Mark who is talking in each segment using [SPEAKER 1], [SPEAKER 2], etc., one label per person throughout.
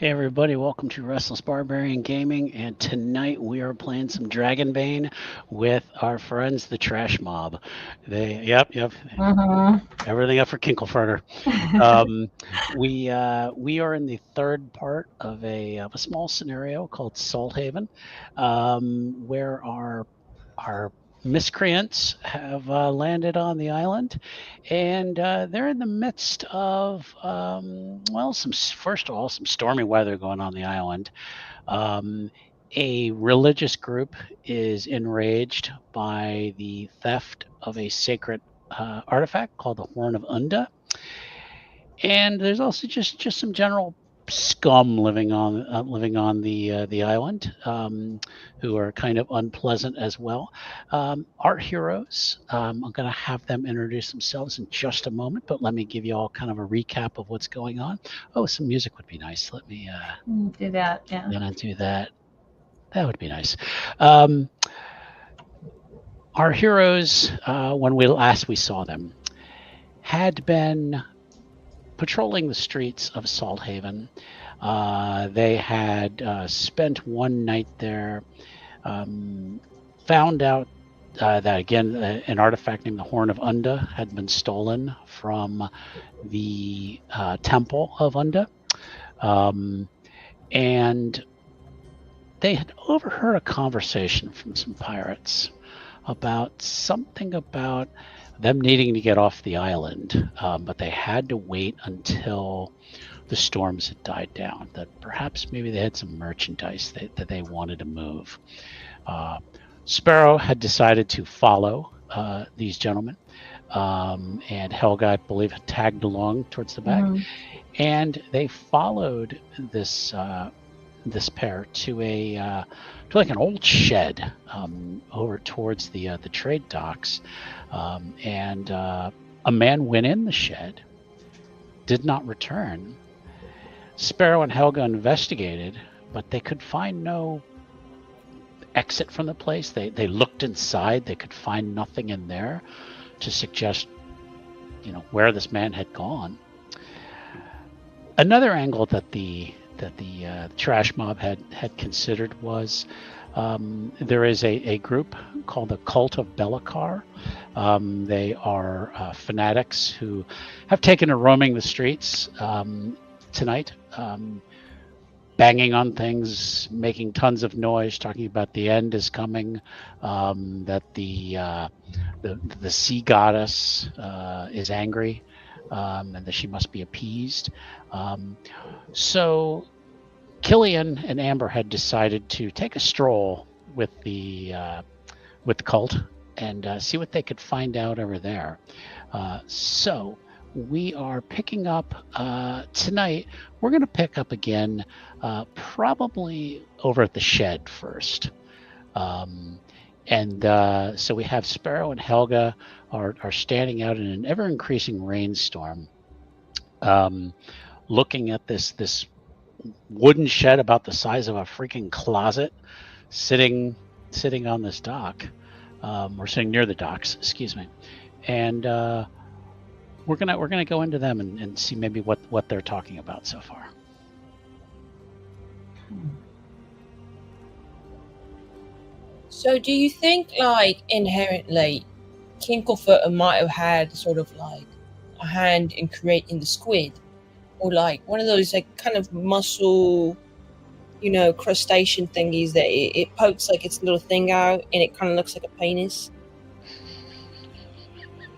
[SPEAKER 1] Hey everybody, welcome to Restless Barbarian Gaming, and tonight we are playing some Dragonbane with our friends, the Trash Mob. Yep,
[SPEAKER 2] Uh-huh.
[SPEAKER 1] everything up for Kinkelferter. Um, we are in the third part of a small scenario called Salthaven, where our miscreants have landed on the island, and they're in the midst of first of all, some stormy weather going on the island. Um, a religious group is enraged by the theft of a sacred artifact called the Horn of Unda, and there's also just some general scum living on the island, who are kind of unpleasant as well. Our heroes, I'm going to have them introduce themselves in just a moment, but let me give you all kind of a recap of what's going on. Oh, some music would be nice. Let me
[SPEAKER 2] Do that, yeah.
[SPEAKER 1] gonna do that. That would be nice. Um, our heroes, when we saw them, had been patrolling the streets of Salthaven. They had spent one night there, found out that, again, an artifact named the Horn of Unda had been stolen from the Temple of Unda. And they had overheard a conversation from some pirates about something about them needing to get off the island, but they had to wait until the storms had died down, that perhaps maybe they had some merchandise that they wanted to move. Sparrow had decided to follow these gentlemen, and Helga, I believe, had tagged along towards the back, and they followed this pair to like an old shed over towards the trade docks, and a man went in the shed, did not return. Sparrow and Helga investigated, but they could find no exit from the place. They looked inside, they could find nothing in there to suggest, where this man had gone. Another angle that the trash mob had considered was, there is a group called the Cult of Belikar. They are fanatics who have taken to roaming the streets tonight, banging on things, making tons of noise, talking about the end is coming, that the sea goddess is angry, and that she must be appeased. So Killian and Amber had decided to take a stroll with the cult and see what they could find out over there. So we are picking up tonight. We're going to pick up again, probably over at the shed first. So we have Sparrow and Helga are standing out in an ever-increasing rainstorm, looking at this wooden shed about the size of a freaking closet, sitting on this dock, or sitting near the docks, excuse me. And we're gonna go into them and see maybe what they're talking about so far.
[SPEAKER 3] So do you think, like, inherently, Kinkelfooter might have had sort of like a hand in creating the squid? Or like one of those like kind of muscle, crustacean thingies that it pokes like its little thing out and it kind of looks like a penis?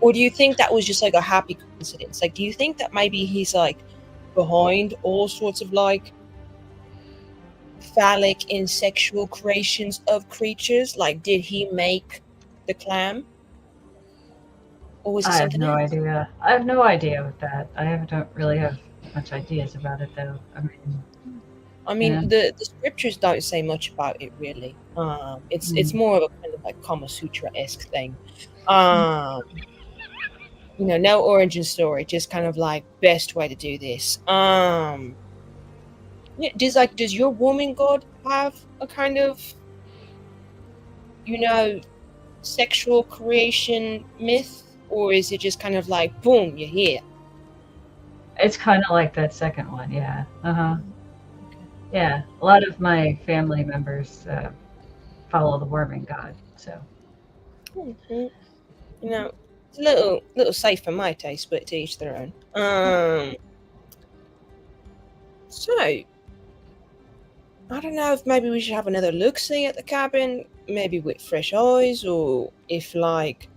[SPEAKER 3] Or do you think that was just like a happy coincidence? Like, do you think that maybe he's like behind all sorts of like phallic insexual creations of creatures? Like, did he make the clam? Or was it something else?
[SPEAKER 2] Idea. I have no idea with that. Don't really have much ideas about it, though.
[SPEAKER 3] The scriptures don't say much about it, really. It's more of a kind of like Kama Sutra-esque thing. No origin story, just kind of like best way to do this. Does your woman god have a kind of, sexual creation myth, or is it just kind of like boom, you're here?
[SPEAKER 2] It's kind of like that second one, yeah. Yeah, a lot of my family members follow the worming god, so.
[SPEAKER 3] Mhm. You know, it's a little safe for my taste, but to each their own. So I don't know if maybe we should have another look-see at the cabin, maybe with fresh eyes, or if like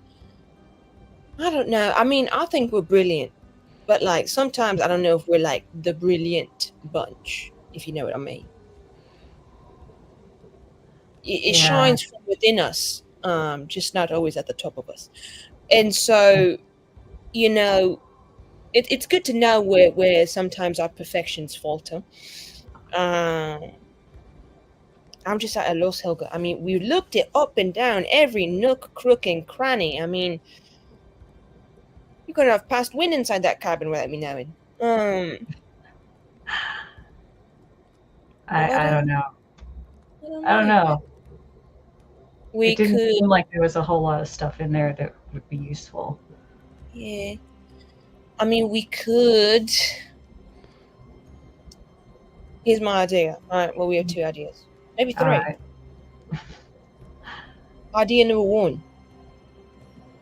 [SPEAKER 3] I don't know. I mean, I think we're brilliant, but like sometimes I don't know if we're like the brilliant bunch, if you know what I mean. It
[SPEAKER 2] Yeah,
[SPEAKER 3] shines from within us, just not always at the top of us. And so, you know, it's good to know where sometimes our perfections falter. Um, I'm just at a loss, Helga. I mean, we looked it up and down, every nook, crook, and cranny. I mean, you could have passed wind inside that cabin without me knowing. But
[SPEAKER 2] I don't know.
[SPEAKER 3] I don't
[SPEAKER 2] I don't
[SPEAKER 3] know.
[SPEAKER 2] know.
[SPEAKER 3] We
[SPEAKER 2] It didn't
[SPEAKER 3] could,
[SPEAKER 2] seem like there was a whole lot of stuff in there that would be useful.
[SPEAKER 3] yeah. I mean, we could. Here's my idea. All right. Well, we have 2 ideas, maybe 3.
[SPEAKER 2] All right.
[SPEAKER 3] Idea number 1: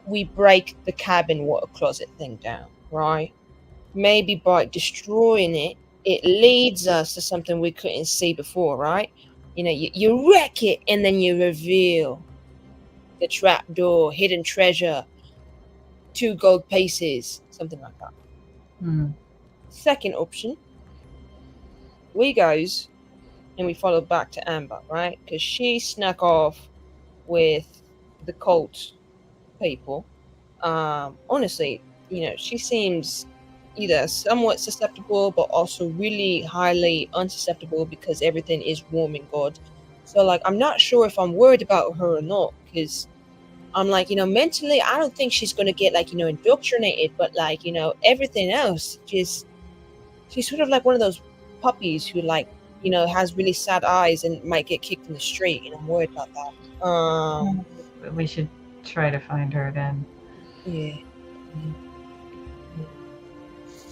[SPEAKER 3] we break the cabin water closet thing down, right? Maybe by destroying it, it leads us to something we couldn't see before, right? You know, you wreck it and then you reveal the trapdoor, hidden treasure, 2 gold pieces, something like that.
[SPEAKER 2] Hmm.
[SPEAKER 3] Second option, we goes and we follow back to Amber, right? Because she snuck off with the cult people. Honestly, you know, she seems either somewhat susceptible, but also really highly unsusceptible because everything is warm and good. So, like, I'm not sure if I'm worried about her or not because I'm like, you know, mentally, I don't think she's going to get, like, you know, indoctrinated, but, like, you know, everything else, just, she's sort of like one of those puppies who, like, you know, has really sad eyes and might get kicked in the street, and I'm worried about that.
[SPEAKER 2] We should try to find her then.
[SPEAKER 3] Yeah.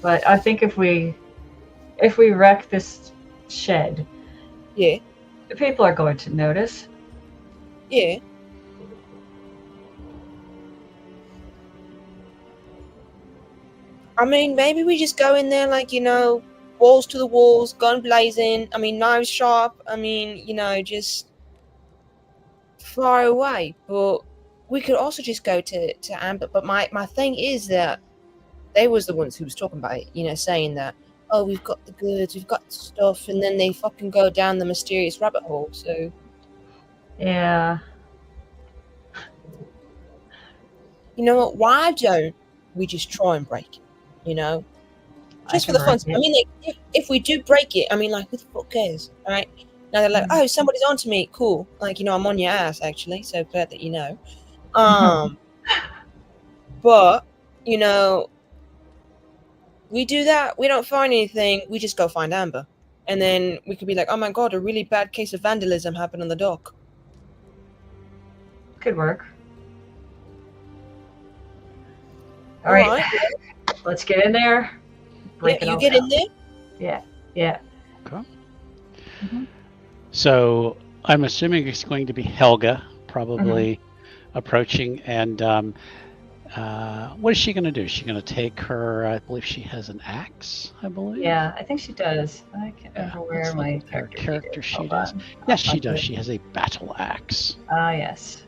[SPEAKER 2] But I think if we wreck this shed,
[SPEAKER 3] Yeah.
[SPEAKER 2] people are going to notice.
[SPEAKER 3] Yeah. I mean, maybe we just go in there like, you know, walls to the walls, gun blazing. I mean, knives sharp. I mean, you know, just far away. But we could also just go to Amber. But my thing is that they was the ones who was talking about it, you know, saying that, oh, we've got the goods, we've got the stuff, and then they fucking go down the mysterious rabbit hole. So,
[SPEAKER 2] Yeah.
[SPEAKER 3] you know what? Why don't we just try and break it? You know? Just for
[SPEAKER 2] can
[SPEAKER 3] the fun.
[SPEAKER 2] wreck it.
[SPEAKER 3] I mean, like, if we do break it, I mean, like, who the fuck cares, right? Now they're like, oh, somebody's onto me. Cool. Like, you know, I'm on your ass, actually. So glad that you know. But, you know, we do that. We don't find anything. We just go find Amber. And then we could be like, oh my God, a really bad case of vandalism happened on the dock.
[SPEAKER 2] Could work. All right. Let's get in there. Break
[SPEAKER 3] Yeah,
[SPEAKER 2] it
[SPEAKER 3] you
[SPEAKER 2] all
[SPEAKER 3] get
[SPEAKER 2] down.
[SPEAKER 3] in there?
[SPEAKER 2] Yeah. Yeah.
[SPEAKER 1] Okay.
[SPEAKER 2] Mhm.
[SPEAKER 1] So I'm assuming it's going to be Helga probably approaching. And what is she going to do? Is she going to take her, I believe she has an axe, I believe?
[SPEAKER 2] Yeah, I think she does. I can't remember where my
[SPEAKER 1] character sheet
[SPEAKER 2] Hold
[SPEAKER 1] is.
[SPEAKER 2] on.
[SPEAKER 1] Yes, she does. She has a battle axe.
[SPEAKER 2] Ah, yes.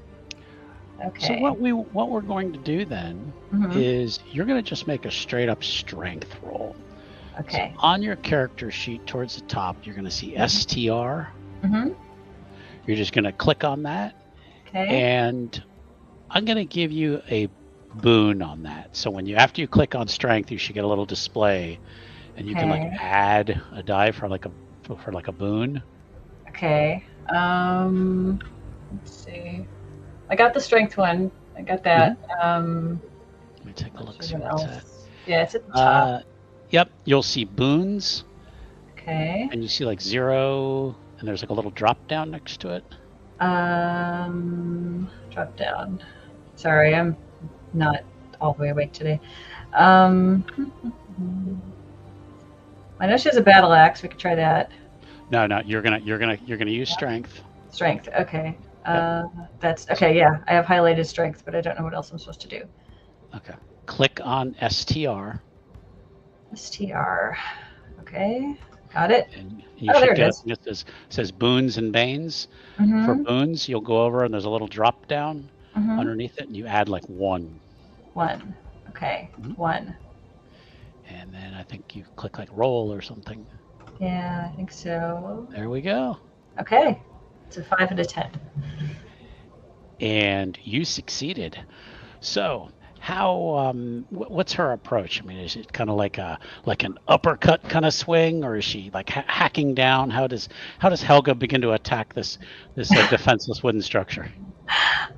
[SPEAKER 2] Okay.
[SPEAKER 1] So what we're going to do then is you're going to just make a straight up strength roll.
[SPEAKER 2] Okay.
[SPEAKER 1] So on your character sheet towards the top, you're going to see STR. You're just going to click on that.
[SPEAKER 2] Okay.
[SPEAKER 1] And I'm going to give you a boon on that. So after you click on strength, you should get a little display, and you can like add a die for like a boon.
[SPEAKER 2] Okay. Let's see. I got the strength one. I got that.
[SPEAKER 1] Let me take a look. See what's at.
[SPEAKER 2] Yeah, it's at the top.
[SPEAKER 1] Yep. You'll see boons.
[SPEAKER 2] Okay.
[SPEAKER 1] And you see like 0, and there's like a little drop down next to it.
[SPEAKER 2] Drop down. Sorry, I'm not all the way awake today. I know she has a battle axe. We could try that.
[SPEAKER 1] No, you're gonna use strength.
[SPEAKER 2] Strength. Okay.
[SPEAKER 1] Yep.
[SPEAKER 2] That's okay. Yeah, I have highlighted strength, but I don't know what else I'm supposed to do.
[SPEAKER 1] Okay. Click on STR.
[SPEAKER 2] STR. Okay. Got it.
[SPEAKER 1] And you
[SPEAKER 2] There
[SPEAKER 1] should
[SPEAKER 2] it
[SPEAKER 1] get
[SPEAKER 2] is.
[SPEAKER 1] it says boons and banes. For
[SPEAKER 2] Mm-hmm.
[SPEAKER 1] boons, you'll go over and there's a little drop down
[SPEAKER 2] Mm-hmm.
[SPEAKER 1] underneath it, and you add like 1.
[SPEAKER 2] 1. Okay.
[SPEAKER 1] Mhm.
[SPEAKER 2] 1.
[SPEAKER 1] And then I think you click like roll or something.
[SPEAKER 2] Yeah, I think so.
[SPEAKER 1] There we go.
[SPEAKER 2] Okay. It's a 5 out of 10.
[SPEAKER 1] And you succeeded. So how what's her approach? I mean, is it kind of like an uppercut kind of swing, or is she like hacking down? How does Helga begin to attack this defenseless wooden structure?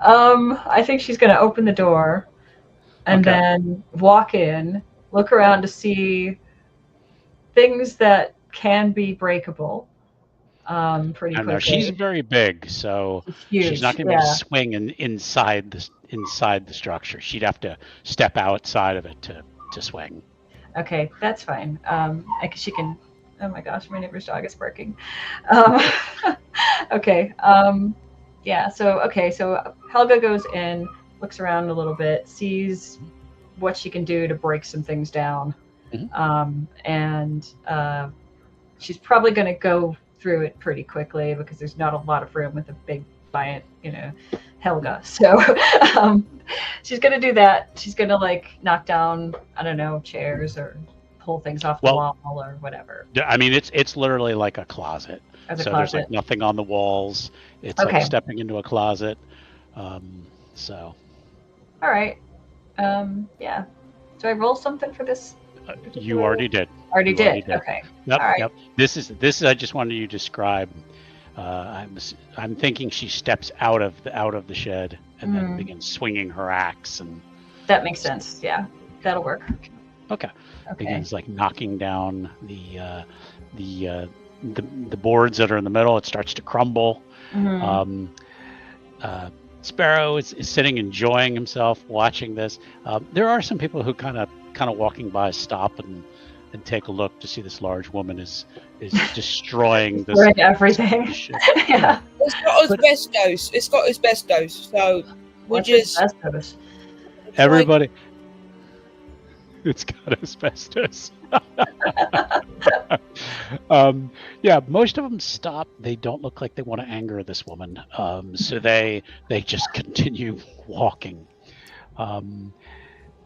[SPEAKER 2] I think she's going to open the door and then walk in, look around to see things that can be breakable. Pretty quickly.
[SPEAKER 1] She's very big, so she's not going to be able to swing inside the structure. She'd have to step outside of it to swing.
[SPEAKER 2] Okay, that's fine. She can. Oh my gosh, my neighbor's dog is barking. Okay. Yeah. So Helga goes in, looks around a little bit, sees what she can do to break some things down, and she's probably going to go through it pretty quickly because there's not a lot of room with a big giant, Helga. So she's gonna do that. She's gonna like knock down, I don't know, chairs or pull things off the wall or whatever.
[SPEAKER 1] I mean, it's literally like a closet. There's like nothing on the walls. It's like stepping into a closet. So.
[SPEAKER 2] All right. Yeah. Do I roll something for this?
[SPEAKER 1] You already did.
[SPEAKER 2] Already did. Okay.
[SPEAKER 1] Yep.
[SPEAKER 2] All right.
[SPEAKER 1] Yep. This is. I just wanted you to describe. I'm thinking she steps out of the shed and then begins swinging her axe, and
[SPEAKER 2] that makes sense. Yeah, that'll work.
[SPEAKER 1] Okay. Begins like knocking down the boards that are in the middle. It starts to crumble. Sparrow is sitting enjoying himself watching this. There are some people who kind of walking by stop and take a look to see this large woman is destroying this
[SPEAKER 2] everything. Yeah.
[SPEAKER 3] It's got asbestos. So we'll just
[SPEAKER 2] asbestos.
[SPEAKER 1] Everybody. It's got asbestos. Yeah, most of them stop. They don't look like they want to anger this woman. So they just continue walking.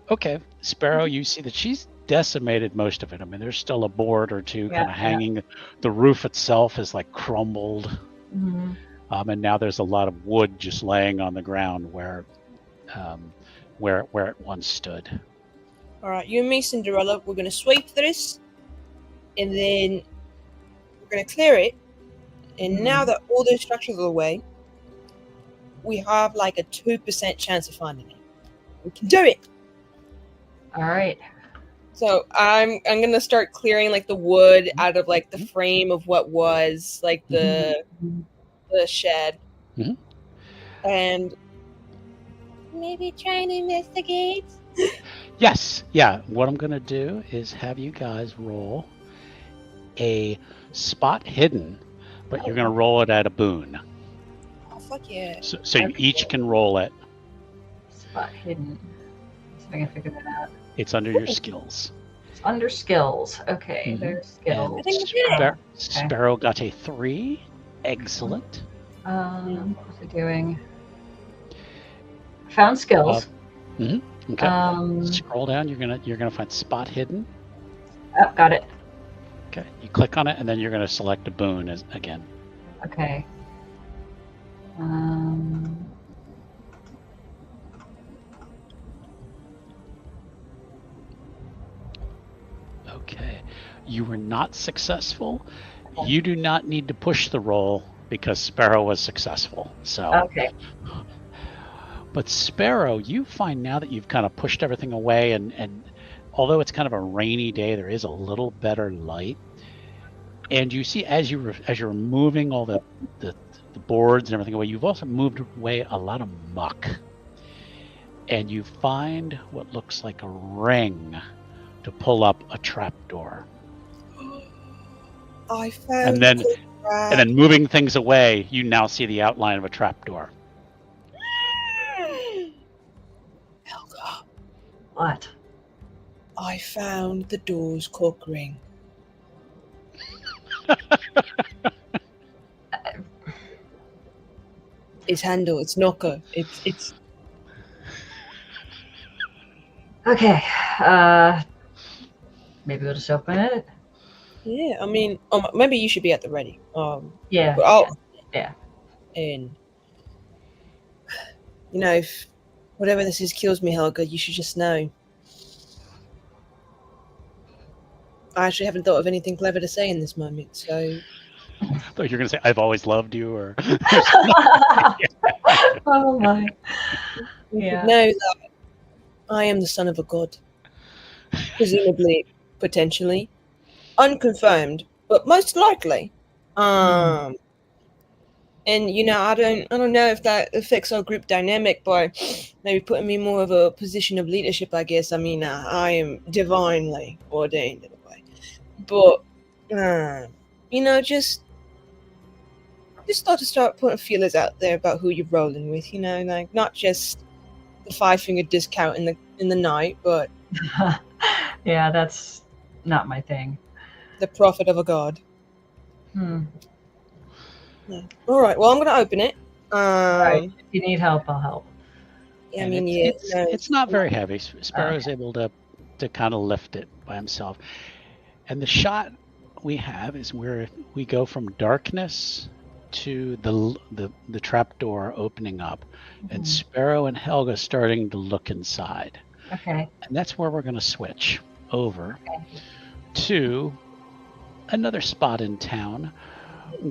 [SPEAKER 1] Okay, Sparrow, you see that she's decimated most of it. I mean, there's still a board or two kind of hanging. The roof itself is like crumbled. And now there's a lot of wood just laying on the ground where it once stood.
[SPEAKER 3] All right, you and me, Cinderella, we're going to sweep this, and then we're going to clear it. And now that all those structures are away, we have like a 2% chance of finding it. We can do it.
[SPEAKER 2] All right.
[SPEAKER 3] So I'm going to start clearing like the wood out of like the frame of what was like the shed. And maybe try and investigate.
[SPEAKER 1] Yes. Yeah. What I'm going to do is have you guys roll a spot hidden, but you're going to roll it at a boon.
[SPEAKER 3] Oh, fuck yeah.
[SPEAKER 1] So you each can roll it.
[SPEAKER 2] Spot hidden. See if I can figure that out.
[SPEAKER 1] It's under your skills.
[SPEAKER 2] It's under skills. Okay, there's skills.
[SPEAKER 1] Sparrow got a 3. Excellent.
[SPEAKER 2] What was I doing? Found skills.
[SPEAKER 1] Okay. Scroll down. You're gonna find spot hidden.
[SPEAKER 2] Oh, got it.
[SPEAKER 1] Okay. You click on it, and then you're gonna select a boon again.
[SPEAKER 2] Okay.
[SPEAKER 1] Okay. You were not successful. You do not need to push the roll because Sparrow was successful. So.
[SPEAKER 2] Okay.
[SPEAKER 1] But Sparrow, you find now that you've kind of pushed everything away, and although it's kind of a rainy day, there is a little better light. And you see, as you're moving all the boards and everything away, you've also moved away a lot of muck. And you find what looks like a ring to pull up a trapdoor.
[SPEAKER 3] I found.
[SPEAKER 1] And then And then moving things away, you now see the outline of a trapdoor.
[SPEAKER 3] Helga,
[SPEAKER 2] What?
[SPEAKER 3] I found the door's cork ring. It's handle, it's knocker, it's
[SPEAKER 2] Okay. Maybe we'll just open it.
[SPEAKER 3] yeah. I mean, maybe you should be at the ready.
[SPEAKER 2] Yeah.
[SPEAKER 3] But I'll,
[SPEAKER 2] Yeah.
[SPEAKER 3] And you know, if whatever this is kills me, Helga, you should just know. I actually haven't thought of anything clever to say in this moment, so.
[SPEAKER 1] I thought you were going to say, I've always loved you, or...
[SPEAKER 2] Oh my.
[SPEAKER 3] You
[SPEAKER 2] Yeah.
[SPEAKER 3] should know that I am the son of a god. Presumably, potentially. Unconfirmed, but most likely. And you know, I don't know if that affects our group dynamic by maybe putting me more of a position of leadership, I guess. I mean, I am divinely ordained in a way. But you know, just start putting feelers out there about who you're rolling with, you know, like not just the 5-finger discount in the night, but
[SPEAKER 2] Yeah, that's not my thing.
[SPEAKER 3] the prophet of a god.
[SPEAKER 2] Yeah.
[SPEAKER 3] All right, well, I'm going to open it.
[SPEAKER 2] Right. If you need help, I'll help.
[SPEAKER 3] Yeah, I
[SPEAKER 1] And
[SPEAKER 3] mean,
[SPEAKER 1] it's not very heavy. Sparrow's able to kind of lift it by himself. And the shot we have is where we go from darkness to the trapdoor opening up, and Sparrow and Helga starting to look inside.
[SPEAKER 2] Okay.
[SPEAKER 1] And that's where we're going to switch over to another spot in town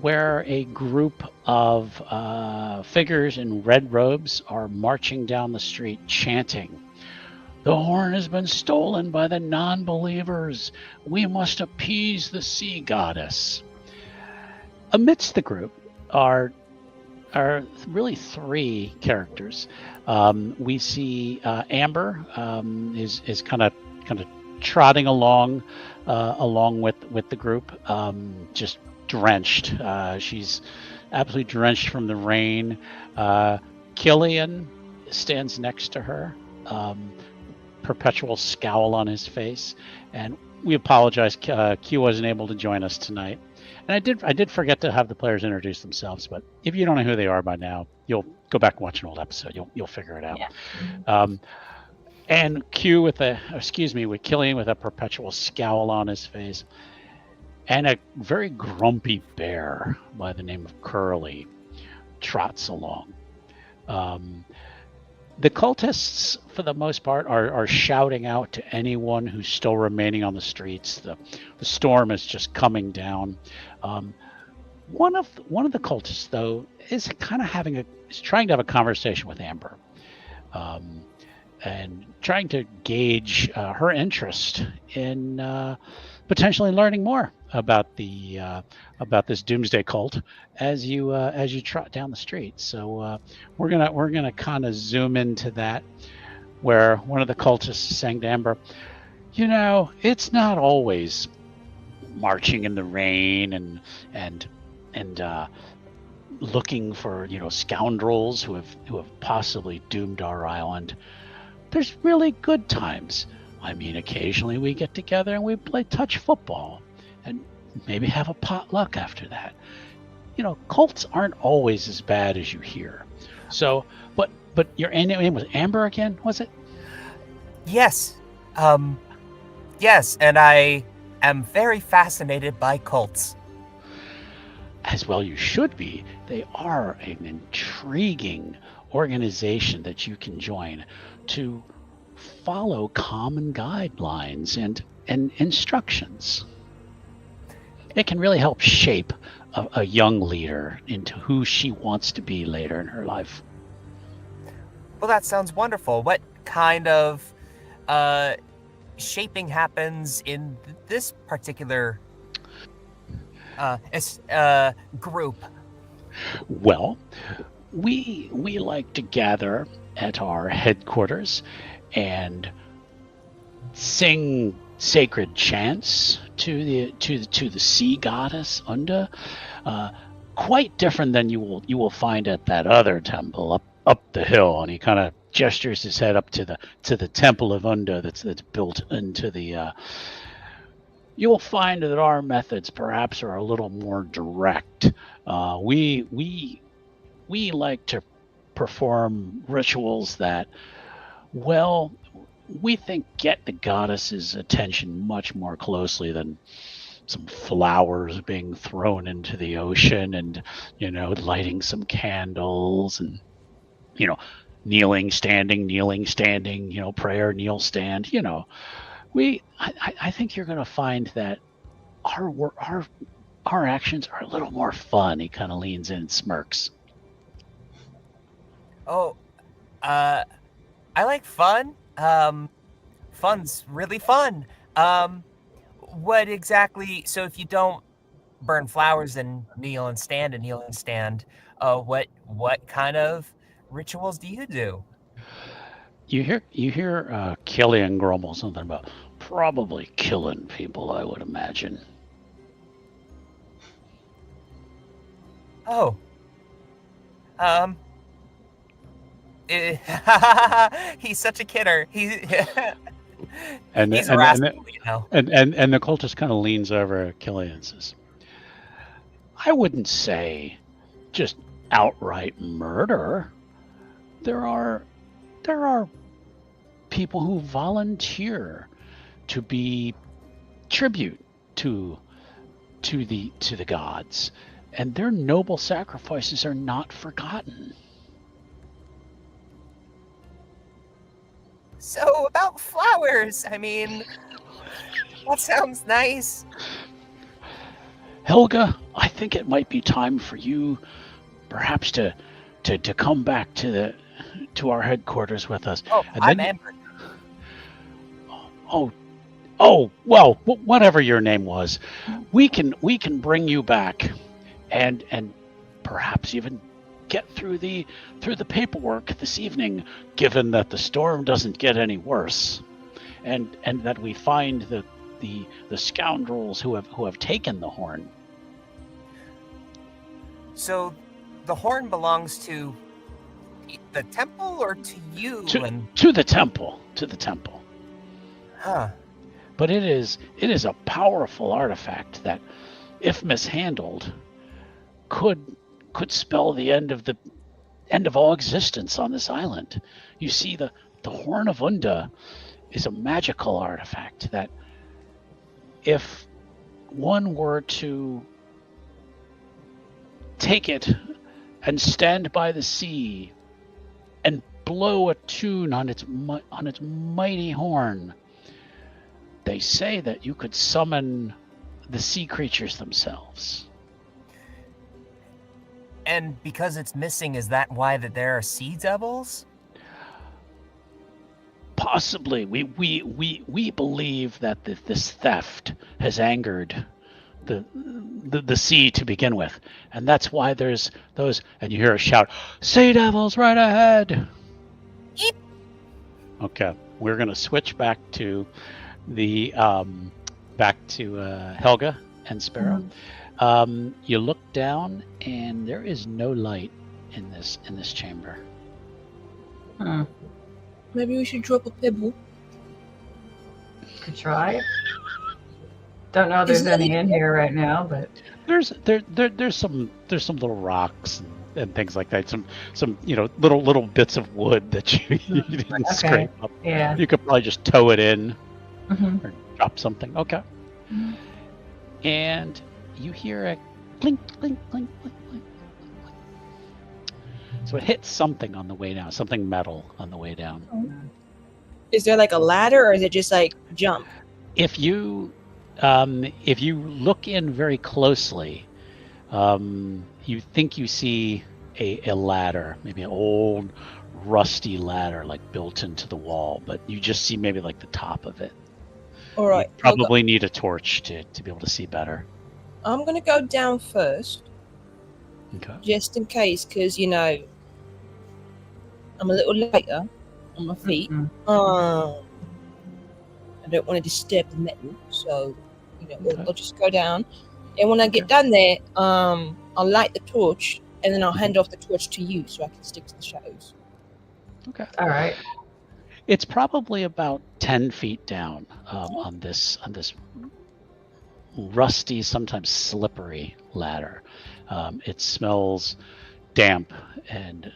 [SPEAKER 1] where a group of figures in red robes are marching down the street chanting, "The horn has been stolen by the non-believers. We must appease the sea goddess." Amidst the group are really 3 characters. We see Amber is kind of trotting along with the group, just drenched. She's absolutely drenched from the rain. Killian stands next to her, perpetual scowl on his face, and we apologize. Q wasn't able to join us tonight, and I did forget to have the players introduce themselves. But if you don't know who they are by now, you'll go back and watch an old episode. You'll figure it out. Yeah. And with Killian with a perpetual scowl on his face, and a very grumpy bear by the name of Curly trots along. The cultists, for the most part, are shouting out to anyone who's still remaining on the streets. The storm is just coming down. One of the cultists, though, is kind of trying to have a conversation with Amber, and trying to gauge her interest in potentially learning more about this doomsday cult as you trot down the street. So we're gonna kind of zoom into that, where one of the cultists is saying to Amber, "You know, it's not always marching in the rain and looking for, you know, scoundrels who have possibly doomed our island. There's really good times. I mean, occasionally we get together and we play touch football and maybe have a potluck after that. You know, cults aren't always as bad as you hear." So, but your name was Amber again, was it?
[SPEAKER 4] Yes. Yes, and I am very fascinated by cults.
[SPEAKER 1] As well you should be. They are an intriguing organization that you can join to follow common guidelines and instructions. It can really help shape a young leader into who she wants to be later in her life.
[SPEAKER 4] Well, that sounds wonderful. What kind of shaping happens in this particular group?
[SPEAKER 1] Well, we like to gather at our headquarters and sing sacred chants to the sea goddess Unda. quite different than you will find at that other temple up the hill. And he kind of gestures his head up to the temple of Unda that's built into the. You will find that our methods perhaps are a little more direct. We like to perform rituals that, well, we think get the goddess's attention much more closely than some flowers being thrown into the ocean and, lighting some candles and, kneeling, standing, prayer, kneel, stand, I think you're going to find that our actions are a little more fun. He kind of leans in and smirks.
[SPEAKER 4] Oh, I like fun. Fun's really fun. What exactly? So if you don't burn flowers and kneel and stand, what kind of rituals do you do?
[SPEAKER 1] You hear Killian grumble something about probably killing people, I would imagine.
[SPEAKER 4] Oh. He's such a kidder.
[SPEAKER 1] And
[SPEAKER 4] he's
[SPEAKER 1] and,
[SPEAKER 4] rascal,
[SPEAKER 1] and the cultist kind of leans over Killian and says, I wouldn't say just outright murder. There are people who volunteer to be tribute to the gods, and their noble sacrifices are not forgotten.
[SPEAKER 4] So about flowers, I mean, that sounds nice.
[SPEAKER 1] Helga, I think it might be time for you perhaps to come back to our headquarters with us.
[SPEAKER 4] Oh,
[SPEAKER 1] and
[SPEAKER 4] I'm Amber.
[SPEAKER 1] Oh, well, whatever your name was, we can bring you back and perhaps even get through the paperwork this evening, given that the storm doesn't get any worse, and that we find the scoundrels who have taken the horn.
[SPEAKER 4] So the horn belongs to the temple or to you?
[SPEAKER 1] To the temple.
[SPEAKER 4] Huh.
[SPEAKER 1] But it is a powerful artifact that, if mishandled, could spell the end of all existence on this island. You see, the Horn of Unda is a magical artifact that, if one were to take it and stand by the sea and blow a tune on its mighty horn, they say that you could summon the sea creatures themselves.
[SPEAKER 4] And because it's missing, is that why that there are sea devils?
[SPEAKER 1] Possibly. We believe that this theft has angered the sea to begin with, and that's why there's those. And you hear a shout, "Sea devils right ahead!"
[SPEAKER 4] Eep.
[SPEAKER 1] Okay, we're gonna switch back to the Helga and Sparrow.
[SPEAKER 2] Mm-hmm.
[SPEAKER 1] You look down, and there is no light in this chamber.
[SPEAKER 3] Maybe we should drop a pebble.
[SPEAKER 2] Could try. Don't know if there's any in here right now, but
[SPEAKER 1] There's some little rocks and things like that. Some little bits of wood that you didn't scrape up.
[SPEAKER 2] Yeah.
[SPEAKER 1] You could probably just tow it in
[SPEAKER 2] Mm-hmm.
[SPEAKER 1] or drop something. Okay.
[SPEAKER 2] Mm-hmm.
[SPEAKER 1] And you hear a clink, clink, clink, clink, clink, clink. So it hits something on the way down, something metal on the way down.
[SPEAKER 3] Is there like a ladder, or is it just like jump?
[SPEAKER 1] If you look in very closely, you think you see a ladder, maybe an old rusty ladder like built into the wall, but you just see maybe like the top of it.
[SPEAKER 3] All right.
[SPEAKER 1] You probably need a torch to be able to see better.
[SPEAKER 3] I'm gonna go down first,
[SPEAKER 1] Okay.
[SPEAKER 3] just in case, because I'm a little lighter on my feet.
[SPEAKER 2] Mm-hmm.
[SPEAKER 3] I don't want to disturb the metal, so
[SPEAKER 1] Okay.
[SPEAKER 3] I'll just go down. And when I get done there, I'll light the torch, and then I'll hand off the torch to you so I can stick to the shadows.
[SPEAKER 1] Okay.
[SPEAKER 2] All right.
[SPEAKER 1] It's probably about 10 feet down on this rusty, sometimes slippery ladder. It smells damp and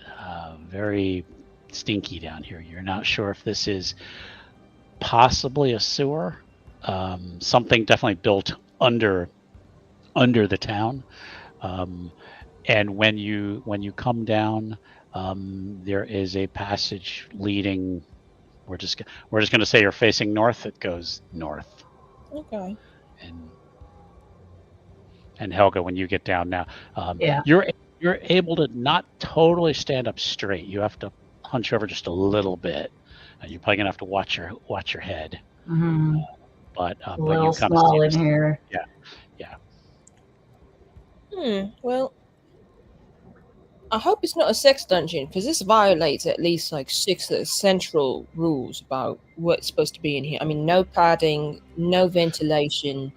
[SPEAKER 1] very stinky down here. You're not sure if this is possibly a sewer, something definitely built under the town. And when you come down, there is a passage leading. We're just going to say you're facing north. It goes north.
[SPEAKER 3] Okay.
[SPEAKER 1] And Helga, when you get down now,
[SPEAKER 2] Yeah.
[SPEAKER 1] you're able to not totally stand up straight. You have to hunch over just a little bit. You're probably gonna have to watch your head.
[SPEAKER 2] Mm-hmm.
[SPEAKER 1] But
[SPEAKER 2] A
[SPEAKER 1] you
[SPEAKER 2] little
[SPEAKER 1] kind
[SPEAKER 2] small
[SPEAKER 1] of
[SPEAKER 2] in here.
[SPEAKER 1] Yeah.
[SPEAKER 3] Well, I hope it's not a sex dungeon, because this violates at least like 6 central rules about what's supposed to be in here. I mean, no padding, no ventilation,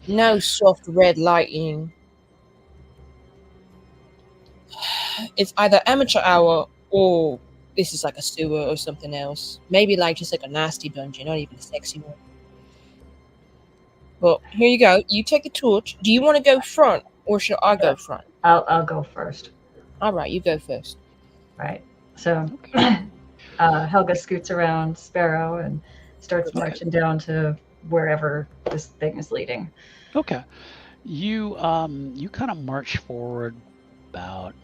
[SPEAKER 3] no soft red lighting. It's either amateur hour or this is like a sewer or something else. Maybe like just like a nasty dungeon, not even a sexy one. Well, here you go. You take the torch. Do you want to go front or should I go front?
[SPEAKER 2] I'll go first.
[SPEAKER 3] All right, you go first.
[SPEAKER 2] Right. So Helga scoots around Sparrow and starts marching down to wherever this thing is leading.
[SPEAKER 1] Okay. You kind of march forward about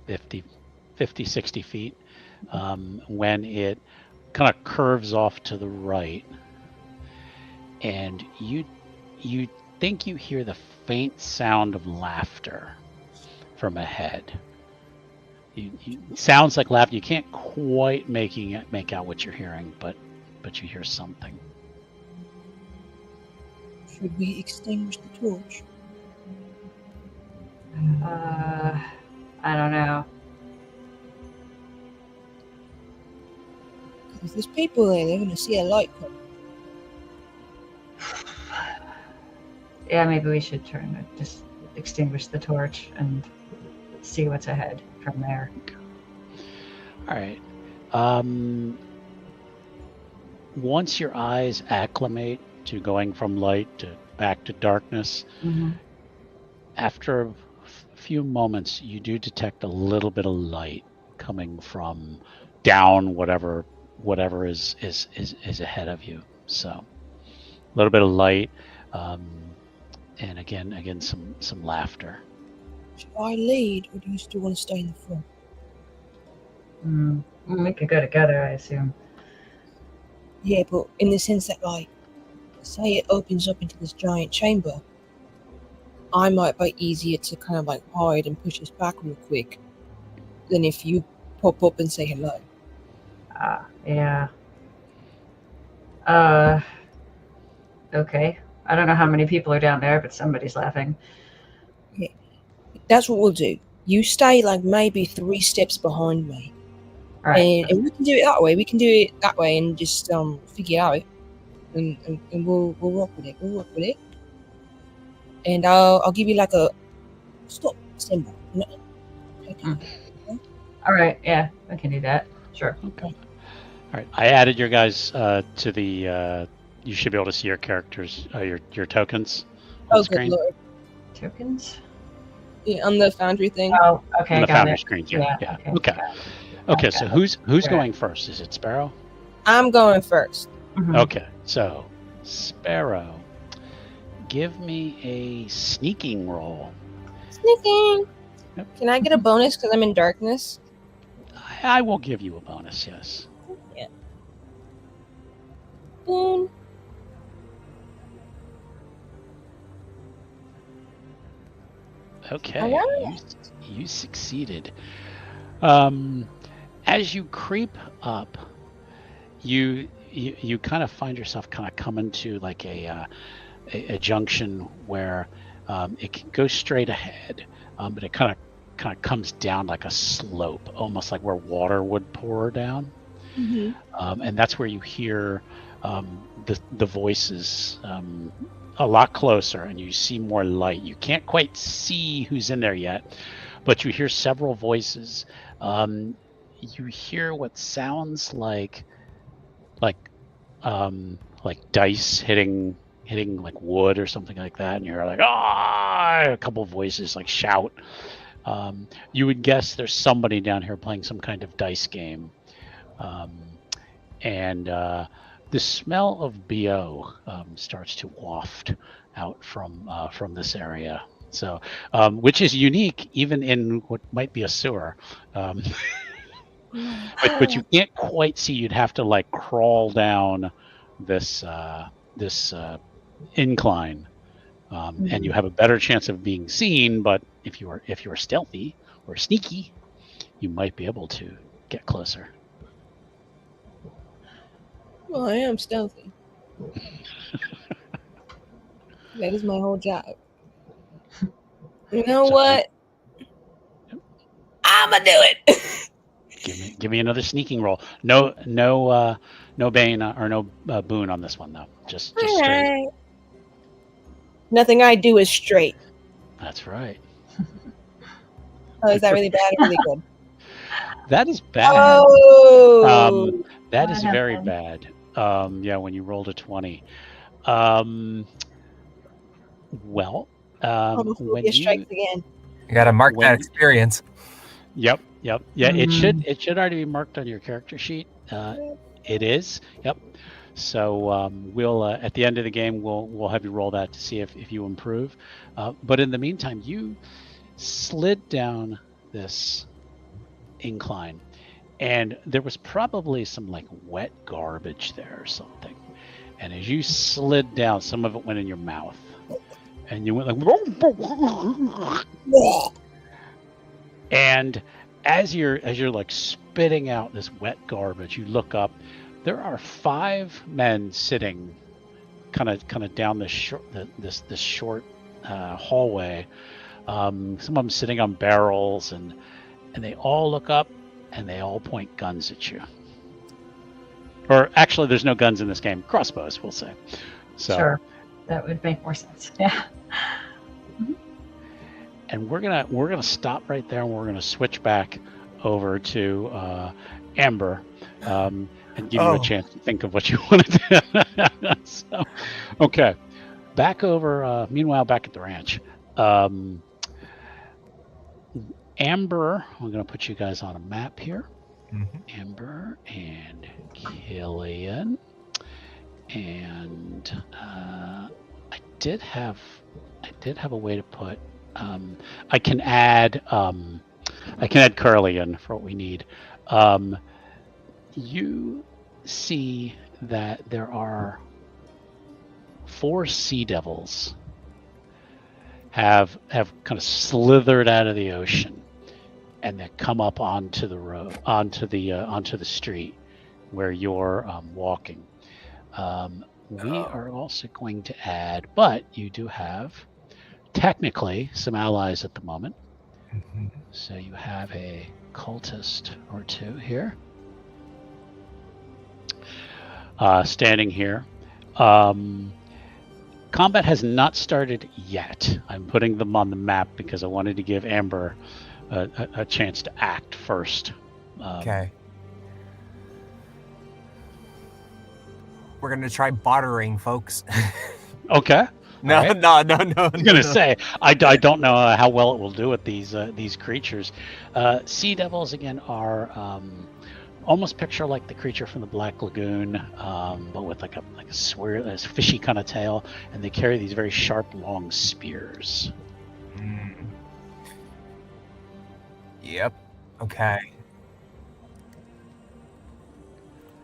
[SPEAKER 1] 50, 60 feet when it kind of curves off to the right, and you think you hear the faint sound of laughter from ahead. It sounds like laughter. You can't quite make out what you're hearing, but you hear something.
[SPEAKER 3] Should we extinguish the torch?
[SPEAKER 2] I don't know.
[SPEAKER 3] Because if there's people there, they're going to see a light come.
[SPEAKER 2] Yeah, maybe we should just extinguish the torch and see what's ahead from there.
[SPEAKER 1] All right. Once your eyes acclimate to going from light to back to darkness, after a few moments, you do detect a little bit of light coming from down whatever is ahead of you. So a little bit of light, and again some laughter.
[SPEAKER 3] Should I lead, or do you still want to stay in the front?
[SPEAKER 2] We could go together, I assume.
[SPEAKER 3] Yeah, but in the sense that, like, say it opens up into this giant chamber, I might be easier to kind of like hide and push us back real quick than if you pop up and say hello.
[SPEAKER 2] Yeah. Okay. I don't know how many people are down there, but somebody's laughing.
[SPEAKER 3] Yeah. That's what we'll do. You stay like maybe 3 steps behind me.
[SPEAKER 2] All right.
[SPEAKER 3] And we can do it that way. We can do it that way and just figure it out. And we'll rock with it. We'll rock with it. And I'll give you like a stop symbol. No. Okay.
[SPEAKER 2] All right. Yeah, I can do that. Sure.
[SPEAKER 1] Okay. All right. I added your guys to the. You should be able to see your characters, your tokens on the screen.
[SPEAKER 3] Good Lord.
[SPEAKER 2] Tokens?
[SPEAKER 3] Yeah, on the Foundry thing.
[SPEAKER 2] Oh, okay.
[SPEAKER 1] On the
[SPEAKER 2] got
[SPEAKER 1] Foundry
[SPEAKER 2] it.
[SPEAKER 1] screen. Yeah.
[SPEAKER 2] Okay.
[SPEAKER 1] Okay. So who's going first? Is it Sparrow?
[SPEAKER 3] I'm going first.
[SPEAKER 1] Okay. So Sparrow, give me a sneaking roll.
[SPEAKER 3] Sneaking.
[SPEAKER 1] Yep.
[SPEAKER 3] Can I get a bonus because I'm in darkness?
[SPEAKER 1] I will give you a bonus. Yes.
[SPEAKER 3] Yeah. Boom.
[SPEAKER 1] Okay.
[SPEAKER 3] Right.
[SPEAKER 1] You succeeded. As you creep up, you kind of find yourself kind of coming to like a junction where it can go straight ahead, but it kind of comes down like a slope, almost like where water would pour down. And that's where you hear the voices a lot closer, and you see more light. You can't quite see who's in there yet, but you hear several voices. You hear what sounds like dice hitting like wood or something like that, and you're like, ah! A couple of voices like shout. You would guess there's somebody down here playing some kind of dice game, and the smell of BO starts to waft out from this area. So, which is unique even in what might be a sewer. But you can't quite see. You'd have to like crawl down this incline, and you have a better chance of being seen. But if you are stealthy or sneaky, you might be able to get closer.
[SPEAKER 3] Well, I am stealthy. That is my whole job. You know what? I'ma do it.
[SPEAKER 1] Give me another sneaking roll. No Bane or no Boon on this one though. Just straight.
[SPEAKER 3] Right. Nothing I do is straight.
[SPEAKER 1] That's right.
[SPEAKER 3] Oh, is that really bad or really good?
[SPEAKER 1] That is bad.
[SPEAKER 3] Oh,
[SPEAKER 1] that is very bad. Yeah, when you rolled a 20. Well, when
[SPEAKER 3] strikes again.
[SPEAKER 4] You gotta mark that experience.
[SPEAKER 1] Yep. Yeah, it should already be marked on your character sheet. It is. Yep. So we'll at the end of the game we'll have you roll that to see if you improve. But in the meantime, you slid down this incline, and there was probably some like wet garbage there or something. And as you slid down, some of it went in your mouth, and you went like, and as you're like spitting out this wet garbage, you look up. There are 5 men sitting, kind of down this short hallway. Some of them sitting on barrels, and they all look up, and they all point guns at you. Or actually, there's no guns in this game. Crossbows, we'll say. So,
[SPEAKER 2] sure, that would make more sense. Yeah.
[SPEAKER 1] And we're gonna stop right there, and we're gonna switch back over to Amber, and give you a chance to think of what you want to do. So, okay, back over. Meanwhile, back at the ranch, Amber. I'm gonna put you guys on a map here. Mm-hmm. Amber and Killian, and I did have a way to put. I can add Curly in for what we need. You see that there are 4 sea devils have kind of slithered out of the ocean, and they come up onto the road, onto the street where you're walking. We are also going to add, but you do have technically some allies at the moment. Mm-hmm. So you have a cultist or 2 here. Standing here. Combat has not started yet. I'm putting them on the map because I wanted to give Amber a chance to act first.
[SPEAKER 4] Okay. We're going to try bartering, folks.
[SPEAKER 1] Okay.
[SPEAKER 4] No.
[SPEAKER 1] I was gonna say I don't know how well it will do with these creatures. Sea devils again are almost picture like the creature from the Black Lagoon, but with like a fishy kind of tail, and they carry these very sharp, long spears.
[SPEAKER 4] Yep. Okay.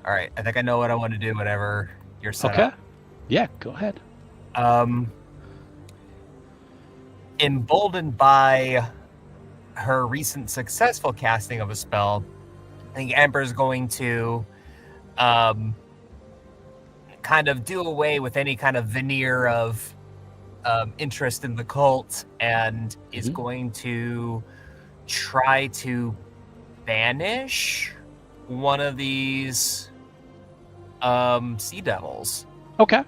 [SPEAKER 4] All right. I think I know what I want to do. Whenever you're set up.
[SPEAKER 1] Yeah. Go ahead.
[SPEAKER 4] Emboldened by her recent successful casting of a spell, I think Amber's going to kind of do away with any kind of veneer of interest in the cult, and is going to try to banish one of these sea devils.
[SPEAKER 1] Okay.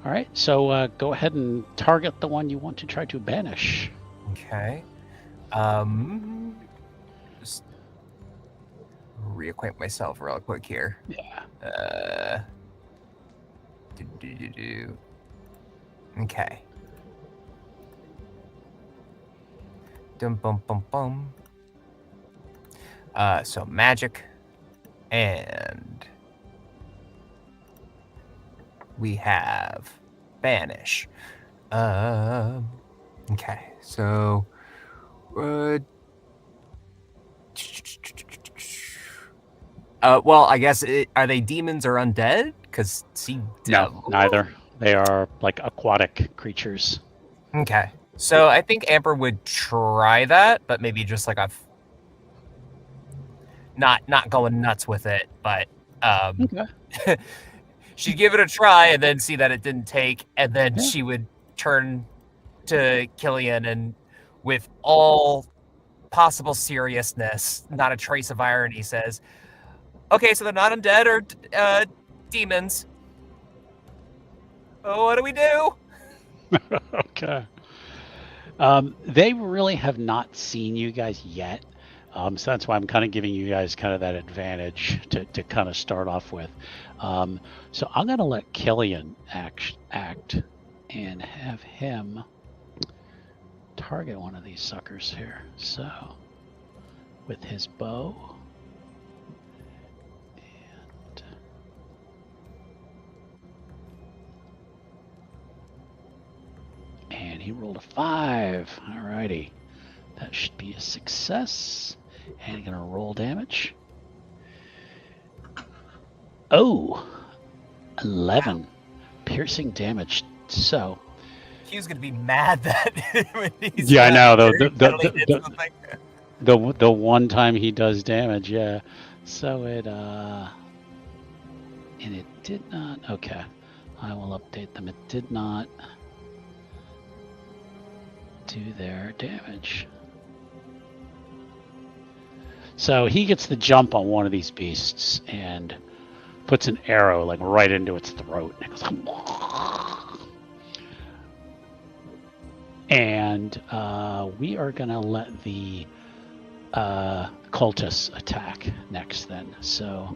[SPEAKER 1] All right, so go ahead and target the one you want to try to banish.
[SPEAKER 4] Okay. Just reacquaint myself real quick here.
[SPEAKER 1] Yeah.
[SPEAKER 4] Okay. Dum bum bum bum. So magic, and we have banish. Okay, so well, I guess are they demons or undead? Because
[SPEAKER 1] No, neither. They are like aquatic creatures.
[SPEAKER 4] Okay, so I think Amber would try that, but maybe just like not going nuts with it, but
[SPEAKER 1] Okay.
[SPEAKER 4] she'd give it a try and then see that it didn't take, and then she would turn to Killian and, with all possible seriousness, not a trace of irony, says, "Okay, so they're not undead or demons. Oh, what do we do?"
[SPEAKER 1] Okay. They really have not seen you guys yet. So that's why I'm kind of giving you guys kind of that advantage to kind of start off with. So I'm going to let Killian act and have him target one of these suckers here. So with his bow. And he rolled a 5. Alrighty. That should be a success. And he's going to roll damage. Oh, 11. Wow. Piercing damage. So.
[SPEAKER 4] He was going to be mad that when he's
[SPEAKER 1] I know. The one time he does damage, yeah. So it, and it did not. Okay. I will update them. It did not do their damage. So he gets the jump on one of these beasts and puts an arrow like right into its throat. And it goes, and we are gonna let the cultists attack next then. So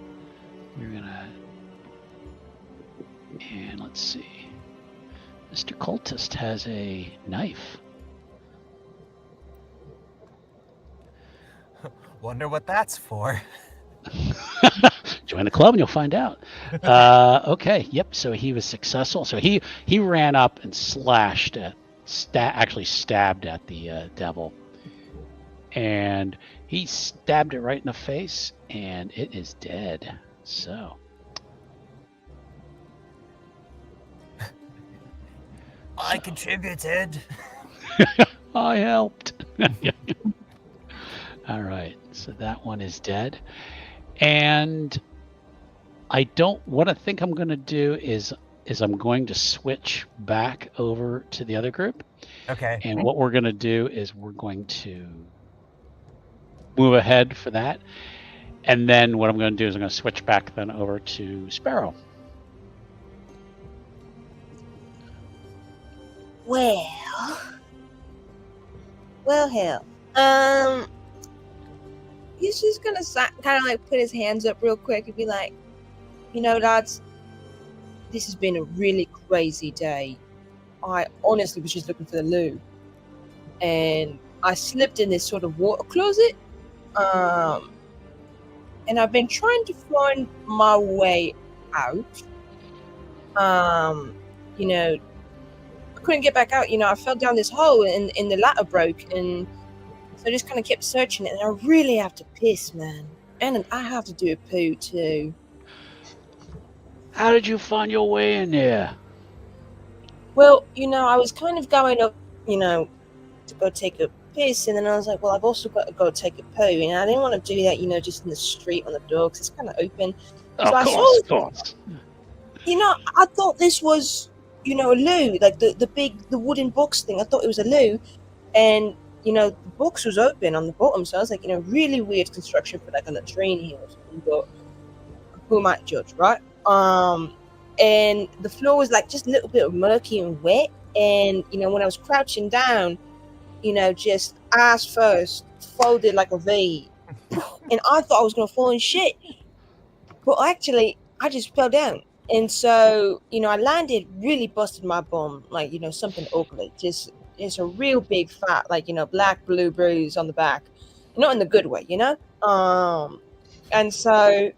[SPEAKER 1] we're gonna, and let's see. Mr. Cultist has a knife.
[SPEAKER 4] Wonder what that's for.
[SPEAKER 1] Join the club and you'll find out. Okay, yep. So he was successful. So he ran up and slashed at, actually stabbed at the devil, and he stabbed it right in the face, and it is dead. So.
[SPEAKER 4] I contributed.
[SPEAKER 1] I helped. All right, so that one is dead. And what I think I'm going to do is I'm going to switch back over to the other group.
[SPEAKER 4] Okay.
[SPEAKER 1] And what we're going to do is we're going to move ahead for that. And then what I'm going to do is I'm going to switch back then over to Sparrow.
[SPEAKER 3] Well, hell. He's just gonna kind of like put his hands up real quick and be like, lads, this has been a really crazy day. I honestly was just looking for the loo, and I slipped in this sort of water closet, and I've been trying to find my way out. I couldn't get back out. I fell down this hole and the ladder broke, and so I just kind of kept searching it, and I really have to piss, man. And I have to do a poo, too.
[SPEAKER 1] How did you find your way in there?
[SPEAKER 3] Well, I was kind of going up, to go take a piss, and then I was like, well, I've also got to go take a poo, and I didn't want to do that, just in the street on the door, because it's kind of open.
[SPEAKER 1] Of course.
[SPEAKER 3] I thought this was, a loo, like the wooden box thing. I thought it was a loo, and the box was open on the bottom, so I was like, really weird construction for like on a train here or something, but who might judge, right? and the floor was like just a little bit murky and wet. And when I was crouching down, just ass first, folded like a V, and I thought I was gonna fall in shit, but actually I just fell down. And so I landed, really busted my bum, like something ugly, just a real big fat, like black blue bruise on the back, not in the good way, and so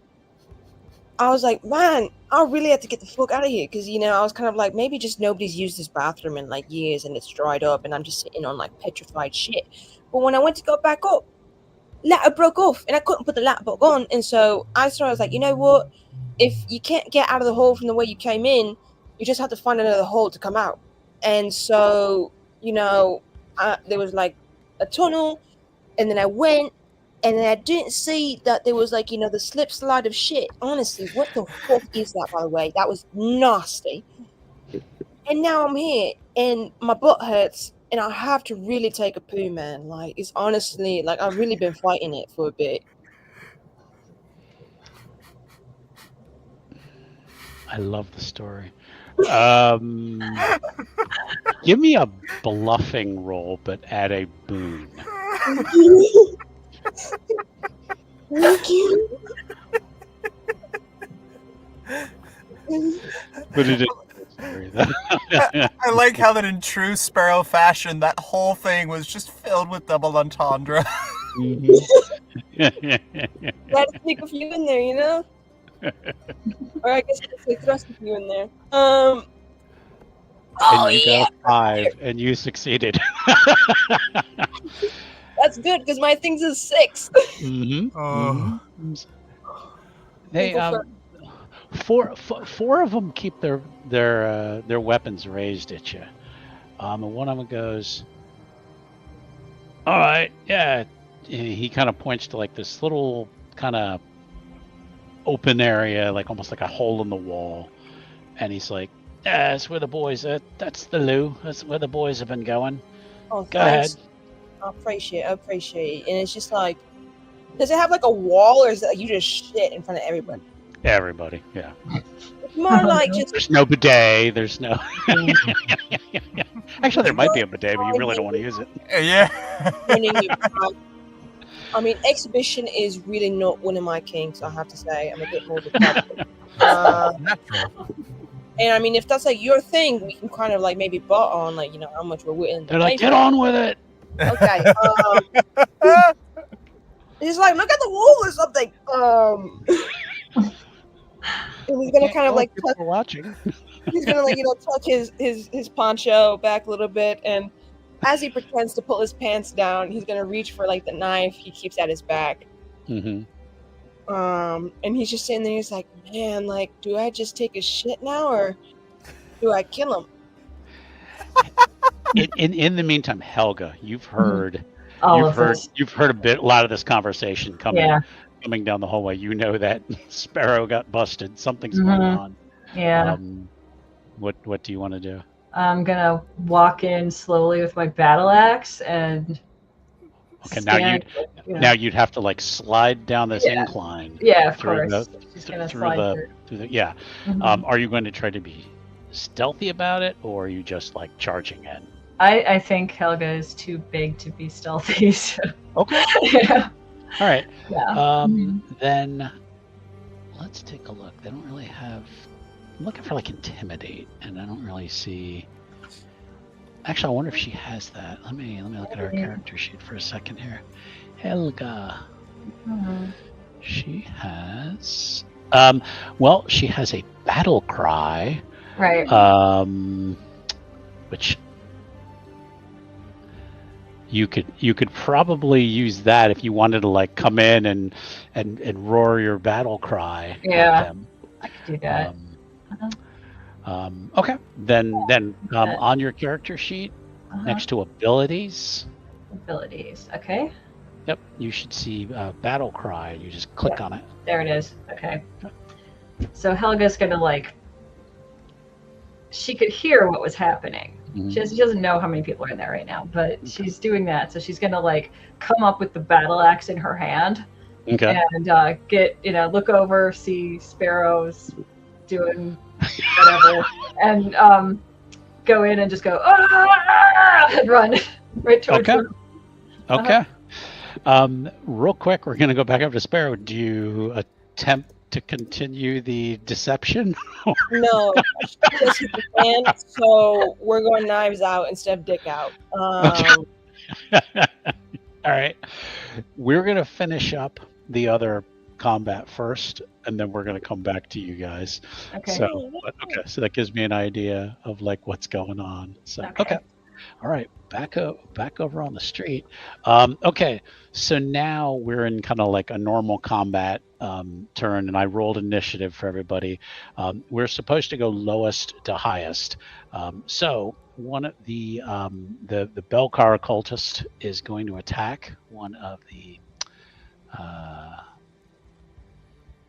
[SPEAKER 3] I was like, man, I really had to get the fuck out of here, because I was kind of like, maybe just nobody's used this bathroom in like years and it's dried up and I'm just sitting on like petrified shit. But when I went to go back up, ladder broke off and I couldn't put the ladder back on. And so I was like, you know what, if you can't get out of the hole from the way you came in, you just have to find another hole to come out. And so there was like a tunnel, and then I went, and then I didn't see that there was like the slip slide of shit. Honestly, what the fuck is that, by the way? That was nasty. And now I'm here and my butt hurts and I have to really take a poo, man. Like, it's honestly like I've really been fighting it for a bit.
[SPEAKER 1] I love the story. Give me a bluffing roll, but add a boon.
[SPEAKER 3] Thank you.
[SPEAKER 1] But it is.
[SPEAKER 4] I like how that in true Sparrow fashion, that whole thing was just filled with double entendre.
[SPEAKER 3] Gotta sneak a few in there, or I guess they thrust a few in there.
[SPEAKER 1] And you got 5, and you succeeded.
[SPEAKER 3] That's good, because my thing's is 6.
[SPEAKER 1] They four of them keep their weapons raised at you. And one of them goes, "All right, yeah." He kind of points to like this little kind of open area, like almost like a hole in the wall, and he's like, "Yeah, that's where the boys. That's the loo. That's where the boys have been going.
[SPEAKER 3] Oh,
[SPEAKER 1] Go ahead."
[SPEAKER 3] I appreciate it. And it's just like, does it have like a wall, or is it like you just shit in front of everybody?
[SPEAKER 1] Everybody, yeah.
[SPEAKER 3] It's more like just.
[SPEAKER 1] There's no bidet. There's no. Actually, there might be a bidet, but you really don't want to use it.
[SPEAKER 4] Yeah.
[SPEAKER 3] I mean, exhibition is really not one of my kinks, I have to say. I'm a bit more of a and I mean, if that's like your thing, we can kind of like maybe butt on like how much we're willing.
[SPEAKER 1] They're like, get on with it.
[SPEAKER 3] Okay. He's like, look at the wall or something. And he's gonna kind of like touch,
[SPEAKER 1] watching.
[SPEAKER 3] He's gonna like touch his poncho back a little bit, and as he pretends to pull his pants down, he's gonna reach for like the knife he keeps at his back.
[SPEAKER 1] Mm-hmm.
[SPEAKER 3] And he's just sitting there. He's like, man, like, do I just take a shit now, or do I kill him?
[SPEAKER 1] In the meantime, Helga, you've heard you've heard a lot of this conversation coming down the hallway. You know that Sparrow got busted. Something's going on.
[SPEAKER 2] Yeah.
[SPEAKER 1] What do you want to do?
[SPEAKER 2] I'm gonna walk in slowly with my battle axe and.
[SPEAKER 1] Okay, now you'd have to like slide down this incline.
[SPEAKER 2] Yeah, of course.
[SPEAKER 1] Through the yeah.
[SPEAKER 2] Mm-hmm.
[SPEAKER 1] Are you going to try to be stealthy about it, or are you just like charging in?
[SPEAKER 2] I think Helga is too big to be stealthy. So.
[SPEAKER 1] Okay.
[SPEAKER 2] Yeah.
[SPEAKER 1] All right.
[SPEAKER 2] Yeah.
[SPEAKER 1] Then let's take a look. They don't really have. I'm looking for like intimidate, and I don't really see. Actually, I wonder if she has that. Let me look at her character sheet for a second here. Helga. She has. Well, she has a battle cry.
[SPEAKER 2] Right.
[SPEAKER 1] Which you could probably use that if you wanted to like come in and roar your battle cry.
[SPEAKER 2] Yeah.
[SPEAKER 1] At them.
[SPEAKER 2] I could do that.
[SPEAKER 1] Okay. Then on your character sheet, next to abilities.
[SPEAKER 2] Abilities. Okay.
[SPEAKER 1] Yep. You should see battle cry. You just click on it.
[SPEAKER 2] There it is. Okay. So Helga's gonna like. She could hear what was happening.
[SPEAKER 1] Mm-hmm.
[SPEAKER 2] She doesn't know how many people are in there right now, but she's doing that. So she's gonna like come up with the battle axe in her hand.
[SPEAKER 1] Okay.
[SPEAKER 2] And get look over, see Sparrow's doing whatever, and go in and just go and run right towards them.
[SPEAKER 1] Okay. Real quick, we're going to go back up to Sparrow. Do you attempt to continue the deception?
[SPEAKER 3] No, just hit the fan. So we're going knives out instead of dick out.
[SPEAKER 1] All right. We're going to finish up the other combat first, and then we're going to come back to you guys.
[SPEAKER 2] Okay.
[SPEAKER 1] So that gives me an idea of like what's going on. So okay. All right, back over on the street. Okay, so now we're in kind of like a normal combat turn, and I rolled initiative for everybody. We're supposed to go lowest to highest. So one of the Belcar cultist is going to attack one of the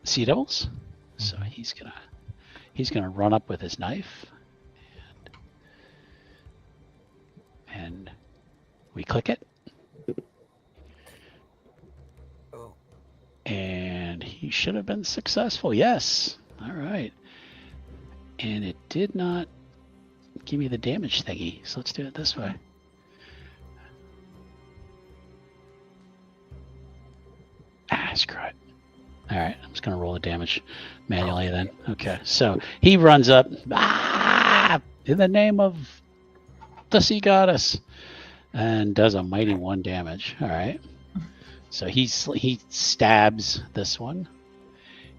[SPEAKER 1] Sea Devils. So he's gonna run up with his knife. And we click it. And he should have been successful. Yes. All right. And it did not give me the damage thingy. So let's do it this way. Screw it. All right. I'm just going to roll the damage manually then. Okay. So he runs up. In the name of the sea goddess, and does a mighty 1 damage. All right, so he stabs this one,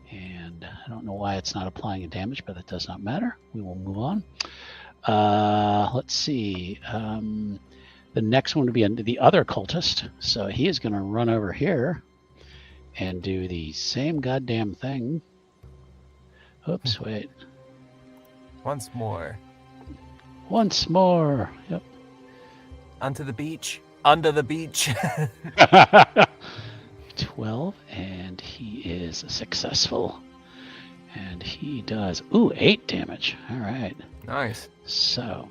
[SPEAKER 1] and I don't know why it's not applying a damage, but that does not matter. We will move on. Let's see. The next one would be the other cultist, so he is going to run over here and do the same goddamn thing. Oops, wait.
[SPEAKER 4] Once more.
[SPEAKER 1] Yep.
[SPEAKER 4] Onto the beach. Under the beach.
[SPEAKER 1] 12, and he is successful. And he does 8 damage. All right.
[SPEAKER 4] Nice.
[SPEAKER 1] So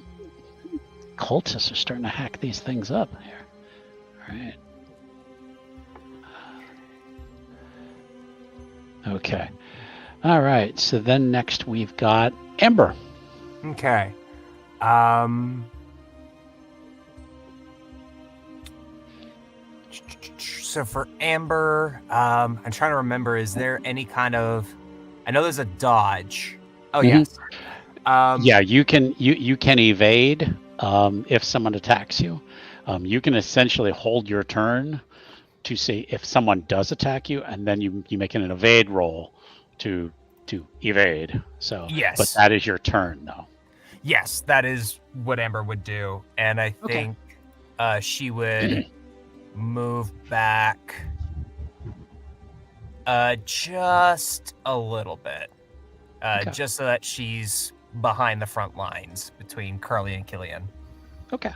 [SPEAKER 1] cultists are starting to hack these things up here. All right. Okay. All right. So then next we've got Ember.
[SPEAKER 4] Okay. So for Amber, I'm trying to remember, is there any kind of, I know there's a dodge. Oh, yes.
[SPEAKER 1] Yeah, you can evade if someone attacks you. You can essentially hold your turn to see if someone does attack you, and then you make an evade roll to evade. So
[SPEAKER 4] yes.
[SPEAKER 1] But that is your turn though.
[SPEAKER 4] Yes, that is what Amber would do. And I think she would move back just a little bit. Just so that she's behind the front lines between Curly and Killian.
[SPEAKER 1] Okay.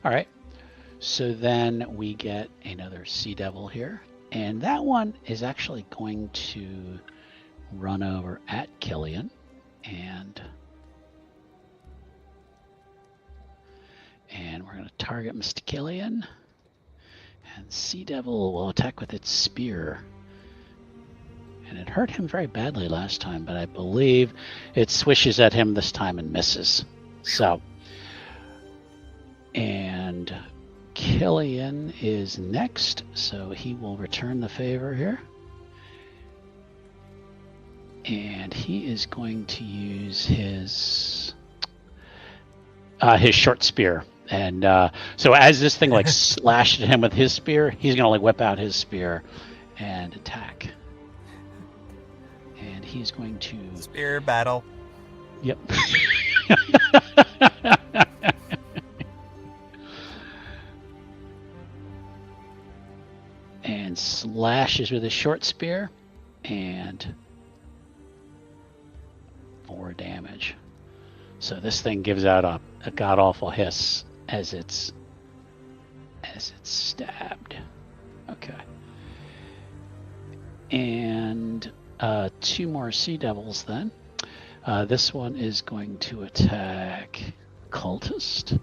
[SPEAKER 1] All right. So then we get another Sea Devil here. And that one is actually going to run over at Killian. And we're going to target Mr. Killian. And Sea Devil will attack with its spear. And it hurt him very badly last time, but I believe it swishes at him this time and misses. So, and Killian is next, so he will return the favor here. And he is going to use his short spear. And so as this thing like slashed at him with his spear, he's going to like whip out his spear and attack. And he's going to...
[SPEAKER 4] Spear battle.
[SPEAKER 1] Yep. And slashes with his short spear. And 4 damage. So this thing gives out a god-awful hiss as it's stabbed. Okay. And 2 more Sea Devils then. This one is going to attack Cultist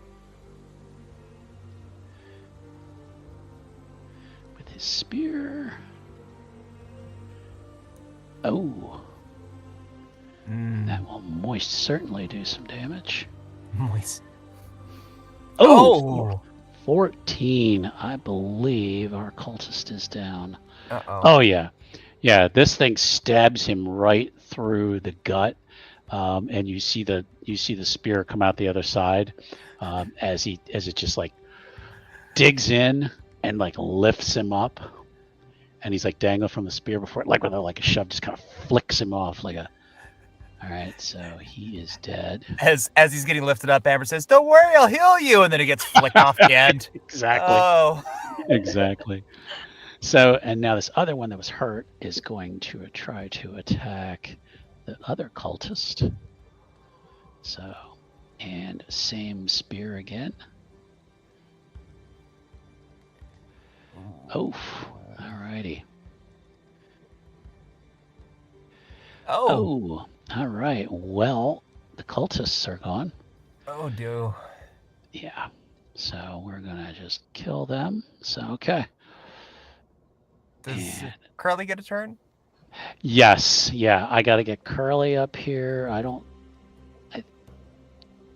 [SPEAKER 1] with his spear. Oh. That one moist certainly do some damage.
[SPEAKER 4] Moist.
[SPEAKER 1] Oh! 14. I believe our cultist is down.
[SPEAKER 4] Uh-oh.
[SPEAKER 1] Oh, yeah. Yeah, this thing stabs him right through the gut. And you see the spear come out the other side as it just like digs in and like lifts him up, and he's like dangling from the spear before it, like with a shove, just kind of flicks him off like a. All right, so he is dead.
[SPEAKER 4] As he's getting lifted up, Amber says, "Don't worry, I'll heal you," and then it gets flicked off the end.
[SPEAKER 1] Exactly.
[SPEAKER 4] Oh,
[SPEAKER 1] exactly. So, and now this other one that was hurt is going to try to attack the other cultist. So, and same spear again. Oh, alrighty. Oh, all right. Well, the cultists are gone.
[SPEAKER 4] Oh, do.
[SPEAKER 1] Yeah. So we're gonna just kill them. So okay.
[SPEAKER 4] Does Curly get a turn?
[SPEAKER 1] Yes. Yeah. I gotta get Curly up here. I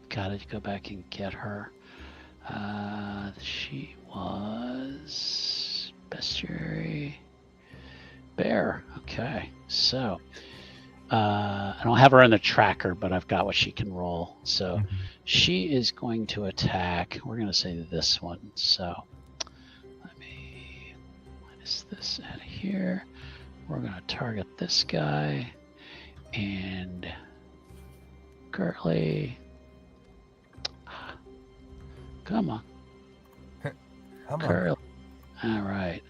[SPEAKER 1] gotta go back and get her. She was bestiary bear. Okay. So I don't have her in the tracker, but I've got what she can roll. So she is going to attack. We're going to say this one. So let me minus this out of here. We're going to target this guy and Curly. Come on.
[SPEAKER 4] Come on.
[SPEAKER 1] Curly. All right.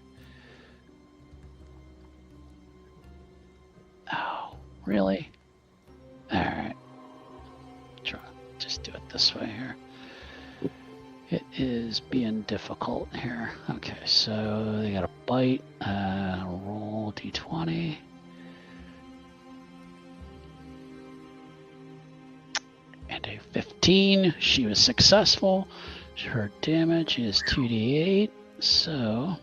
[SPEAKER 1] Oh, really? All right. Just do it this way here. It is being difficult here. Okay, so they got a bite. Roll d20. And a 15. She was successful. Her damage is 2d8. So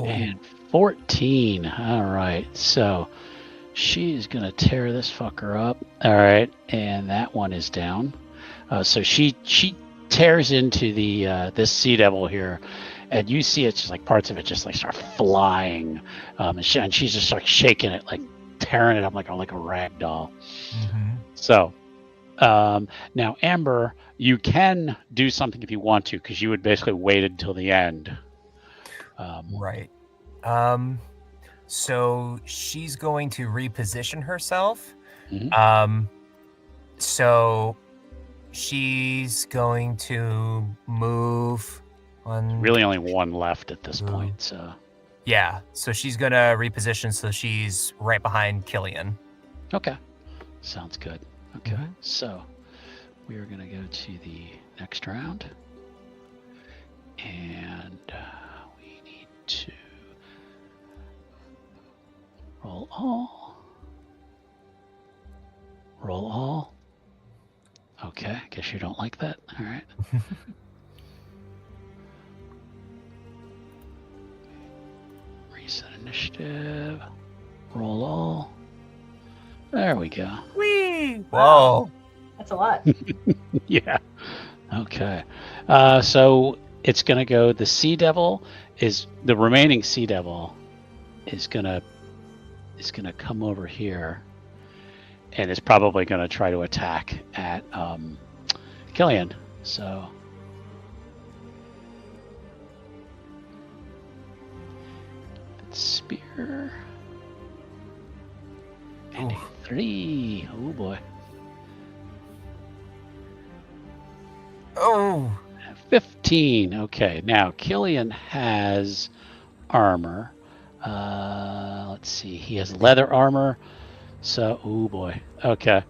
[SPEAKER 1] and 14. All right. So she's going to tear this fucker up. All right. And that one is down. So she tears into the this sea devil here. And you see it's just like parts of it just like start flying. And she's just like shaking it, like tearing it up like a rag doll. So now, Amber, you can do something if you want to, because you would basically wait until the end.
[SPEAKER 4] Right. So she's going to reposition herself. So she's going to move on.
[SPEAKER 1] Really only one left at this point. So
[SPEAKER 4] yeah. So she's going to reposition so she's right behind Killian.
[SPEAKER 1] Okay. Sounds good. Okay. So we are going to go to the next round. And we need to roll all. Roll all. Okay, guess you don't like that. All right. Reset initiative. Roll all. There we go.
[SPEAKER 4] Whee! Whoa.
[SPEAKER 2] That's a lot.
[SPEAKER 1] Yeah. Okay. So it's going to go, the remaining Sea Devil is going to come over here, and is probably going to try to attack at Killian. So spear and a 3. Oh boy.
[SPEAKER 4] Oh.
[SPEAKER 1] 15. Okay, now Killian has armor. Let's see. He has leather armor. So, oh boy. Okay.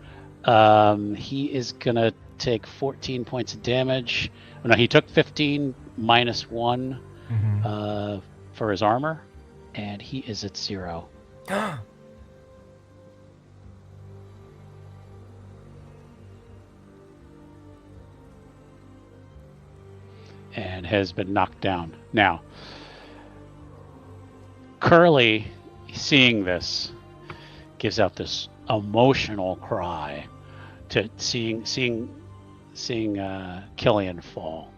[SPEAKER 1] He is gonna take 14 points of damage. Oh, no, he took 15 minus 1 for his armor, and he is at 0. And has been knocked down. Now, Curly, seeing this, gives out this emotional cry to seeing Killian fall,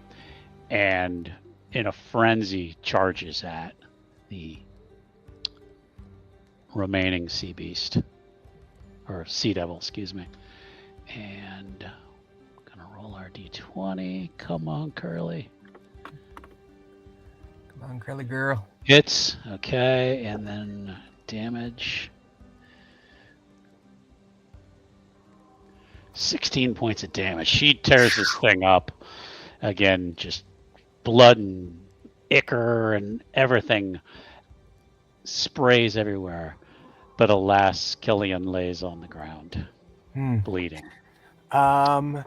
[SPEAKER 1] and in a frenzy charges at the remaining sea beast, or sea devil, excuse me. And I'm gonna roll our d20. Come on, Curly.
[SPEAKER 4] Come on, Curly girl.
[SPEAKER 1] Hits. Okay, and then damage. 16 points of damage. She tears this thing up. Again, just blood and ichor and everything sprays everywhere. But alas, Killian lays on the ground, bleeding.
[SPEAKER 4] Okay.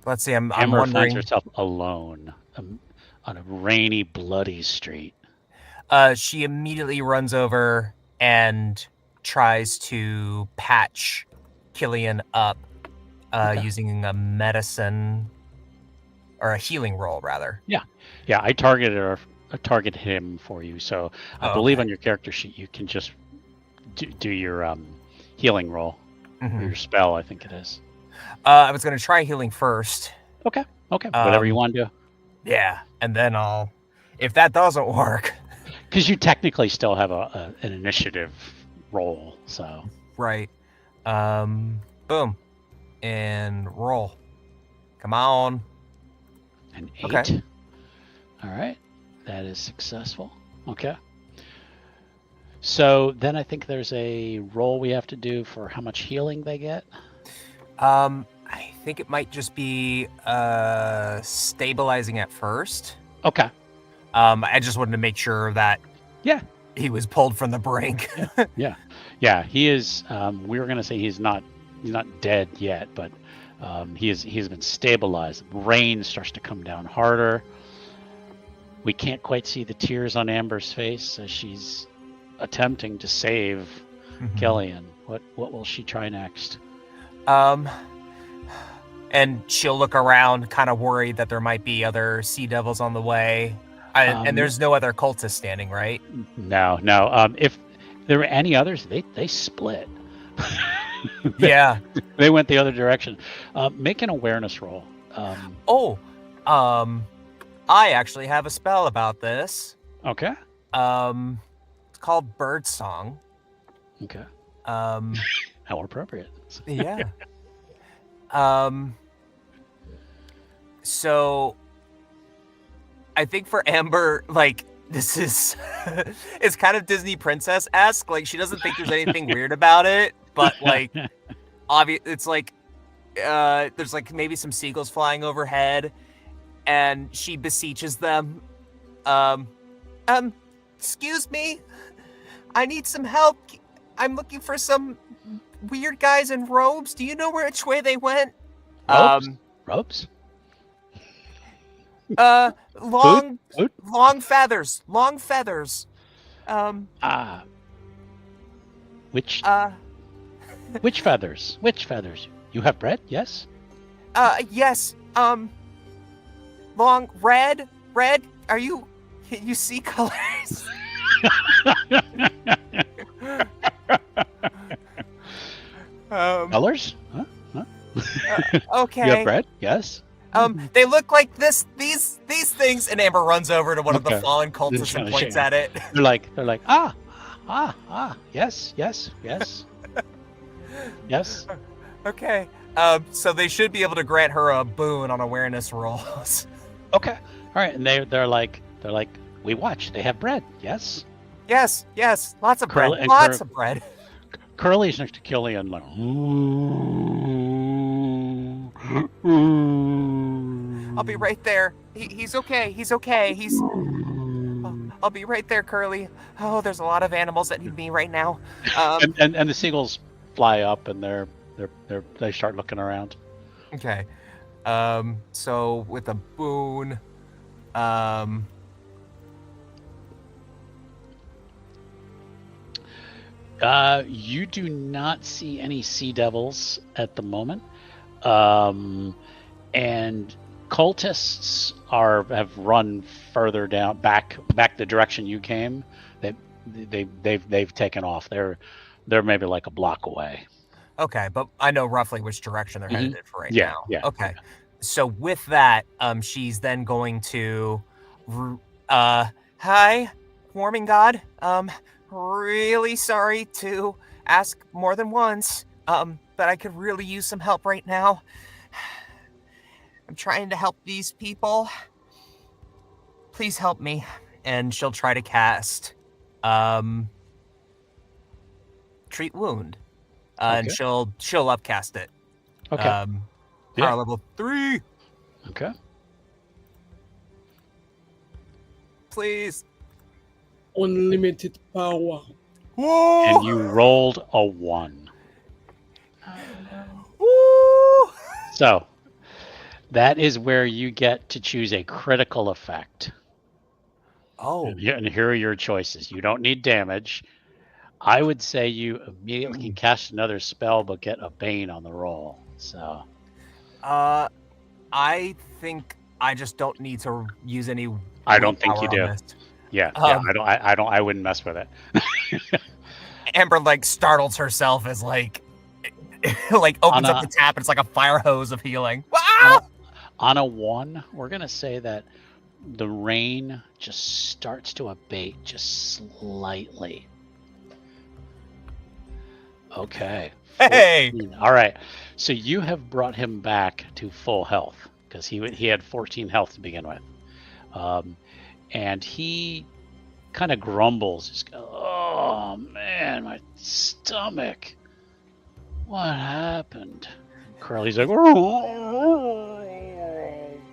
[SPEAKER 4] Let's see. I'm
[SPEAKER 1] Amber
[SPEAKER 4] wondering.
[SPEAKER 1] finds herself alone on a rainy, bloody street.
[SPEAKER 4] She immediately runs over and tries to patch Killian up using a medicine or a healing roll, rather.
[SPEAKER 1] Yeah, I targeted him for you, so I believe on your character sheet you can just do your healing roll, or your spell, I think it is.
[SPEAKER 4] I was going to try healing first.
[SPEAKER 1] Okay, whatever you want to do.
[SPEAKER 4] Yeah, and then if that doesn't work.
[SPEAKER 1] Because you technically still have an initiative roll, so.
[SPEAKER 4] Right. Boom. And roll. Come on.
[SPEAKER 1] An 8.
[SPEAKER 4] Okay.
[SPEAKER 1] All right. That is successful. Okay. So then I think there's a roll we have to do for how much healing they get.
[SPEAKER 4] I think it might just be stabilizing at first.
[SPEAKER 1] Okay.
[SPEAKER 4] I just wanted to make sure that he was pulled from the brink.
[SPEAKER 1] Yeah. He is. We were gonna say he's not dead yet, but he's been stabilized. Rain starts to come down harder. We can't quite see the tears on Amber's face as she's attempting to save Killian. What will she try next?
[SPEAKER 4] And she'll look around, kind of worried that there might be other sea devils on the way. And there's no other cultists standing, right?
[SPEAKER 1] No. If there were any others, they split.
[SPEAKER 4] Yeah.
[SPEAKER 1] They went the other direction. Make an awareness roll.
[SPEAKER 4] I actually have a spell about this.
[SPEAKER 1] Okay.
[SPEAKER 4] It's called Bird Song.
[SPEAKER 1] Okay. How appropriate.
[SPEAKER 4] Yeah. So I think for Amber, like, this is it's kind of Disney princess-esque. Like, she doesn't think there's anything weird about it, but like it's like there's like maybe some seagulls flying overhead, and she beseeches them. Excuse me, I need some help. I'm looking for some weird guys in robes. Do you know which way they went?
[SPEAKER 1] Robes?
[SPEAKER 4] Long
[SPEAKER 1] Food?
[SPEAKER 4] long feathers.
[SPEAKER 1] Which feathers? Which feathers? You have bread? Yes.
[SPEAKER 4] Yes. Long red. Are you see colors?
[SPEAKER 1] Colors? Huh?
[SPEAKER 4] Okay.
[SPEAKER 1] You have bread? Yes.
[SPEAKER 4] They look like these things, and Amber runs over to one of the
[SPEAKER 1] Okay.
[SPEAKER 4] fallen cultists and points at it.
[SPEAKER 1] They're like, yes. Yes.
[SPEAKER 4] Okay. So they should be able to grant her a boon on awareness rolls.
[SPEAKER 1] Okay. All right. And they're like, we watch. They have bread. Yes.
[SPEAKER 4] Yes. Lots of bread.
[SPEAKER 1] Curly- and
[SPEAKER 4] Lots of bread.
[SPEAKER 1] Curly's next to Killian, like,
[SPEAKER 4] I'll be right there. He's okay. I'll be right there, Curly. Oh, there's a lot of animals that need me right now.
[SPEAKER 1] and the seagulls fly up, and they start looking around.
[SPEAKER 4] Okay. So with a boon,
[SPEAKER 1] you do not see any sea devils at the moment. And cultists have run further down, back the direction you came. They've taken off. They're maybe like a block away.
[SPEAKER 4] Okay, but I know roughly which direction they're headed in for right now.
[SPEAKER 1] Yeah.
[SPEAKER 4] Okay. Yeah. So with that, she's then going to hi, warming god. Really sorry to ask more than once. But I could really use some help right now. I'm trying to help these people. Please help me. And she'll try to cast Treat Wound. And she'll upcast it.
[SPEAKER 1] Okay.
[SPEAKER 4] Power level 3.
[SPEAKER 1] Okay.
[SPEAKER 4] Please.
[SPEAKER 3] Unlimited power.
[SPEAKER 4] Whoa!
[SPEAKER 1] And you rolled a 1.
[SPEAKER 4] Woo!
[SPEAKER 1] So that is where you get to choose a critical effect.
[SPEAKER 4] Oh.
[SPEAKER 1] And here are your choices. You don't need damage. I would say you immediately can cast another spell, but get a Bane on the roll. So,
[SPEAKER 4] I think I just don't need to use any.
[SPEAKER 1] I don't think you do. Yeah, I wouldn't mess with it.
[SPEAKER 4] Amber startles herself as opens up the tap and it's like a fire hose of healing.
[SPEAKER 1] On a 1, we're gonna say that the rain just starts to abate just slightly. Okay.
[SPEAKER 4] Hey.
[SPEAKER 1] 14. All right. So you have brought him back to full health because he had 14 health to begin with, and he kind of grumbles. He's oh man, my stomach. What happened? Curly's like,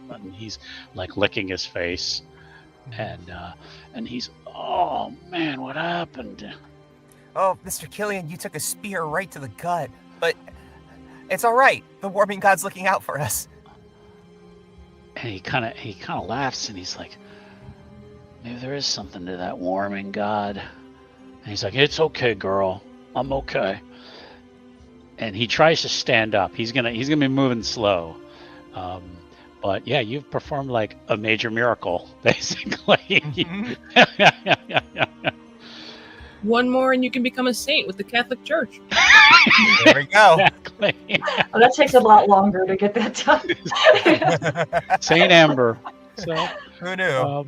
[SPEAKER 1] and he's licking his face, and he's oh man, what happened?
[SPEAKER 4] Oh, Mr. Killian, you took a spear right to the gut, but it's all right. The warming god's looking out for us.
[SPEAKER 1] And he kind of laughs, and he's like, maybe there is something to that warming god. And he's like, it's okay, girl, I'm okay. And he tries to stand up. He's gonna be moving slow, but yeah, you've performed a major miracle, basically.
[SPEAKER 3] One more and you can become a saint with the Catholic Church.
[SPEAKER 4] There we go.
[SPEAKER 1] Exactly.
[SPEAKER 2] Well, that takes a lot longer to get that done.
[SPEAKER 1] Saint Amber. So
[SPEAKER 4] who knew?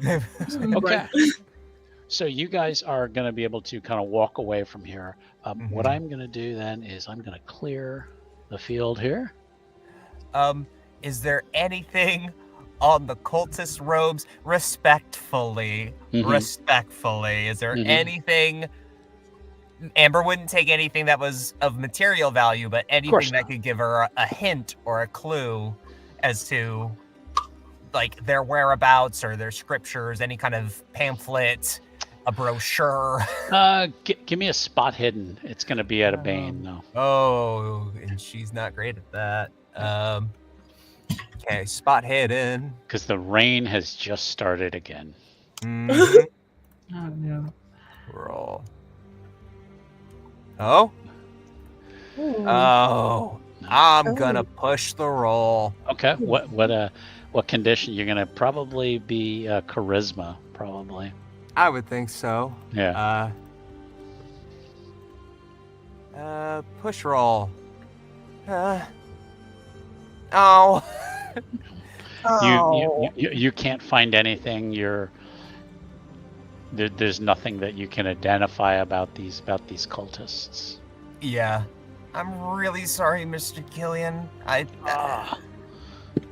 [SPEAKER 1] Okay. So you guys are going to be able to kind of walk away from here. What I'm going to do then is I'm going to clear the field here.
[SPEAKER 4] Is there anything on the cultist robes? Respectfully, is there anything? Amber wouldn't take anything that was of material value, but anything that could give her a hint or a clue as to their whereabouts or their scriptures, any kind of pamphlet, a brochure.
[SPEAKER 1] Give me a spot hidden. It's going to be at a Bane, though.
[SPEAKER 4] Oh, and she's not great at that. Okay, spot hidden.
[SPEAKER 1] Because the rain has just started again.
[SPEAKER 2] Oh no.
[SPEAKER 4] Roll. Oh? Oh. I'm gonna push the roll.
[SPEAKER 1] Okay. What condition? You're gonna probably be charisma, probably.
[SPEAKER 4] I would think so.
[SPEAKER 1] Yeah.
[SPEAKER 4] Push roll. Oh.
[SPEAKER 1] You can't find anything. There's nothing that you can identify about these cultists.
[SPEAKER 4] Yeah. I'm really sorry, Mr. Killian.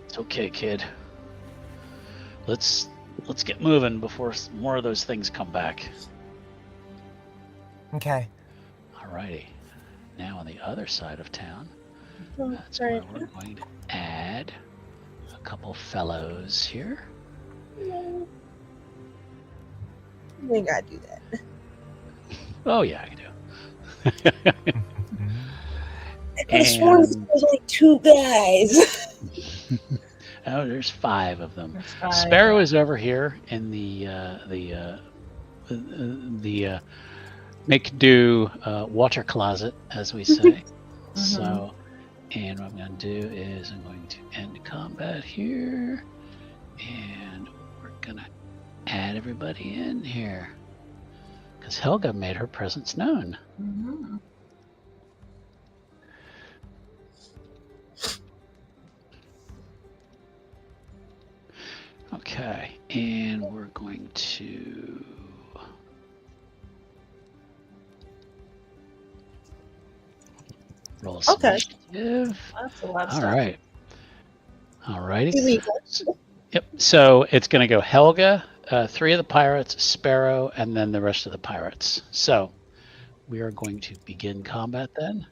[SPEAKER 1] It's okay, kid. Let's get moving before more of those things come back.
[SPEAKER 4] Okay.
[SPEAKER 1] Alrighty. Now on the other side of town, that's where we're going to add a couple fellows here.
[SPEAKER 3] We gotta do that.
[SPEAKER 1] Oh yeah, I do.
[SPEAKER 3] I sworn there was only 2 guys.
[SPEAKER 1] Oh, there's 5 of them.
[SPEAKER 2] 5.
[SPEAKER 1] Sparrow is over here in the make do water closet, as we say. So And what I'm going to do is I'm going to end combat here. And we're going to add everybody in here. Because Helga made her presence known.
[SPEAKER 2] Mm-hmm.
[SPEAKER 1] Okay, and we're going to roll some initiative.
[SPEAKER 2] That's a lot of
[SPEAKER 1] All
[SPEAKER 2] stuff.
[SPEAKER 1] right. All righty.
[SPEAKER 3] Here we go.
[SPEAKER 1] Yep. So it's going to go Helga, 3 of the pirates, Sparrow, and then the rest of the pirates. So we are going to begin combat then.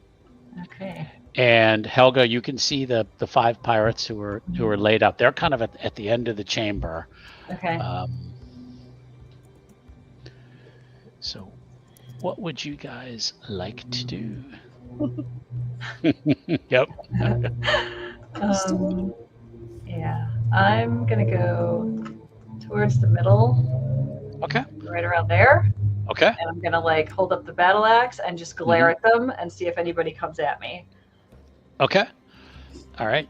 [SPEAKER 2] Okay.
[SPEAKER 1] And Helga, you can see the 5 pirates who are laid out. They're kind of at the end of the chamber.
[SPEAKER 2] Okay.
[SPEAKER 1] So what would you guys like to do? Yep.
[SPEAKER 2] Yeah, I'm gonna go towards the middle.
[SPEAKER 1] Okay.
[SPEAKER 2] Right around there.
[SPEAKER 1] Okay.
[SPEAKER 2] And I'm gonna like hold up the battle axe and just glare at them and see if anybody comes at me.
[SPEAKER 1] Okay. All right.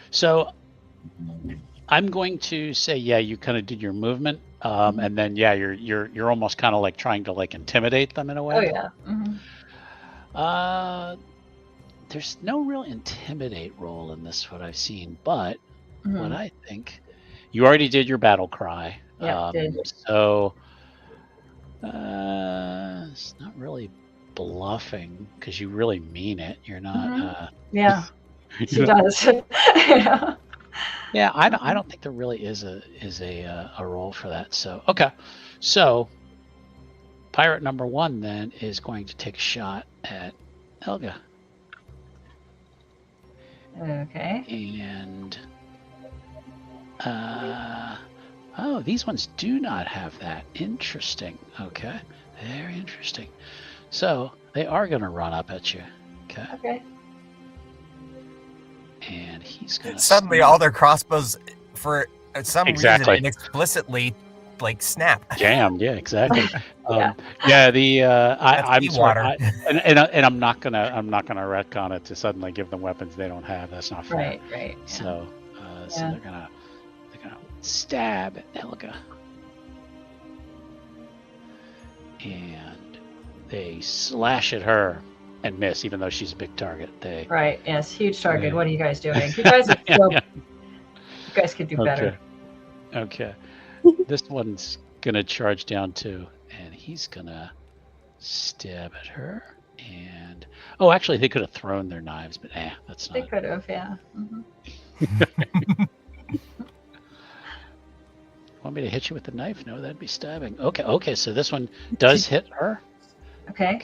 [SPEAKER 1] So I'm going to say, yeah, you kind of did your movement, and then yeah, you're almost kind of like trying to like intimidate them in a way.
[SPEAKER 2] Oh yeah. Mm-hmm.
[SPEAKER 1] There's no real intimidate roll in this, what I've seen, but what I think, you already did your battle cry.
[SPEAKER 2] Yeah, did.
[SPEAKER 1] So it's not really bluffing because you really mean it. You're not.
[SPEAKER 2] Yeah, she does. Yeah.
[SPEAKER 1] Yeah, I don't think there really is a role for that. So okay, so pirate number 1 then is going to take a shot at Helga.
[SPEAKER 2] Okay.
[SPEAKER 1] And oh, these ones do not have that. Interesting. Okay, very interesting. So they are going to run up at you. Okay.
[SPEAKER 2] Okay.
[SPEAKER 1] And he's going to
[SPEAKER 4] suddenly all their crossbows, for some reason, inexplicitly like snap.
[SPEAKER 1] Jammed. Yeah, exactly.
[SPEAKER 2] Yeah.
[SPEAKER 1] I'm sorry, and I'm not gonna retcon it to suddenly give them weapons they don't have. That's not fair.
[SPEAKER 2] Right. Yeah.
[SPEAKER 1] So they're gonna stab at Helga, and they slash at her and miss, even though she's a big target.
[SPEAKER 2] Right. Yes. Huge target. What are you guys doing? You guys are so. You guys could do better.
[SPEAKER 1] Okay. This one's gonna charge down too, and he's gonna stab at her. And actually, they could have thrown their knives, but that's not.
[SPEAKER 2] They could have, yeah.
[SPEAKER 1] Want me to hit you with the knife? No, that'd be stabbing. Okay. So this one does hit her.
[SPEAKER 2] Okay.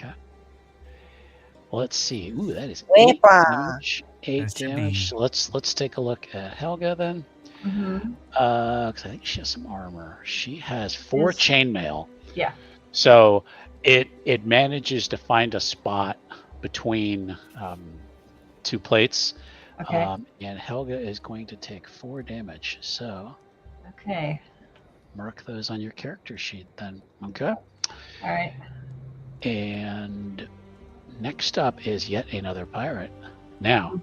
[SPEAKER 1] Well, let's see. Ooh, that is 8 damage. 8 damage. So let's take a look at Helga then. Because I think she has some armor. She has 4 chainmail.
[SPEAKER 2] Yeah.
[SPEAKER 1] So it manages to find a spot between 2 plates.
[SPEAKER 2] Okay.
[SPEAKER 1] And Helga is going to take 4 damage. So.
[SPEAKER 2] Okay.
[SPEAKER 1] Mark those on your character sheet then. Okay.
[SPEAKER 2] All right.
[SPEAKER 1] And next up is yet another pirate. Now.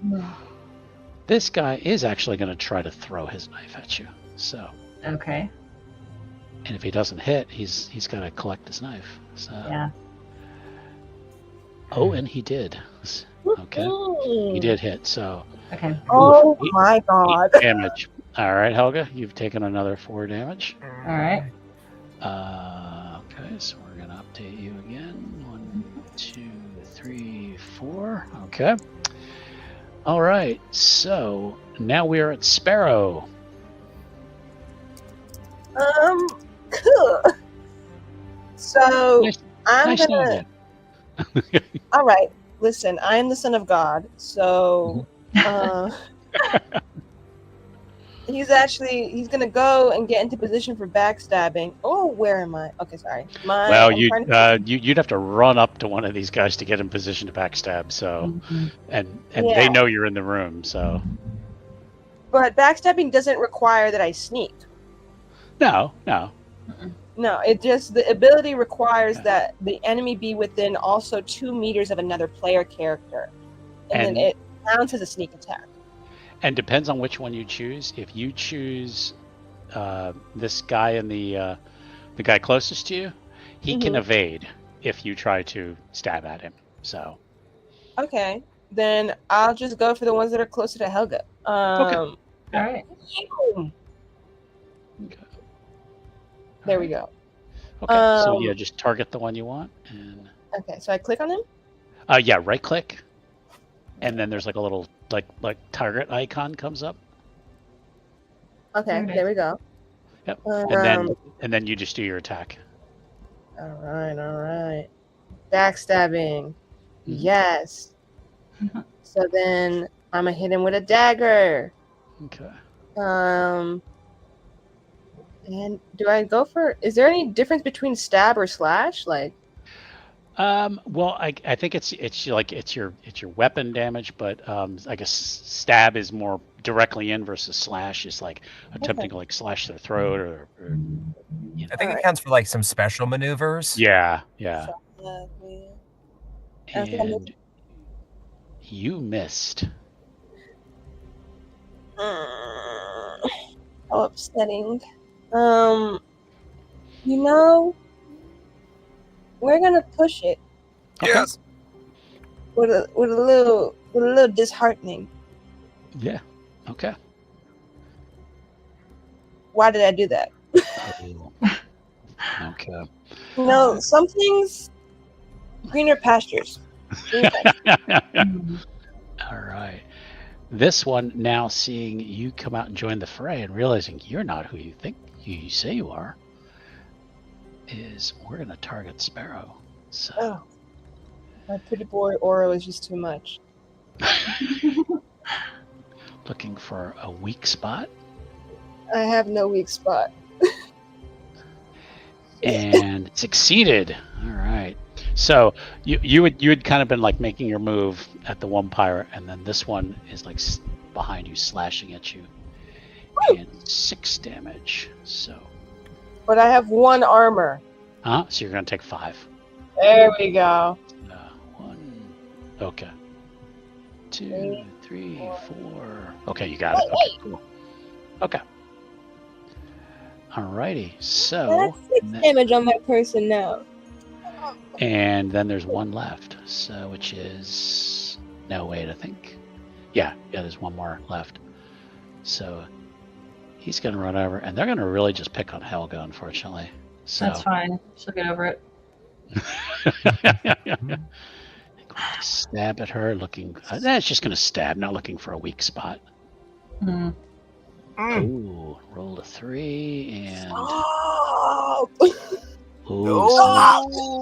[SPEAKER 1] This guy is actually going to try to throw his knife at you. So.
[SPEAKER 2] Okay.
[SPEAKER 1] And if he doesn't hit, he's got to collect his knife. So.
[SPEAKER 2] Yeah.
[SPEAKER 1] Oh, and he did. Okay. He did hit. So.
[SPEAKER 2] Okay.
[SPEAKER 3] Oh my God.
[SPEAKER 1] 8 damage. All right, Helga, you've taken another 4 damage.
[SPEAKER 2] All right.
[SPEAKER 1] Okay, so we're gonna update you again. 1, 2, 3, 4. Okay. All right, so now we are at Sparrow.
[SPEAKER 3] Cool. So I'm gonna. All right. Listen, I am the son of God, so he's gonna go and get into position for backstabbing. Oh, where am I? Okay, sorry.
[SPEAKER 1] You'd have to run up to one of these guys to get in position to backstab. So, and they know you're in the room. So,
[SPEAKER 3] but backstabbing doesn't require that I sneak.
[SPEAKER 1] No.
[SPEAKER 3] No, it just the ability requires that the enemy be within also 2 meters of another player character, and then counts as a sneak attack.
[SPEAKER 1] And depends on which one you choose. If you choose this guy and the guy closest to you, he can evade if you try to stab at him. So.
[SPEAKER 3] Okay, then I'll just go for the ones that are closer to Helga.
[SPEAKER 1] Okay.
[SPEAKER 2] All right.
[SPEAKER 1] Okay.
[SPEAKER 3] There we go.
[SPEAKER 1] Okay. So yeah, just target the one you want. And
[SPEAKER 3] Okay, so I click on him.
[SPEAKER 1] yeah, right click, and then there's like a little like target icon comes up.
[SPEAKER 3] Okay, there we go.
[SPEAKER 1] Yep. And then you just do your attack.
[SPEAKER 3] All right. Backstabbing. Yes. So then I'm gonna hit him with a dagger.
[SPEAKER 1] Okay.
[SPEAKER 3] And do I go for? Is there any difference between stab or slash? Like.
[SPEAKER 1] Well, I think it's your weapon damage, but I guess stab is more directly in versus slash is like attempting to like slash their throat or you know.
[SPEAKER 4] I think it counts for like some special maneuvers.
[SPEAKER 1] Yeah. And you missed.
[SPEAKER 3] How upsetting. You know, we're gonna push it.
[SPEAKER 4] Yes.
[SPEAKER 3] With a little disheartening.
[SPEAKER 1] Yeah. Okay.
[SPEAKER 3] Why did I do that?
[SPEAKER 1] Okay.
[SPEAKER 3] You know, some things greener pastures.
[SPEAKER 1] All right. This one now seeing you come out and join the fray and realizing you're not who you think you say you are, is we're going to target Sparrow. So
[SPEAKER 3] my pretty boy Oro is just too much.
[SPEAKER 1] Looking for a weak spot.
[SPEAKER 3] I have no weak spot.
[SPEAKER 1] And succeeded. All right. So you had kind of been like making your move at the one pirate, and then this one is like behind you, slashing at you, and 6 damage. So.
[SPEAKER 3] But I have 1 armor.
[SPEAKER 1] So you're gonna take 5.
[SPEAKER 3] There we go.
[SPEAKER 1] 1. Okay. 2, 3, 4. Okay, you got it. Okay, cool. Okay. Alrighty. So.
[SPEAKER 3] That's 6 damage on that person now.
[SPEAKER 1] And then there's 1 left. So which is no wait, I think. Yeah, there's 1 more left. So he's gonna run over, and they're gonna really just pick on Helga, unfortunately. So
[SPEAKER 2] that's fine. She'll get over it.
[SPEAKER 1] Stab at her, looking. It's just gonna stab, not looking for a weak spot. Ooh, rolled a 3 and.
[SPEAKER 3] Oh!
[SPEAKER 1] Ooh,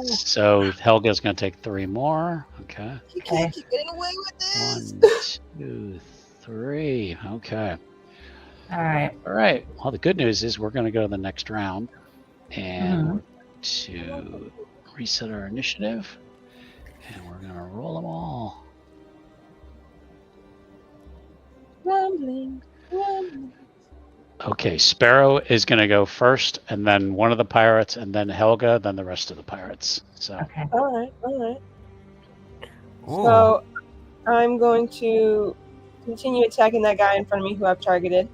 [SPEAKER 1] so Helga's gonna take 3 more. Okay.
[SPEAKER 3] You can't keep getting away with this.
[SPEAKER 1] 1, 2, 3. Okay.
[SPEAKER 2] All right.
[SPEAKER 1] Well, the good news is we're going to go to the next round, and we're going to reset our initiative, and we're going to roll them all.
[SPEAKER 3] Rumbling.
[SPEAKER 1] Okay, Sparrow is going to go first, and then one of the pirates, and then Helga, then the rest of the pirates. So.
[SPEAKER 2] Okay.
[SPEAKER 3] All right.
[SPEAKER 4] Ooh.
[SPEAKER 3] So I'm going to continue attacking that guy in front of me who I've targeted.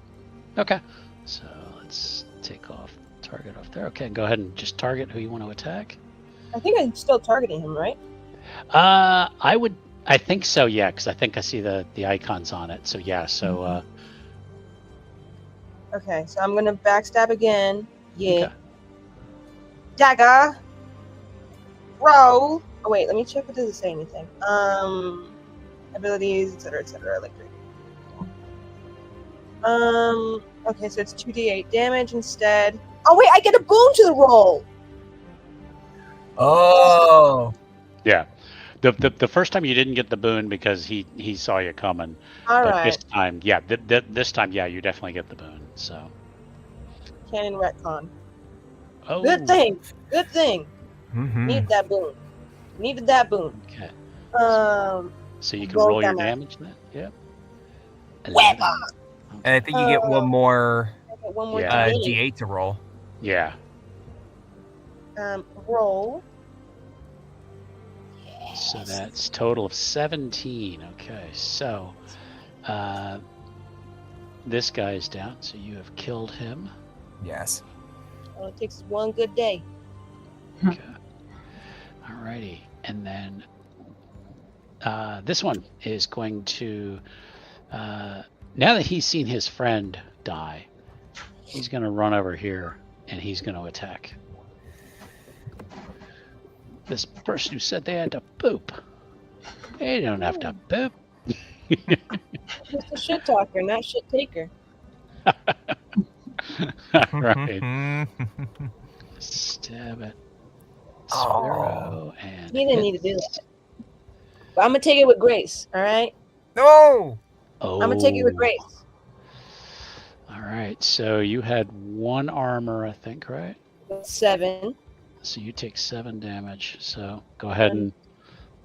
[SPEAKER 1] Okay. So let's take off target off there. Okay, go ahead and just target who you want to attack.
[SPEAKER 3] I think I'm still targeting him, right?
[SPEAKER 1] I think so, yeah, because I think I see the icons on it. So yeah, so
[SPEAKER 3] Okay, so I'm gonna backstab again. Yeah.
[SPEAKER 1] Okay.
[SPEAKER 3] Dagger. Roll. Oh wait, let me check. What does it say? Anything? Abilities, etc., Electric. Okay, so it's 2d8 damage instead. Oh wait, I get a boon to the roll.
[SPEAKER 4] Oh.
[SPEAKER 1] Yeah. The first time you didn't get the boon because he saw you coming.
[SPEAKER 3] All
[SPEAKER 1] but
[SPEAKER 3] right.
[SPEAKER 1] this time, yeah, this time, yeah, you definitely get the boon. So.
[SPEAKER 3] Canon retcon.
[SPEAKER 1] Oh.
[SPEAKER 3] Good thing.
[SPEAKER 4] Mm-hmm.
[SPEAKER 3] Needed that boon.
[SPEAKER 1] Okay. So you can
[SPEAKER 3] roll
[SPEAKER 1] roll your
[SPEAKER 3] damage.
[SPEAKER 1] damage then. Yeah.
[SPEAKER 3] Weapon.
[SPEAKER 4] And I think you get one more
[SPEAKER 3] I get one more
[SPEAKER 1] Yeah.
[SPEAKER 3] d8.
[SPEAKER 4] D8 to roll.
[SPEAKER 1] Yeah.
[SPEAKER 3] Roll.
[SPEAKER 1] So So that's total of 17. Okay, so this guy is down, so you have killed him.
[SPEAKER 4] Yes.
[SPEAKER 3] All it takes is one good day.
[SPEAKER 1] Okay. Alrighty, and then this one is going to, now that he's seen his friend die, he's going to run over here and he's going to attack this person who said they had to poop. They don't have to poop.
[SPEAKER 3] Just a shit talker, not shit taker.
[SPEAKER 1] Right. Stab it. Sparrow and
[SPEAKER 3] He didn't need to do that. But I'm gonna take it with grace, all right?
[SPEAKER 4] No.
[SPEAKER 1] Oh.
[SPEAKER 3] I'm gonna take it with grace.
[SPEAKER 1] All right. So you had 1 armor, I think, right?
[SPEAKER 3] 7,
[SPEAKER 1] So you take 7 damage. So go ahead and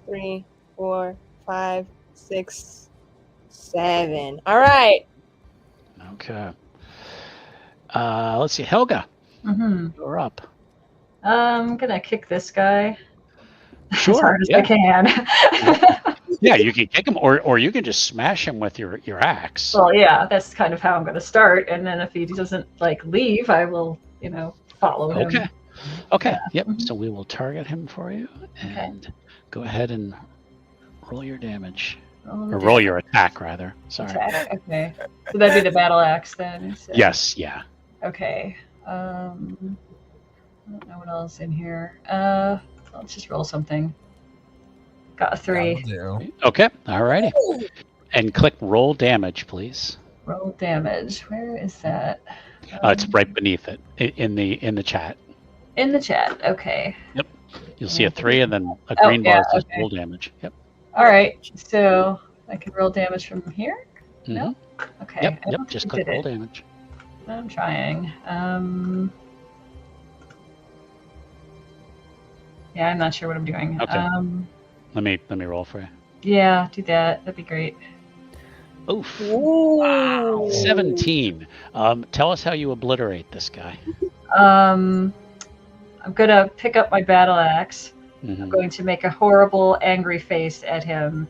[SPEAKER 3] 3, 4, 5, 6, 7. All right.
[SPEAKER 1] okay. Let's see, Helga,
[SPEAKER 2] Mm-hmm.
[SPEAKER 1] you're up.
[SPEAKER 2] I'm gonna kick this guy as
[SPEAKER 1] Sure.
[SPEAKER 2] hard as
[SPEAKER 1] Yeah.
[SPEAKER 2] I can.
[SPEAKER 1] Yeah, you can kick him, or you can just smash him with your axe.
[SPEAKER 2] Well, yeah, that's kind of how I'm gonna start, and then if he doesn't leave, I will, follow him.
[SPEAKER 1] Okay. Okay. Yep.
[SPEAKER 2] Mhm.
[SPEAKER 1] So we will target him for you, and go ahead and roll your damage, or roll your attack rather. Sorry.
[SPEAKER 2] Attack. Okay. So that'd be the battle axe then. So.
[SPEAKER 1] Yes. Yeah.
[SPEAKER 2] Okay. I don't know what else in here. Let's just roll something. Got a 3.
[SPEAKER 4] That'll do.
[SPEAKER 1] Okay. Alrighty. And click roll damage, please.
[SPEAKER 2] Roll damage. Where is that?
[SPEAKER 1] It's right beneath it in the chat.
[SPEAKER 2] In the chat. Okay.
[SPEAKER 1] You'll see a 3 and then a
[SPEAKER 2] Oh,
[SPEAKER 1] green bar
[SPEAKER 2] yeah,
[SPEAKER 1] says
[SPEAKER 2] okay.
[SPEAKER 1] roll damage. Yep.
[SPEAKER 2] All right. So I can roll damage from here. No?
[SPEAKER 1] Mhm.
[SPEAKER 2] Okay.
[SPEAKER 1] Yep.
[SPEAKER 2] I
[SPEAKER 1] Yep.
[SPEAKER 2] don't
[SPEAKER 1] Just
[SPEAKER 2] think
[SPEAKER 1] click
[SPEAKER 2] it
[SPEAKER 1] roll
[SPEAKER 2] did.
[SPEAKER 1] damage.
[SPEAKER 2] I'm trying. Yeah, I'm not sure what I'm doing.
[SPEAKER 1] Okay. Let me roll for you.
[SPEAKER 2] Yeah, do that. That'd be great.
[SPEAKER 1] Oof.
[SPEAKER 3] Ooh.
[SPEAKER 1] 17. Tell us how you obliterate this guy.
[SPEAKER 2] I'm gonna pick up my battle axe. I'm
[SPEAKER 1] Mhm.
[SPEAKER 2] going to make a horrible, angry face at him,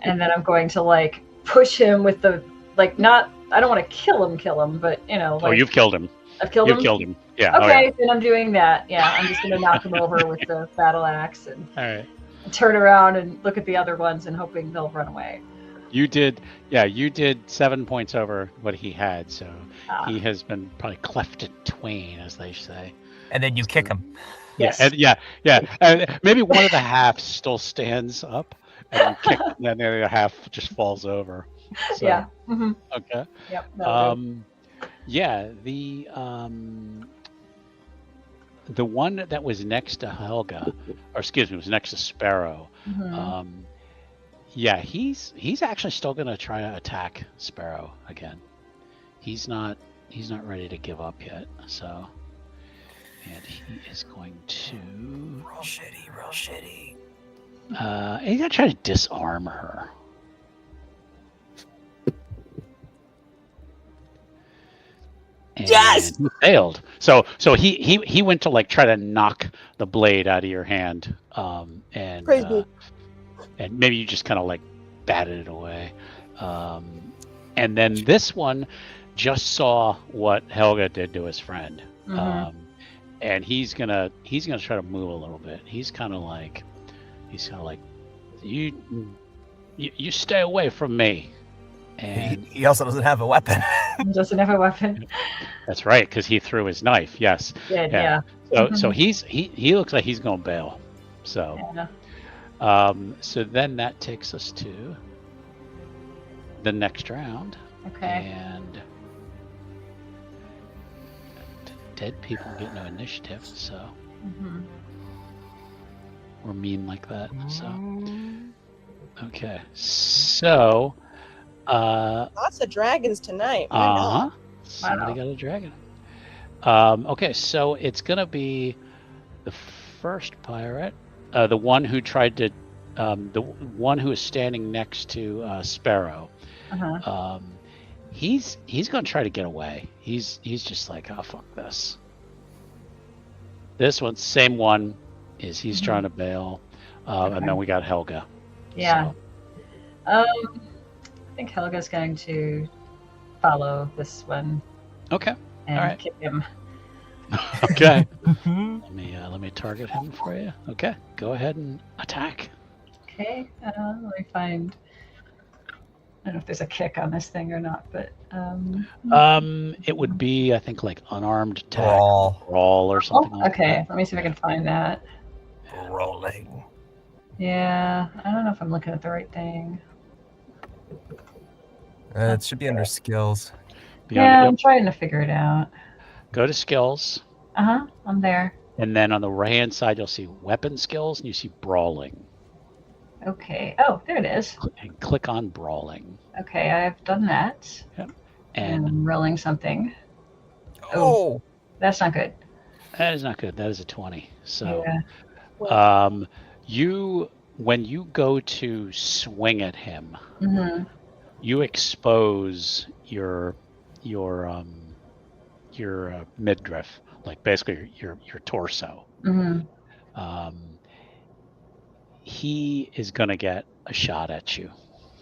[SPEAKER 2] and then I'm going to push him with the not. I don't want to kill him, but
[SPEAKER 1] Oh, you've killed him.
[SPEAKER 2] I've killed
[SPEAKER 1] You've
[SPEAKER 2] him.
[SPEAKER 1] killed him. Yeah.
[SPEAKER 2] Okay, then I'm doing that. Yeah, I'm just gonna knock him over with the battle axe and
[SPEAKER 1] All right.
[SPEAKER 2] turn around and look at the other ones and hoping they'll run away.
[SPEAKER 1] You did 7 points over what he had, so he has been probably cleft in twain, as they say.
[SPEAKER 4] And then you kick him.
[SPEAKER 2] Yes.
[SPEAKER 1] Yeah, and maybe one of the halves still stands up, and you kick, and then the other half just falls over. So,
[SPEAKER 2] Yeah. Mm-hmm.
[SPEAKER 1] Okay.
[SPEAKER 2] Yep. that'll do.
[SPEAKER 1] Yeah. The one that was next to Helga, or excuse me, was next to Sparrow.
[SPEAKER 2] Mhm.
[SPEAKER 1] Yeah, he's actually still gonna try to attack Sparrow again. He's not ready to give up yet. So, and he is going to.
[SPEAKER 4] Real shitty, real shitty.
[SPEAKER 1] He's gonna try to disarm her. And
[SPEAKER 3] Yes!
[SPEAKER 1] he failed. So he went to try to knock the blade out of your hand, and
[SPEAKER 3] Crazy.
[SPEAKER 1] and maybe you just kind of batted it away. And then this one just saw what Helga did to his friend,
[SPEAKER 2] Mhm.
[SPEAKER 1] and he's gonna try to move a little bit. He's kind of like you stay away from me. And
[SPEAKER 4] He also doesn't have a weapon.
[SPEAKER 2] He doesn't have a weapon.
[SPEAKER 1] that's right, because he threw his knife. Yes.
[SPEAKER 2] Yeah.
[SPEAKER 1] So he looks like he's gonna bail. So
[SPEAKER 2] Yeah.
[SPEAKER 1] so then that takes us to the next round,
[SPEAKER 2] Okay.
[SPEAKER 1] and dead people get no initiative, so
[SPEAKER 2] Mhm.
[SPEAKER 1] we're mean like that. So okay, so
[SPEAKER 3] Lots of dragons tonight. Why not?
[SPEAKER 1] somebody
[SPEAKER 2] Wow.
[SPEAKER 1] got a dragon. Okay, so it's gonna be the first pirate, the one who tried to, the one who is standing next to Sparrow.
[SPEAKER 2] Uh-huh.
[SPEAKER 1] He's gonna try to get away. He's just like, oh fuck this. This one, same one, he's trying to bail. And then we got Helga.
[SPEAKER 2] Yeah.
[SPEAKER 1] So,
[SPEAKER 2] I think Helga's going to follow this one
[SPEAKER 1] okay.
[SPEAKER 2] and
[SPEAKER 1] All right.
[SPEAKER 2] kick him.
[SPEAKER 1] Okay. Let me target him for you. Okay. Go ahead and attack.
[SPEAKER 2] Okay. Let me find. I don't know if there's a kick on this thing or not, but
[SPEAKER 1] It would be, I think, like unarmed attack,
[SPEAKER 4] Brawl.
[SPEAKER 1] or something like
[SPEAKER 2] okay.
[SPEAKER 1] that.
[SPEAKER 2] Let me see if I can find that.
[SPEAKER 4] Rolling.
[SPEAKER 2] Yeah, I don't know if I'm looking at the right thing.
[SPEAKER 4] It should be under skills.
[SPEAKER 2] Yeah, I'm trying to figure it out.
[SPEAKER 1] Go to skills,
[SPEAKER 2] I'm there.
[SPEAKER 1] and then on the right-hand side, you'll see weapon skills, and you see brawling.
[SPEAKER 2] Okay. Oh, there it is.
[SPEAKER 1] And click on brawling.
[SPEAKER 2] Okay, I've done that.
[SPEAKER 1] Yep.
[SPEAKER 2] And
[SPEAKER 1] And
[SPEAKER 2] I'm rolling something.
[SPEAKER 4] Oh,
[SPEAKER 2] That's not good.
[SPEAKER 1] that is not good. That is a 20. So,
[SPEAKER 2] Yeah.
[SPEAKER 1] when you go to swing at him,
[SPEAKER 2] Mm-hmm.
[SPEAKER 1] you expose your midriff, like basically your torso.
[SPEAKER 2] Mm-hmm.
[SPEAKER 1] He is gonna get a shot at you,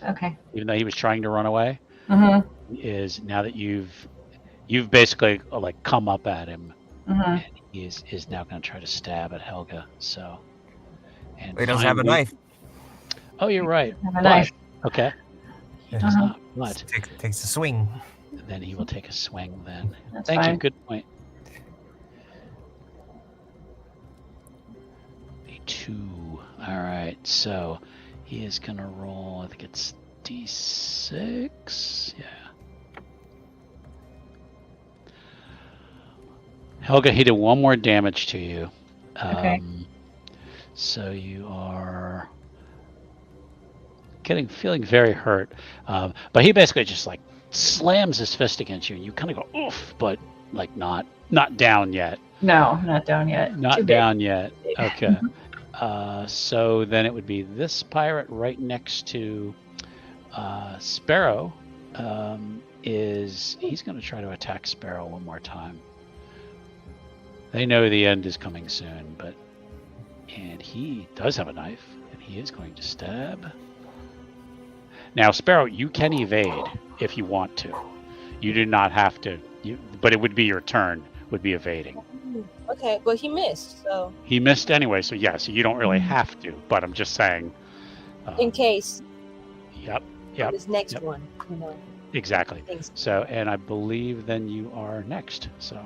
[SPEAKER 2] Okay.
[SPEAKER 1] even though he was trying to run away.
[SPEAKER 2] Mm-hmm.
[SPEAKER 1] Is now that you've basically like come up at him,
[SPEAKER 2] Mm-hmm.
[SPEAKER 1] and he is now going to try to stab at Helga. So, and
[SPEAKER 4] he doesn't have a
[SPEAKER 1] finally-
[SPEAKER 4] knife.
[SPEAKER 1] Oh, you're right.
[SPEAKER 2] I have a
[SPEAKER 1] But-
[SPEAKER 2] knife.
[SPEAKER 1] Okay. He does not. But
[SPEAKER 4] Takes a swing.
[SPEAKER 1] then he will take a swing. Then.
[SPEAKER 2] That's
[SPEAKER 1] Thank you.
[SPEAKER 2] fine.
[SPEAKER 1] Good point. A 2. All right. So he is going to roll. I think it's D6. Yeah. Helga, he did 1 more damage to you.
[SPEAKER 2] Okay.
[SPEAKER 1] So you are feeling very hurt. But he basically just like slams his fist against you, and you kind of go oof, but like not down yet.
[SPEAKER 2] No, not down yet.
[SPEAKER 1] Not
[SPEAKER 2] Too big.
[SPEAKER 1] down yet. Okay. So then it would be this pirate right next to Sparrow. He's going to try to attack Sparrow 1 more time. They know the end is coming soon, and he does have a knife, and he is going to stab. Now, Sparrow, you can evade if you want to. You do not have to, but it would be your turn, would be evading.
[SPEAKER 3] Okay, but he missed, so
[SPEAKER 1] He missed anyway, so yeah, so you don't really have to, but I'm just saying.
[SPEAKER 3] in case
[SPEAKER 1] Yep,
[SPEAKER 3] for this next
[SPEAKER 1] yep.
[SPEAKER 3] one,
[SPEAKER 1] exactly.
[SPEAKER 3] things.
[SPEAKER 1] So, and I believe then you are next, so.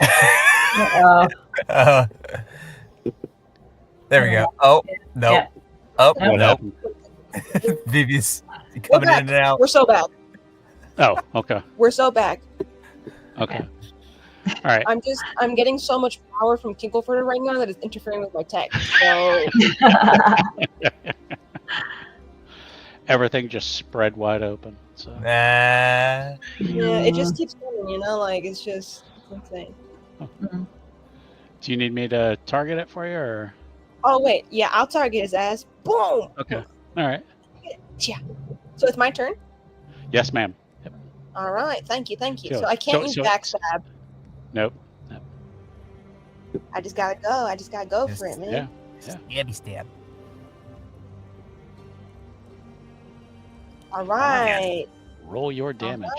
[SPEAKER 2] Uh-oh.
[SPEAKER 4] There we go. Oh, no.
[SPEAKER 2] Yeah.
[SPEAKER 4] Oh,
[SPEAKER 2] Nope.
[SPEAKER 1] What
[SPEAKER 4] no.
[SPEAKER 1] happened?
[SPEAKER 4] Vivi's
[SPEAKER 3] We're
[SPEAKER 4] coming in
[SPEAKER 3] back.
[SPEAKER 4] and out.
[SPEAKER 3] We're so back.
[SPEAKER 1] Oh, okay.
[SPEAKER 3] We're so back.
[SPEAKER 1] Okay. All right.
[SPEAKER 3] I'm getting so much power from Kinklefurter right now that it's interfering with my tech. So
[SPEAKER 1] Everything just spread wide open. So.
[SPEAKER 4] Nah.
[SPEAKER 3] yeah, it just keeps coming, like it's just insane.
[SPEAKER 1] Do you need me to target it for you, or?
[SPEAKER 3] Oh wait, yeah, I'll target his ass. Boom.
[SPEAKER 1] Okay. All right.
[SPEAKER 3] Yeah. So it's my turn.
[SPEAKER 1] Yes, ma'am.
[SPEAKER 3] All right, thank you.
[SPEAKER 1] So-
[SPEAKER 3] So I can't
[SPEAKER 1] so-
[SPEAKER 3] use
[SPEAKER 1] so-
[SPEAKER 3] backstab.
[SPEAKER 1] Nope.
[SPEAKER 3] I just gotta go. I just gotta go for it, man.
[SPEAKER 1] Yeah.
[SPEAKER 4] Stabby stab.
[SPEAKER 3] All right.
[SPEAKER 1] Roll your damage.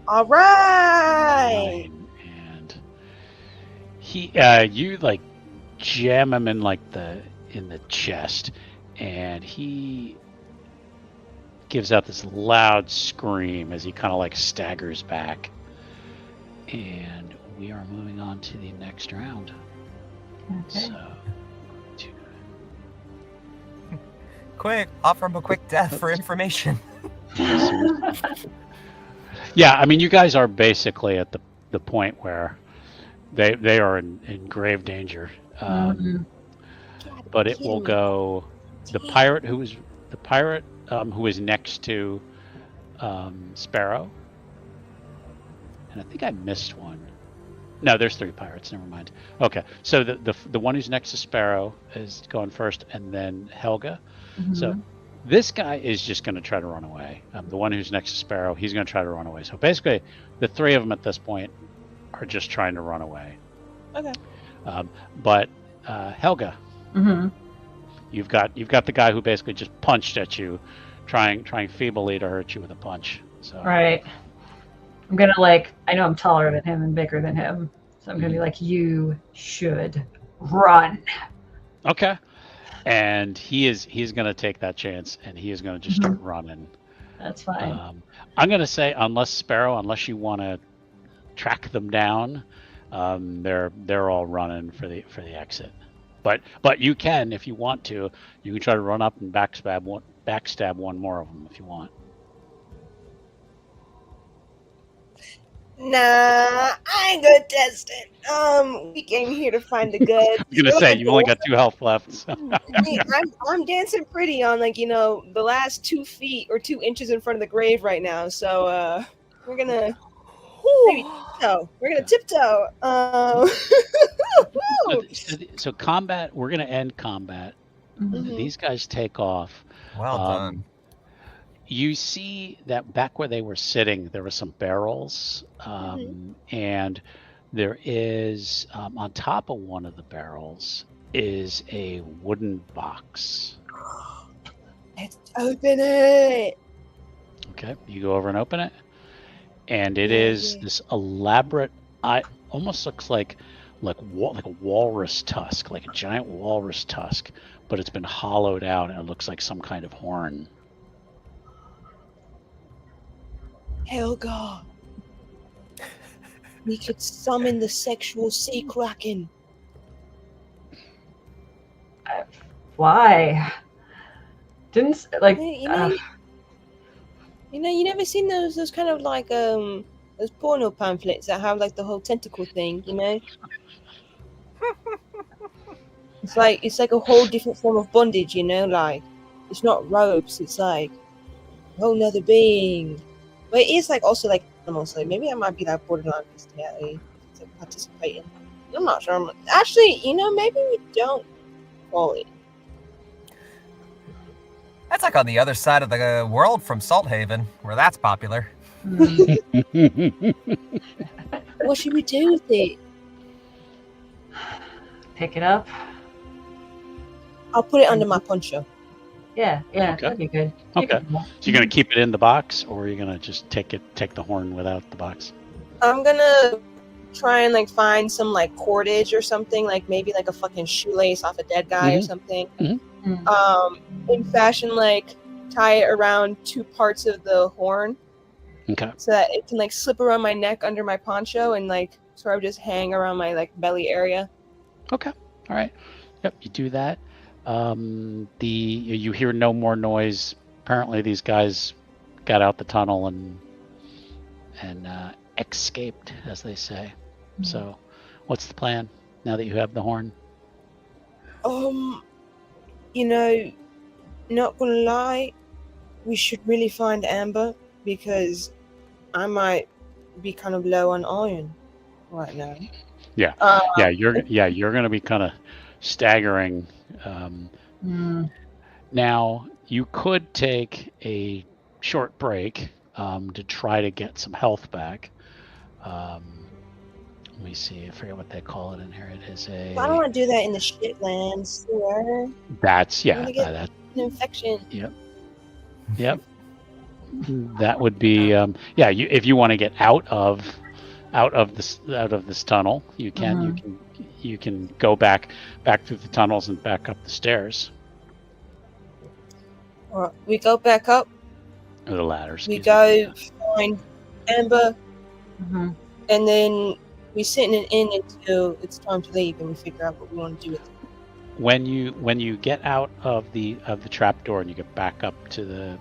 [SPEAKER 3] All right.
[SPEAKER 1] 9, and you like jam him in like in the chest, and he gives out this loud scream as he kind of like staggers back. And we are moving on to the next round.
[SPEAKER 2] Okay.
[SPEAKER 1] So,
[SPEAKER 4] Quick, offer him a quick death for information.
[SPEAKER 1] yeah, I mean, you guys are basically at the point where they are in grave danger. But it will go. The pirate who is next to Sparrow, and I think I missed one. No, there's 3 pirates. Never mind. Okay, so the one who's next to Sparrow is going first, and then Helga. So This guy is just going to try to run away. The one who's next to Sparrow, he's going to try to run away. So basically, the three of them at this point are just trying to run away.
[SPEAKER 3] Okay.
[SPEAKER 1] But Helga, you've got the guy who basically just punched at you, trying feebly to hurt you with a punch. So
[SPEAKER 2] Right. I'm gonna I know I'm taller than him and bigger than him, so I'm gonna be like, you should run.
[SPEAKER 1] Okay. And he's going to take that chance, and he is going to just start running.
[SPEAKER 2] That's fine.
[SPEAKER 1] I'm going to say, unless you want to track them down, they're all running for the exit. But you can, if you want to, you can try to run up and backstab one more of them if you want.
[SPEAKER 3] Nah, I ain't gonna test it. We came here to find the goods.
[SPEAKER 1] I was gonna say you only got 2 health left. So.
[SPEAKER 3] I'm dancing pretty on the last 2 feet or 2 inches in front of the grave right now. So we're gonna tiptoe.
[SPEAKER 1] So combat. We're gonna end combat. These guys take off.
[SPEAKER 4] Well done.
[SPEAKER 1] You see that back where they were sitting, there were some barrels, and there is, on top of one of the barrels, is a wooden box.
[SPEAKER 3] Let's open it.
[SPEAKER 1] Okay, you go over and open it, and it is this elaborate. Almost looks like a walrus tusk, like a giant walrus tusk, but it's been hollowed out, and it looks like some kind of horn.
[SPEAKER 3] Helga, we could summon the sexual sea kraken.
[SPEAKER 2] Why? Didn't
[SPEAKER 3] you never seen those kind of those porno pamphlets that have the whole tentacle thing, It's like a whole different form of bondage, it's not ropes, it's like a whole nother being. But it is also animals. Maybe I might be borderline bestiality participating. I'm not sure. Actually, maybe we don't call it.
[SPEAKER 4] That's on the other side of the world from Salthaven, where that's popular.
[SPEAKER 3] What should we do with it?
[SPEAKER 2] Pick it up.
[SPEAKER 3] I'll put it under my poncho.
[SPEAKER 2] Yeah,
[SPEAKER 1] okay.
[SPEAKER 2] That'd be good.
[SPEAKER 1] Okay. So you're gonna keep it in the box, or are you gonna just take the horn without the box?
[SPEAKER 3] I'm gonna try and find some cordage or something, maybe a fucking shoelace off a dead guy or something. In fashion, tie it around 2 parts of the horn.
[SPEAKER 1] Okay.
[SPEAKER 3] So that it can slip around my neck under my poncho and sort of just hang around my belly area.
[SPEAKER 1] Okay. All right. Yep. You do that. You hear no more noise. Apparently, these guys got out the tunnel and escaped, as they say. So, what's the plan now that you have the horn?
[SPEAKER 3] Not gonna lie, we should really find Amber because I might be kind of low on iron right now.
[SPEAKER 1] Yeah. You're gonna be kind of staggering. Now you could take a short break to try to get some health back. Let me see. I forget what they call it in here. It is a.
[SPEAKER 3] I don't want to do that in the shitlands.
[SPEAKER 1] That's
[SPEAKER 3] an infection.
[SPEAKER 1] Yep. That would be if you want to get out of this tunnel, you can you can go back through the tunnels and back up the stairs.
[SPEAKER 3] Or we go back up.
[SPEAKER 1] Or the ladders.
[SPEAKER 3] We go find Amber, and then we sit in an inn until it's time to leave, and we figure out what we want to do with it.
[SPEAKER 1] When you get out of the trapdoor and you get back up to the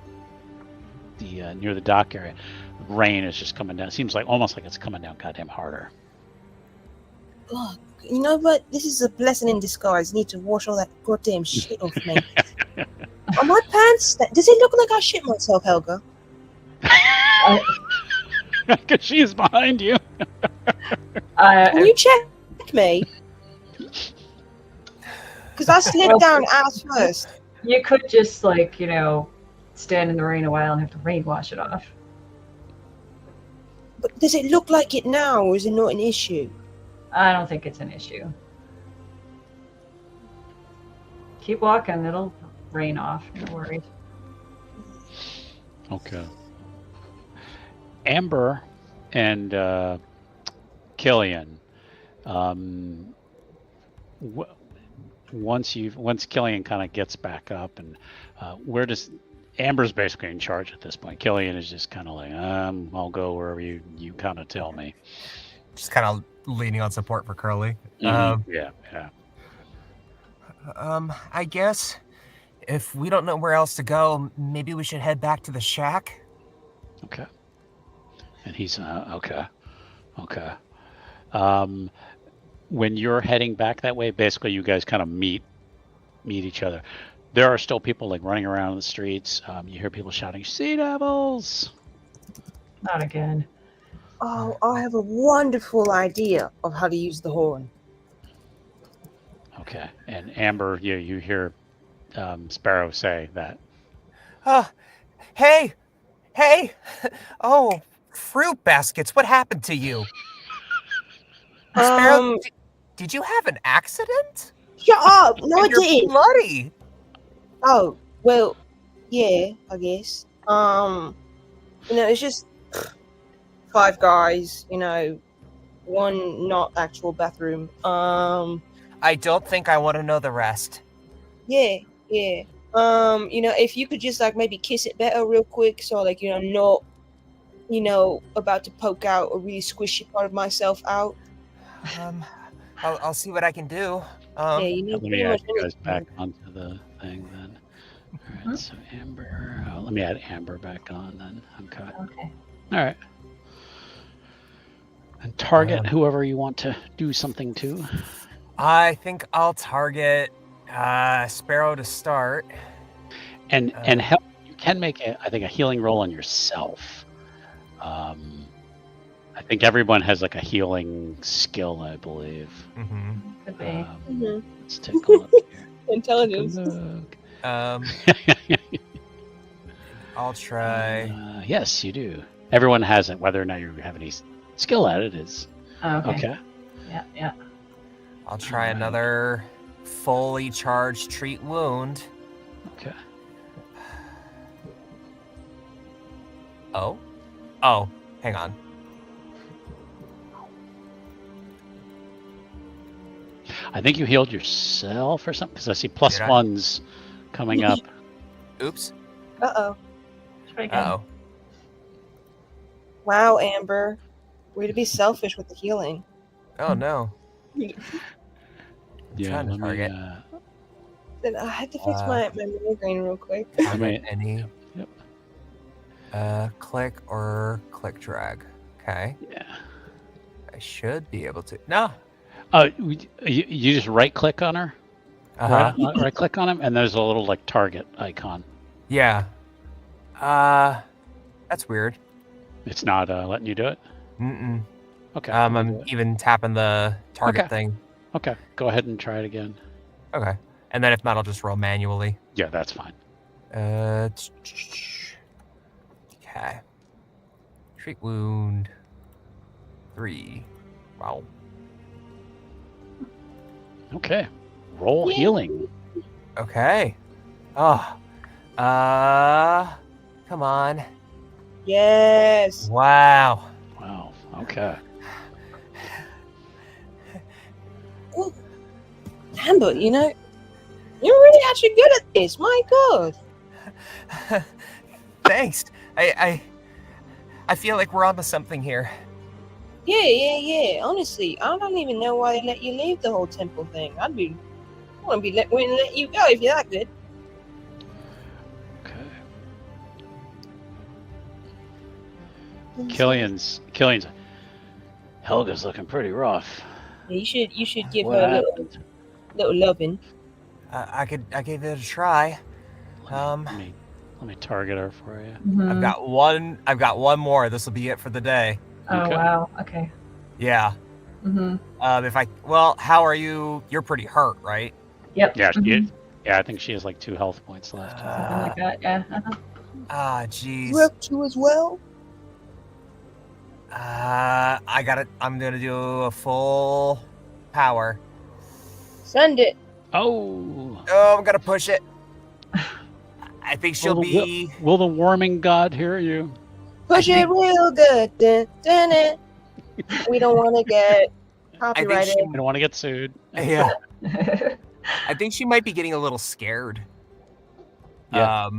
[SPEAKER 1] near the dock area, rain is just coming down. It seems almost like it's coming down goddamn harder.
[SPEAKER 3] Oh, you know what? This is a blessing in disguise. I need to wash all that goddamn shit off me. Are my pants? Does it look like I shit myself, Helga?
[SPEAKER 1] Because she is behind you.
[SPEAKER 3] Can you check me? Because I slid down ass first.
[SPEAKER 2] You could just like, stand in the rain a while and have the rain wash it off.
[SPEAKER 3] But does it look like it now, or is it not an issue?
[SPEAKER 2] I don't think it's an issue. Keep walking, it'll rain off. No worries.
[SPEAKER 1] Okay. Amber and Killian. Once Killian kind of gets back up, and where does Amber's basically in charge at this point? Killian is just kind of like, I'll go wherever you kind of tell me.
[SPEAKER 4] Just kind of leaning on support for Curly.
[SPEAKER 1] Yeah.
[SPEAKER 4] I guess if we don't know where else to go, maybe we should head back to the shack.
[SPEAKER 1] Okay. And he's okay. When you're heading back that way, basically you guys kind of meet each other. There are still people like running around in the streets. You hear people shouting, "Sea devils!"
[SPEAKER 2] Not again.
[SPEAKER 3] Oh, I have a wonderful idea of how to use the horn.
[SPEAKER 1] Okay. And Amber, you hear Sparrow say that.
[SPEAKER 4] Hey! Oh, fruit baskets, what happened to you? Sparrow, did you have an accident?
[SPEAKER 3] Shut up! No, I
[SPEAKER 4] You're
[SPEAKER 3] didn't.
[SPEAKER 4] bloody.
[SPEAKER 3] Oh, well, yeah, I guess. It's just 5 guys, one not actual bathroom.
[SPEAKER 4] I don't think I want to know the rest.
[SPEAKER 3] Yeah. If you could just maybe kiss it better real quick, so not, about to poke out a really squishy part of myself out.
[SPEAKER 4] I'll see what I can do.
[SPEAKER 3] Yeah, you need
[SPEAKER 1] Let me add you guys back onto the thing then. All right, so Amber. Let me add Amber back on then. Okay. All right. And target whoever you want to do something to.
[SPEAKER 4] I think I'll target Sparrow to start.
[SPEAKER 1] And help. You can make I think a healing roll on yourself. I think everyone has like a healing skill, I believe.
[SPEAKER 2] Could be.
[SPEAKER 1] Let's take a look here.
[SPEAKER 3] Intelligence.
[SPEAKER 4] I'll try.
[SPEAKER 1] Yes, you do. Everyone has it. Whether or not you have any skill at it is okay.
[SPEAKER 2] Yeah.
[SPEAKER 4] I'll try another fully charged treat wound.
[SPEAKER 1] Okay.
[SPEAKER 4] Oh, hang on.
[SPEAKER 1] I think you healed yourself or something, because I see plus ones coming up.
[SPEAKER 4] Oops.
[SPEAKER 3] Uh-oh.
[SPEAKER 4] Uh-oh.
[SPEAKER 3] Wow, Amber. Way to be selfish with the healing.
[SPEAKER 4] Oh, no.
[SPEAKER 1] Yeah,
[SPEAKER 4] trying to target.
[SPEAKER 3] Then I had to fix my migraine real quick.
[SPEAKER 4] Any.
[SPEAKER 1] Yep.
[SPEAKER 4] Click or click drag. Okay.
[SPEAKER 1] Yeah.
[SPEAKER 4] I should be able to. No.
[SPEAKER 1] You just right click on her. Right click on him, and there's a little like target icon.
[SPEAKER 4] Yeah. That's weird.
[SPEAKER 1] It's not letting you do it.
[SPEAKER 4] Mm-mm.
[SPEAKER 1] Okay.
[SPEAKER 4] I'm even tapping the target thing.
[SPEAKER 1] Okay. Go ahead and try it again.
[SPEAKER 4] Okay. And then if not, I'll just roll manually.
[SPEAKER 1] Yeah, that's fine.
[SPEAKER 4] Okay. Treat wound 3. Wow.
[SPEAKER 1] Okay. Roll healing.
[SPEAKER 4] Okay. Oh. Come on.
[SPEAKER 3] Yes.
[SPEAKER 4] Wow.
[SPEAKER 1] Wow. Okay.
[SPEAKER 3] Well, Amber, you're really actually good at this. My God.
[SPEAKER 4] Thanks. I feel like we're onto something here.
[SPEAKER 3] Yeah. Honestly, I don't even know why they let you leave the whole temple thing. I want to be let you go if you're that good.
[SPEAKER 1] Okay. Killian's. Helga's looking pretty rough.
[SPEAKER 3] Yeah, you should give
[SPEAKER 1] What
[SPEAKER 3] her a
[SPEAKER 1] happened?
[SPEAKER 3] little loving.
[SPEAKER 4] I gave it a try.
[SPEAKER 1] Let me target her for you.
[SPEAKER 4] I've got one more. This will be it for the day.
[SPEAKER 2] Oh,
[SPEAKER 1] Okay.
[SPEAKER 2] wow. Okay.
[SPEAKER 4] Yeah.
[SPEAKER 2] Mm-hmm.
[SPEAKER 4] How are you? You're pretty hurt, right?
[SPEAKER 2] Yep.
[SPEAKER 1] Yeah, Yeah, I think she has like 2 health points left.
[SPEAKER 2] Something like that. Yeah.
[SPEAKER 4] Ah, jeez.
[SPEAKER 3] You have 2 as well?
[SPEAKER 4] I'm gonna do a full power.
[SPEAKER 3] Send it.
[SPEAKER 1] Oh.
[SPEAKER 4] Oh, I'm gonna push it. I think she'll be.
[SPEAKER 1] Will the warming god hear you?
[SPEAKER 3] Push it real good. Dun, dun, dun. We don't want to get copyrighted.
[SPEAKER 1] I don't want to get sued.
[SPEAKER 4] Yeah. I think she might be getting a little scared.
[SPEAKER 1] Yeah.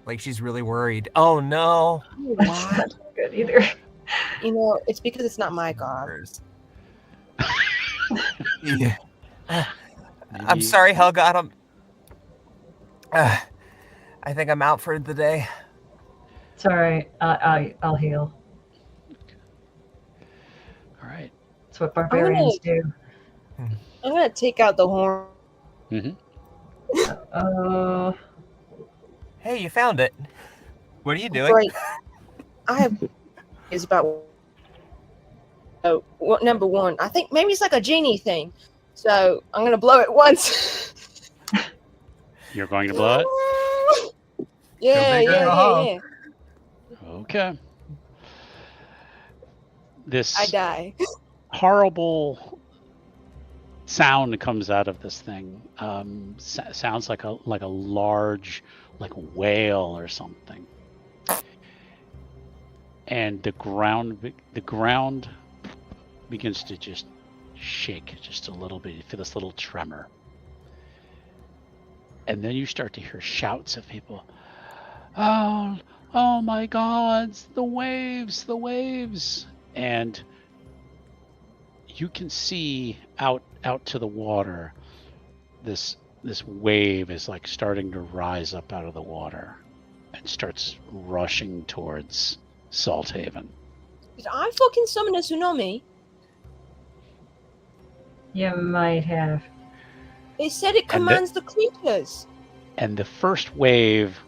[SPEAKER 4] Like she's really worried. Oh no.
[SPEAKER 2] That's not good either.
[SPEAKER 3] You know, it's because it's not my god.
[SPEAKER 4] Yeah. I'm sorry, Helga. I think I'm out for the day.
[SPEAKER 2] It's all right. I'll heal.
[SPEAKER 1] All right.
[SPEAKER 2] That's what barbarians do.
[SPEAKER 3] I'm gonna take out the horn.
[SPEAKER 2] Oh.
[SPEAKER 4] Hey, you found it. What are you doing?
[SPEAKER 3] Great. I have is about what number 1. I think maybe it's like a genie thing. So I'm gonna blow it once.
[SPEAKER 1] You're going to blow it?
[SPEAKER 3] Yeah.
[SPEAKER 1] Okay. This
[SPEAKER 3] I die.
[SPEAKER 1] horrible sound comes out of this thing. Sounds like a large, like whale or something. And the ground begins to just shake just a little bit. You feel this little tremor. And then you start to hear shouts of people. Oh my gods, the waves. And you can see out to the water, this wave is like starting to rise up out of the water and starts rushing towards Salthaven.
[SPEAKER 3] Did I fucking summon a tsunami?
[SPEAKER 2] You might have.
[SPEAKER 3] They said it commands the creatures.
[SPEAKER 1] And the first wave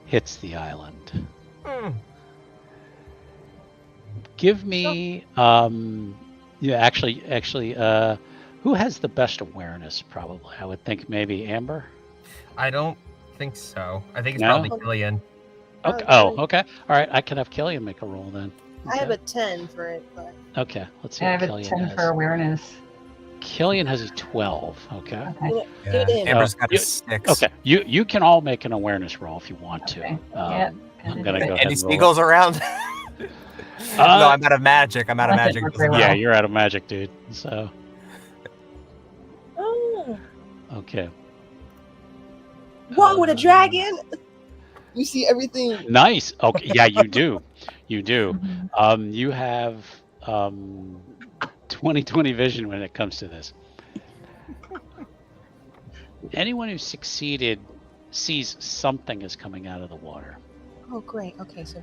[SPEAKER 1] hits the island. Give me actually who has the best awareness? Probably I would think maybe Amber.
[SPEAKER 4] I don't think so. I think it's probably Killian.
[SPEAKER 1] Okay. Oh, okay. All right, I can have Killian make a roll then. Okay.
[SPEAKER 3] I have a 10 for it, but
[SPEAKER 1] Okay, let's see
[SPEAKER 2] I
[SPEAKER 1] what
[SPEAKER 2] have a
[SPEAKER 1] Killian
[SPEAKER 2] 10
[SPEAKER 1] has.
[SPEAKER 2] for awareness.
[SPEAKER 1] Killian has a 12. Okay.
[SPEAKER 3] give it in.
[SPEAKER 4] Amber's got a 6.
[SPEAKER 1] Okay. You can all make an awareness roll if you want to.
[SPEAKER 2] Okay. Yeah.
[SPEAKER 1] I'm gonna go ahead
[SPEAKER 4] Any
[SPEAKER 1] and roll
[SPEAKER 4] seagulls around? No, I'm out of magic. I'm out of
[SPEAKER 2] I think
[SPEAKER 4] magic.
[SPEAKER 2] we're pretty
[SPEAKER 1] Yeah,
[SPEAKER 2] well.
[SPEAKER 1] you're out of magic, dude. So
[SPEAKER 3] Oh.
[SPEAKER 1] okay.
[SPEAKER 3] What with a dragon? You see everything.
[SPEAKER 1] Nice. Okay. Yeah, you do. You do.
[SPEAKER 2] Mhm.
[SPEAKER 1] You have 20/20 vision when it comes to this. Anyone who succeeded sees something is coming out of the water.
[SPEAKER 3] Oh, great. Okay, so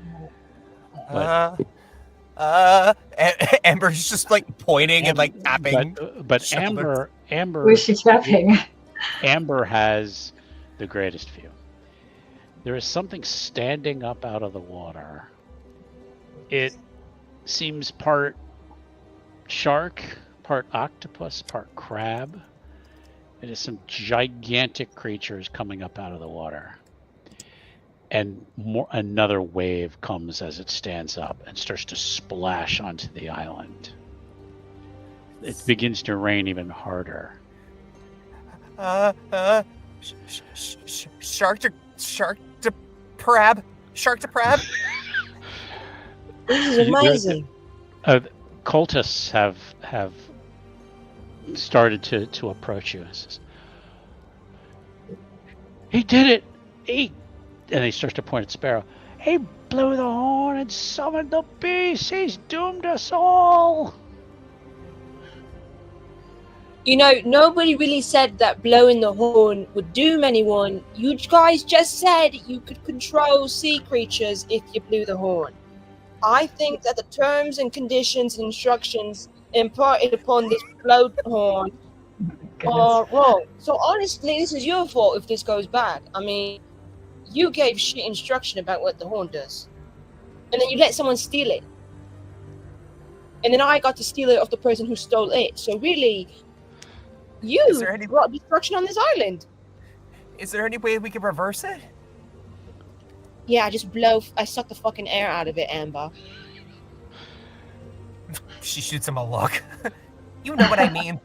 [SPEAKER 4] Amber's just like pointing and like tapping.
[SPEAKER 1] But
[SPEAKER 4] shoulders.
[SPEAKER 1] Amber
[SPEAKER 2] Who is she tapping?
[SPEAKER 1] Amber has the greatest view. There is something standing up out of the water. It seems part shark, part octopus, part crab. It is some gigantic creatures coming up out of the water. And another wave comes as it stands up and starts to splash onto the island. It begins to rain even harder.
[SPEAKER 4] Shark to crab. Shark to crab.
[SPEAKER 3] this is amazing.
[SPEAKER 1] Cultists have started to approach you. It says, he did it. And he starts to point at Sparrow. He blew the horn and summoned the beast. He's doomed us all.
[SPEAKER 3] You know, nobody really said that blowing the horn would doom anyone. You guys just said you could control sea creatures if you blew the horn. I think that the terms and conditions and instructions imparted upon this blow horn are wrong. So honestly, this is your fault if this goes bad. I mean, you gave shit instruction about what the horn does. And then you let someone steal it. And then I got to steal it off the person who stole it. So really, You
[SPEAKER 4] Is there any-
[SPEAKER 3] brought destruction on this island.
[SPEAKER 4] Is there any way we can reverse it?
[SPEAKER 3] Yeah, I suck the fucking air out of it, Amber.
[SPEAKER 4] She shoots him a look. You know what I mean.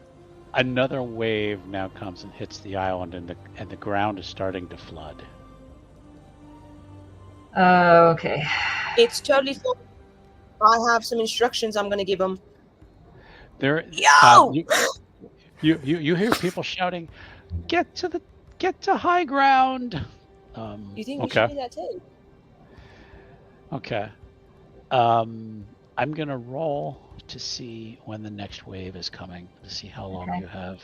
[SPEAKER 1] Another wave now comes and hits the island, and the ground is starting to flood.
[SPEAKER 2] Okay.
[SPEAKER 3] It's totally fine. I have some instructions I'm gonna give them.
[SPEAKER 1] There,
[SPEAKER 3] Yo!
[SPEAKER 1] you hear people shouting, "Get to high ground!"
[SPEAKER 3] You think we
[SPEAKER 1] okay.
[SPEAKER 3] should do that too?
[SPEAKER 1] Okay. I'm gonna roll to see when the next wave is coming, to see how long you have.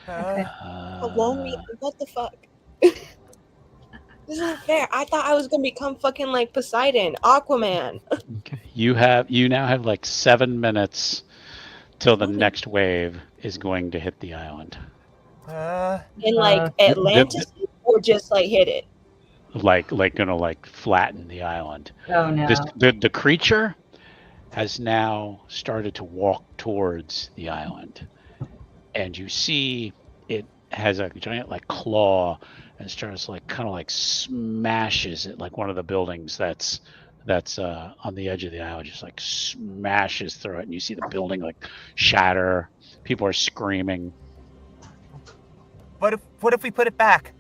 [SPEAKER 3] How long what the fuck? This isn't fair. I thought I was gonna become fucking like Poseidon, Aquaman.
[SPEAKER 1] Okay. You now have like 7 minutes till the next wave is going to hit the island.
[SPEAKER 3] In like Atlantis, or just like hit it?
[SPEAKER 1] Like gonna like flatten the island.
[SPEAKER 2] Oh no.
[SPEAKER 1] The creature has now started to walk towards the island, and you see it has a giant like claw and starts like kind of like smashes it like one of the buildings that's on the edge of the island, just like smashes through it, and you see the building like shatter. People are screaming.
[SPEAKER 4] What if we put it back?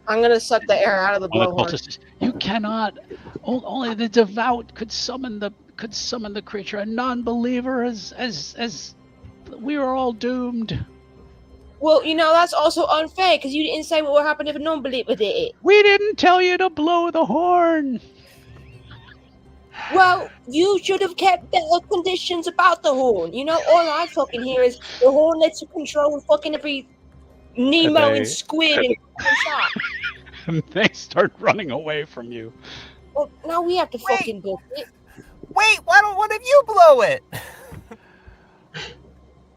[SPEAKER 3] I'm gonna suck the air out of the blowhorn.
[SPEAKER 1] You cannot. Only the devout could summon the creature. A non-believer as we are all doomed.
[SPEAKER 3] Well, that's also unfair because you didn't say what would happen if a non-believer did it.
[SPEAKER 1] We didn't tell you to blow the horn.
[SPEAKER 3] Well, you should have kept better conditions about the horn. All I fucking hear is the horn lets you control fucking every Nemo and squid and shot.
[SPEAKER 1] And they start running away from you.
[SPEAKER 3] Well, now we have to fucking book it.
[SPEAKER 4] Wait, why don't one of you blow it?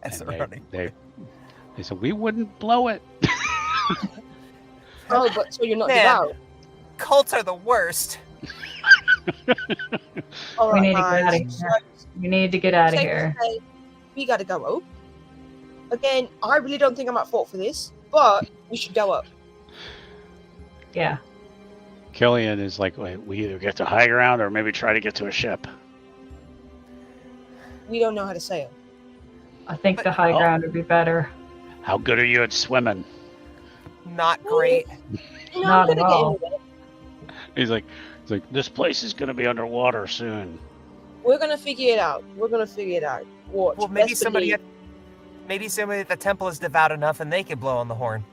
[SPEAKER 4] That's running.
[SPEAKER 1] They said we wouldn't blow it.
[SPEAKER 3] Oh, but so you're not
[SPEAKER 4] Man,
[SPEAKER 3] devout.
[SPEAKER 4] Cults are the worst.
[SPEAKER 3] All
[SPEAKER 2] We
[SPEAKER 3] right,
[SPEAKER 2] need to get
[SPEAKER 3] guys.
[SPEAKER 2] out of here. We need to get out of
[SPEAKER 3] Safe to
[SPEAKER 2] here.
[SPEAKER 3] say, we gotta go up. Again, I really don't think I'm at fault for this, but we should go up.
[SPEAKER 2] Yeah.
[SPEAKER 1] Killian is like, wait, we either get to high ground or maybe try to get to a ship.
[SPEAKER 3] We don't know how to sail.
[SPEAKER 2] I think the high ground would be better.
[SPEAKER 1] How good are you at swimming?
[SPEAKER 4] Not great.
[SPEAKER 2] Not
[SPEAKER 3] I'm
[SPEAKER 2] at
[SPEAKER 3] gonna
[SPEAKER 2] all.
[SPEAKER 3] get into it.
[SPEAKER 1] He's like, this place is gonna be underwater soon.
[SPEAKER 3] We're gonna figure it out. Watch.
[SPEAKER 4] Well, maybe
[SPEAKER 3] best
[SPEAKER 4] somebody
[SPEAKER 3] believe.
[SPEAKER 4] at the temple is devout enough and they can blow on the horn.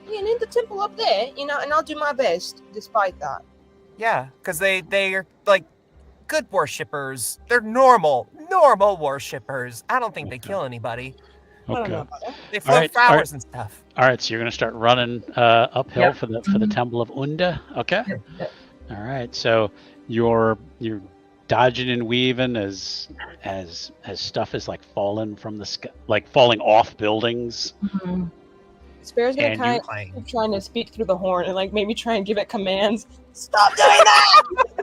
[SPEAKER 3] Yeah, and in the temple up there, and I'll do my best despite that.
[SPEAKER 4] Yeah, because they are like good worshippers. They're normal worshippers. I don't think they kill anybody.
[SPEAKER 3] I don't know
[SPEAKER 1] Okay.
[SPEAKER 3] about that.
[SPEAKER 4] They float flowers and stuff.
[SPEAKER 1] All right, so you're gonna start running uphill
[SPEAKER 2] Yep.
[SPEAKER 1] for the Temple of Unda. Okay.
[SPEAKER 2] Yep.
[SPEAKER 1] All right, so you're dodging and weaving as stuff is like falling from the sky, like falling off buildings.
[SPEAKER 2] Mhm.
[SPEAKER 3] Sparrow's gonna
[SPEAKER 1] And
[SPEAKER 3] kind
[SPEAKER 4] Playing.
[SPEAKER 3] of trying to speak through the horn and like maybe try and give it commands. Stop doing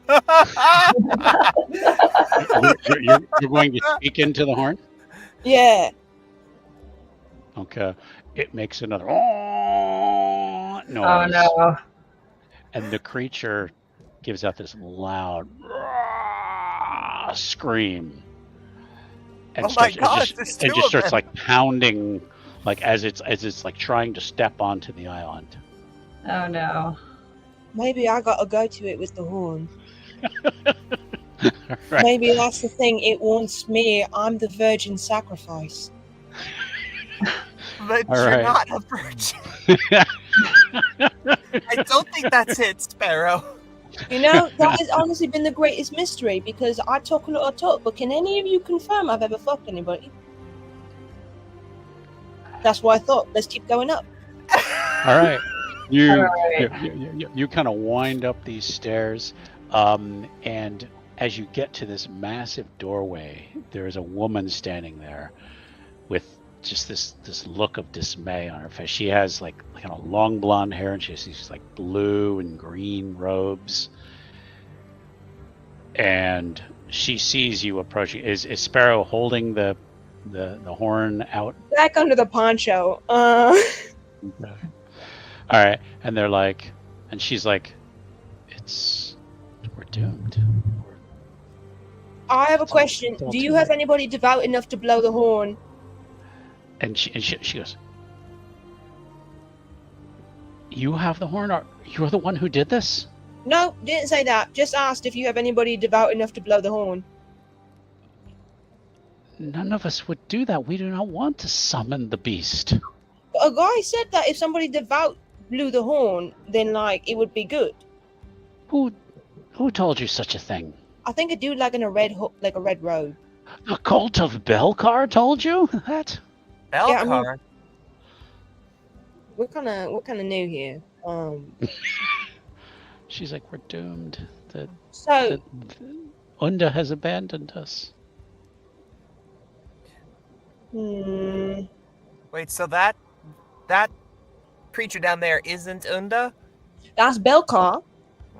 [SPEAKER 3] that!
[SPEAKER 1] You're going to speak into the horn.
[SPEAKER 3] Yeah.
[SPEAKER 1] Okay. It makes another noise.
[SPEAKER 2] Oh no.
[SPEAKER 1] And the creature gives out this loud scream. And
[SPEAKER 4] Oh my gosh,
[SPEAKER 1] it
[SPEAKER 4] there's
[SPEAKER 1] just,
[SPEAKER 4] two
[SPEAKER 1] it just
[SPEAKER 4] of
[SPEAKER 1] starts
[SPEAKER 4] them.
[SPEAKER 1] like pounding, like as it's like trying to step onto the island.
[SPEAKER 2] Oh no.
[SPEAKER 3] Maybe I gotta go to it with the horn.
[SPEAKER 1] Right.
[SPEAKER 3] Maybe that's the thing. It wants me. I'm the virgin sacrifice.
[SPEAKER 4] But
[SPEAKER 1] All
[SPEAKER 4] you're
[SPEAKER 1] right.
[SPEAKER 4] not a virgin. I don't think that's it, Sparrow.
[SPEAKER 3] That has honestly been the greatest mystery because I talk a lot of talk, but can any of you confirm I've ever fucked anybody? That's why I thought, let's keep going up.
[SPEAKER 1] All right. You
[SPEAKER 2] All right.
[SPEAKER 1] you kind of wind up these stairs, and as you get to this massive doorway, there is a woman standing there with just this look of dismay on her face. She has like kind of long blonde hair, and she has these like blue and green robes. And she sees you approaching. Is Sparrow holding the the horn out.
[SPEAKER 3] Back under the poncho.
[SPEAKER 1] All right, and they're like, and she's like, we're doomed.
[SPEAKER 3] I have a question.
[SPEAKER 1] It's all
[SPEAKER 3] Do
[SPEAKER 1] too
[SPEAKER 3] you have
[SPEAKER 1] late.
[SPEAKER 3] anybody devout enough to blow the horn?
[SPEAKER 1] And she goes, you have the horn? You're the one who did this?
[SPEAKER 3] No, didn't say that. Just asked if you have anybody devout enough to blow the horn.
[SPEAKER 1] None of us would do that. We do not want to summon the beast.
[SPEAKER 3] But a guy said that if somebody devout blew the horn, then like it would be good.
[SPEAKER 1] Who told you such a thing?
[SPEAKER 3] I think a dude like in a red robe.
[SPEAKER 1] The cult of Belcar told you that?
[SPEAKER 4] Belcar?
[SPEAKER 3] Yeah, I mean- We're kind of new here.
[SPEAKER 1] She's like, we're doomed.
[SPEAKER 3] So
[SPEAKER 1] Unda has abandoned us.
[SPEAKER 3] hmm,
[SPEAKER 4] Wait, so that creature down there isn't Unda?
[SPEAKER 3] that's Belcar.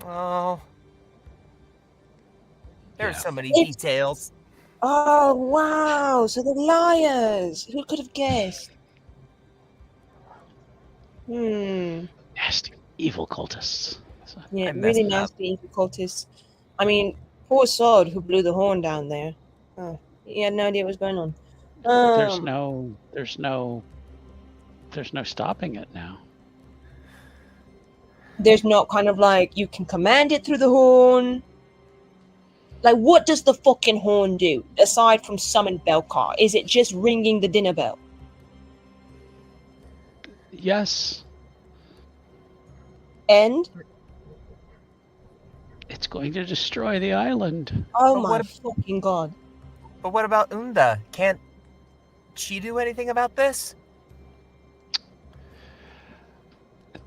[SPEAKER 4] Oh. There are
[SPEAKER 1] Yeah.
[SPEAKER 4] so many
[SPEAKER 3] It's-
[SPEAKER 4] details.
[SPEAKER 3] Oh wow! So they're liars. Who could have guessed?
[SPEAKER 1] Nasty, evil cultists. So,
[SPEAKER 3] Yeah,
[SPEAKER 4] I messed
[SPEAKER 3] really
[SPEAKER 4] up.
[SPEAKER 3] nasty cultists. I mean, poor Sod who blew the horn down there. Oh, he had no idea what was going on.
[SPEAKER 1] there's no stopping it now.
[SPEAKER 3] There's not kind of like you can command it through the horn. Like, what does the fucking horn do aside from summon Belcar? Is it just ringing the dinner bell?
[SPEAKER 1] Yes,
[SPEAKER 3] And
[SPEAKER 1] it's going to destroy the island.
[SPEAKER 3] oh
[SPEAKER 4] But
[SPEAKER 3] my
[SPEAKER 4] what if-
[SPEAKER 3] fucking god!
[SPEAKER 4] But what about Unda? Can't she do anything about this?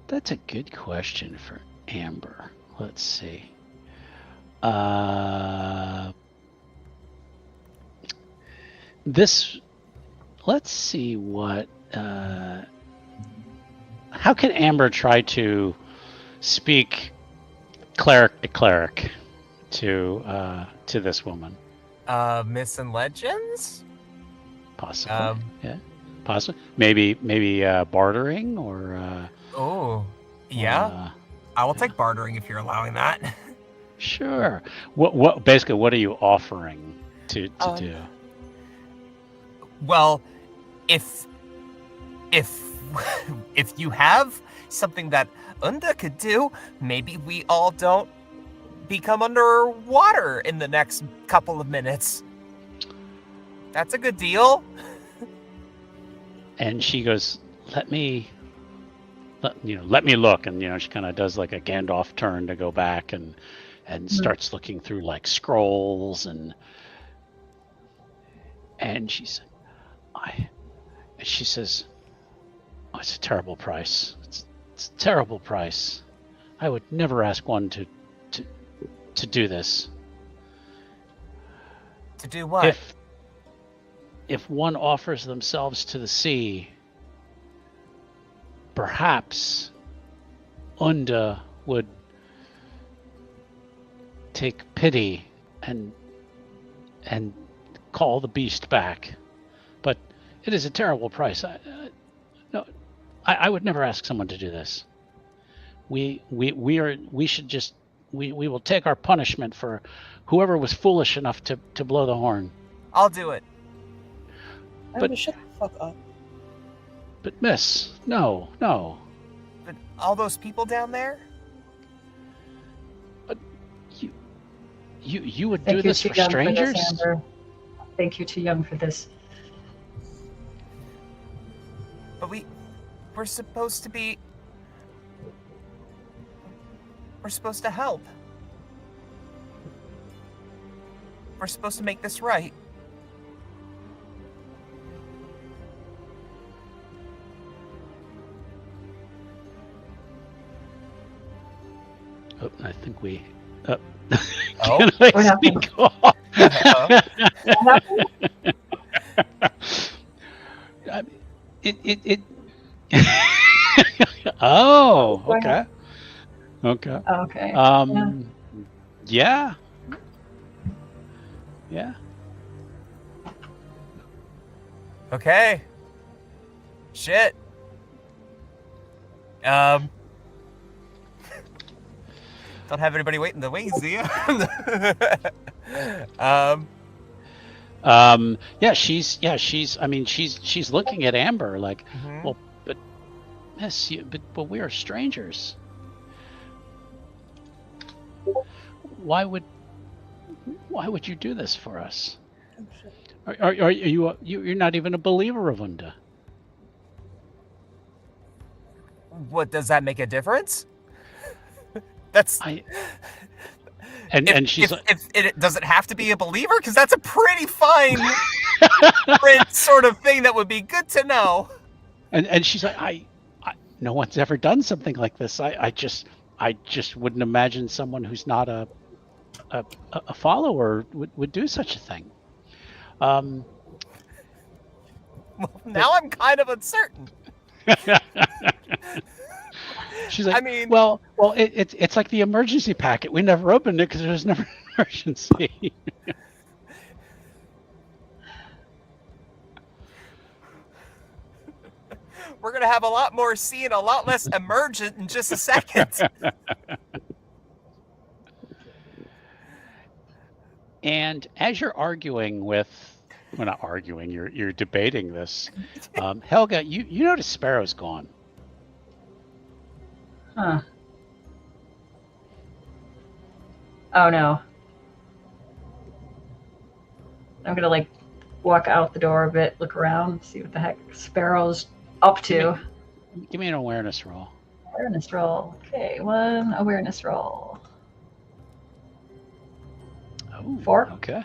[SPEAKER 1] That's a good question for Amber. Let's see. Let's see what. How can Amber try to speak cleric to cleric to this woman?
[SPEAKER 4] Myths and legends?
[SPEAKER 1] Possibly. Yeah. Possibly. Maybe bartering or.
[SPEAKER 4] Oh, yeah. I will take bartering if you're allowing that.
[SPEAKER 1] Sure. What basically what are you offering to do?
[SPEAKER 4] Well, if if you have something that Unda could do, maybe we all don't become underwater in the next couple of minutes. That's a good deal.
[SPEAKER 1] And she goes, let me look. And she kind of does like a Gandalf turn to go back and starts looking through like scrolls and she says, oh, it's a terrible price. It's a terrible price. I would never ask one to do this.
[SPEAKER 4] To do what?
[SPEAKER 1] If one offers themselves to the sea, perhaps Unda would take pity and call the beast back. But it is a terrible price. I would never ask someone to do this. We will take our punishment for whoever was foolish enough to blow the horn.
[SPEAKER 4] I'll do it.
[SPEAKER 1] But-
[SPEAKER 3] Shut the fuck up.
[SPEAKER 1] But miss, no.
[SPEAKER 4] But all those people down there?
[SPEAKER 1] You would
[SPEAKER 2] Think
[SPEAKER 1] do
[SPEAKER 2] you're
[SPEAKER 1] this
[SPEAKER 2] too
[SPEAKER 1] for
[SPEAKER 2] young
[SPEAKER 1] strangers?
[SPEAKER 2] for this, Amber. I think you're too young for this.
[SPEAKER 4] But we're supposed to be... We're supposed to help. We're supposed to make this right.
[SPEAKER 1] Oh, I think we.
[SPEAKER 4] Oh?
[SPEAKER 1] Can I
[SPEAKER 2] What happened?
[SPEAKER 1] speak off?
[SPEAKER 2] What happened?
[SPEAKER 1] It. Oh,
[SPEAKER 2] Go
[SPEAKER 1] okay.
[SPEAKER 2] ahead.
[SPEAKER 1] Okay.
[SPEAKER 2] Oh, okay.
[SPEAKER 1] Yeah. Yeah.
[SPEAKER 4] Okay. Shit. Don't have anybody waiting in the wings, do you?
[SPEAKER 1] She's looking at Amber like,
[SPEAKER 4] Mhm.
[SPEAKER 1] well, but miss, but we are strangers. Why would you do this for us? Are you're not even a believer of Unda?
[SPEAKER 4] What, does that make a difference? That's
[SPEAKER 1] and she's like,
[SPEAKER 4] if it does it have to be a believer? Because that's a pretty fine print sort of thing that would be good to know.
[SPEAKER 1] and she's like, I no one's ever done something like this. I just wouldn't imagine someone who's not a follower would do such a thing.
[SPEAKER 4] Well, now I'm kind of uncertain.
[SPEAKER 1] She's like,
[SPEAKER 4] I mean,
[SPEAKER 1] well, it's like the emergency packet. We never opened it because there was never an emergency.
[SPEAKER 4] we're gonna have a lot more C and a lot less emergent in just a second.
[SPEAKER 1] And as you're arguing with, well, not arguing, you're debating this, Helga, you notice Sparrow's gone.
[SPEAKER 2] Huh. Oh no. I'm gonna like walk out the door a bit, look around, see what the heck Sparrow's up to.
[SPEAKER 1] Give me an awareness roll.
[SPEAKER 2] Awareness roll. Okay, 1 awareness roll.
[SPEAKER 1] Oh,
[SPEAKER 2] 4.
[SPEAKER 1] Okay.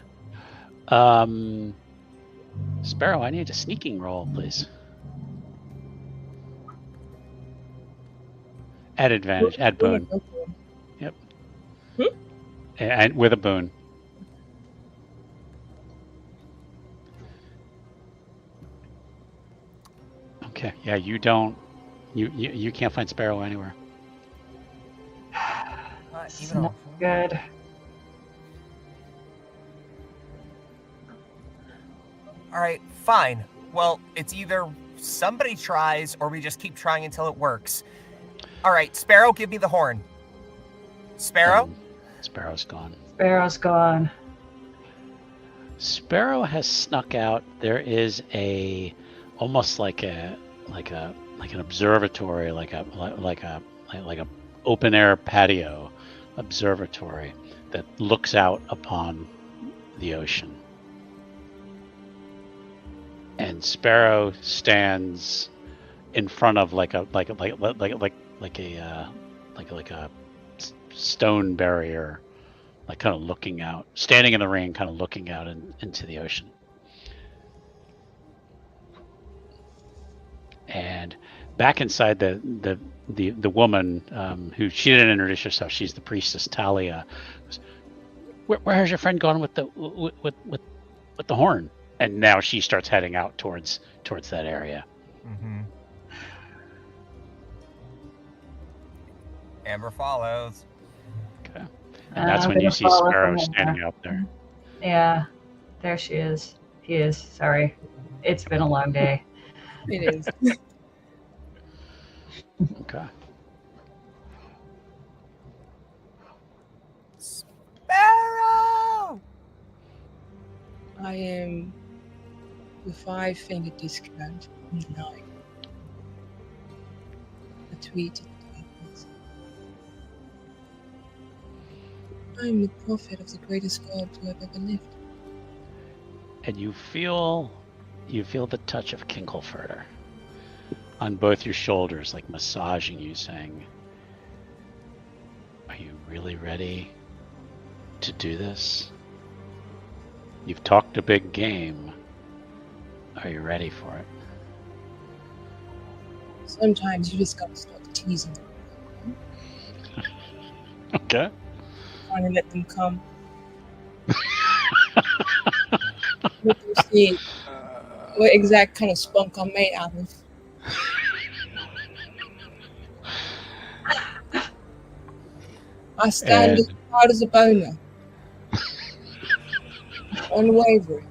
[SPEAKER 1] Sparrow, I need a sneaking roll, please. Add advantage, add boon. Yep. And with a boon. Okay. Yeah, you don't. You can't find Sparrow anywhere.
[SPEAKER 2] It's not good.
[SPEAKER 4] All right, fine. Well, it's either somebody tries or we just keep trying until it works. All right, Sparrow, give me the horn. Sparrow?
[SPEAKER 1] Sparrow's gone.
[SPEAKER 2] Sparrow's gone.
[SPEAKER 1] Sparrow has snuck out. There is almost like an observatory, like a open air patio observatory that looks out upon the ocean. And Sparrow stands in front of like a stone barrier, like kind of looking out, standing in the rain, kind of looking out into the ocean. And back inside, the woman who, she didn't introduce herself. She's the priestess Talia. Where has your friend gone with the horn? And now she starts heading out towards that area.
[SPEAKER 4] Mm-hmm. Amber follows.
[SPEAKER 1] Okay. And that's when you see Sparrow standing out there.
[SPEAKER 2] Yeah, there she is. He is. Sorry. It's been a long day.
[SPEAKER 3] It is.
[SPEAKER 1] Okay.
[SPEAKER 4] Sparrow!
[SPEAKER 3] I am the 5-finger discount from the night. A tweet to the darkness. I am the prophet of the greatest god to have ever lived.
[SPEAKER 1] And you feel the touch of Kinkelfurter on both your shoulders, like massaging you, saying, "Are you really ready to do this? You've talked a big game. Are you ready for it?"
[SPEAKER 3] Sometimes you just gotta start teasing them.
[SPEAKER 1] Okay.
[SPEAKER 3] Trying to let them come. Let them see what exact kind of spunk I'm made out of. I stand as hard as a boner. Unwavering.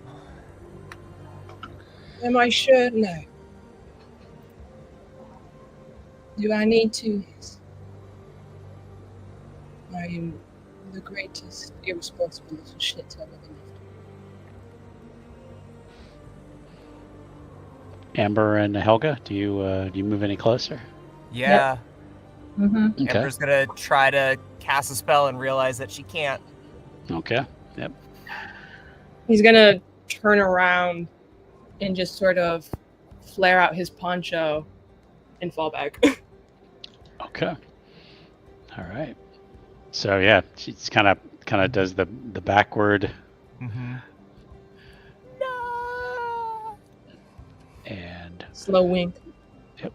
[SPEAKER 3] Am I sure? No. Do I need to? I am the greatest irresponsible little shit I've ever lived.
[SPEAKER 1] Amber and Helga, do you move any closer?
[SPEAKER 4] Yeah.
[SPEAKER 2] Mm-hmm.
[SPEAKER 1] Okay.
[SPEAKER 4] Amber's gonna try to cast a spell and realize that she can't.
[SPEAKER 1] Okay. Yep.
[SPEAKER 3] He's gonna turn around and just sort of flare out his poncho and fall back.
[SPEAKER 1] Okay. All right. So yeah, she's kind of does the backward.
[SPEAKER 4] Mm-hmm. No.
[SPEAKER 1] And
[SPEAKER 3] Slow wink.
[SPEAKER 1] yep.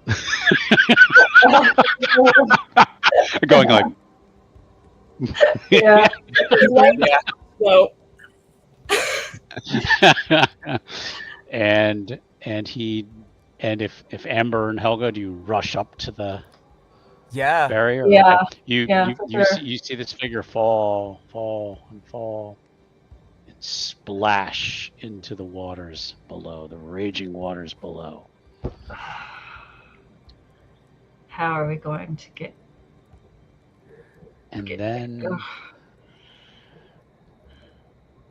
[SPEAKER 1] Going like.
[SPEAKER 2] Yeah.
[SPEAKER 3] Yeah. Slow.
[SPEAKER 1] and if Amber and Helga, do you rush up to the barrier?
[SPEAKER 2] Yeah.
[SPEAKER 1] Okay. You you see this figure fall and splash into the waters below, the raging waters below.
[SPEAKER 2] How are we going to get?
[SPEAKER 1] And then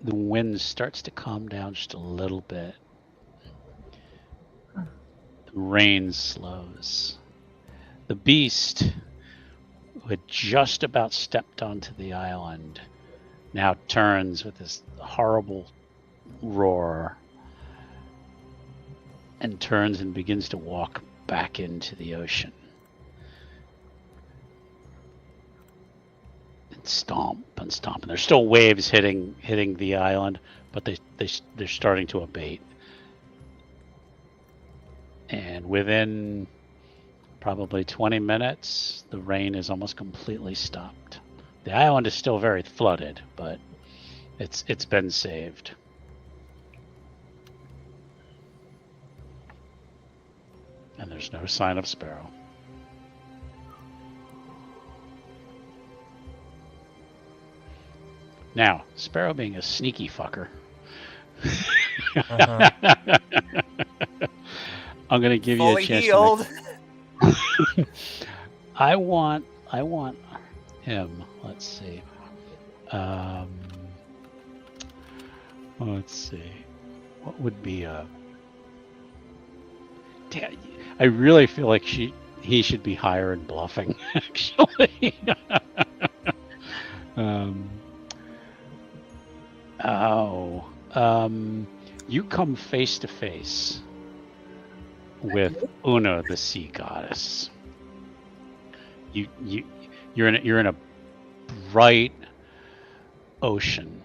[SPEAKER 1] the wind starts to calm down just a little bit. The rain slows. The beast, who had just about stepped onto the island, now turns with this horrible roar and turns and begins to walk back into the ocean. And stomp and stomp. And there's still waves hitting the island, but they're starting to abate. And within probably 20 minutes, the rain is almost completely stopped. The island is still very flooded, but it's been saved. And there's no sign of Sparrow. Now, Sparrow being a sneaky fucker.
[SPEAKER 4] Uh-huh.
[SPEAKER 1] I'm gonna give
[SPEAKER 4] Fully
[SPEAKER 1] you a chance
[SPEAKER 4] healed.
[SPEAKER 1] to I want him. Let's see. Let's see. What would be a? Damn, I really feel like he should be higher in bluffing. Actually. You come face to face with Una, the sea goddess. You're in a bright ocean.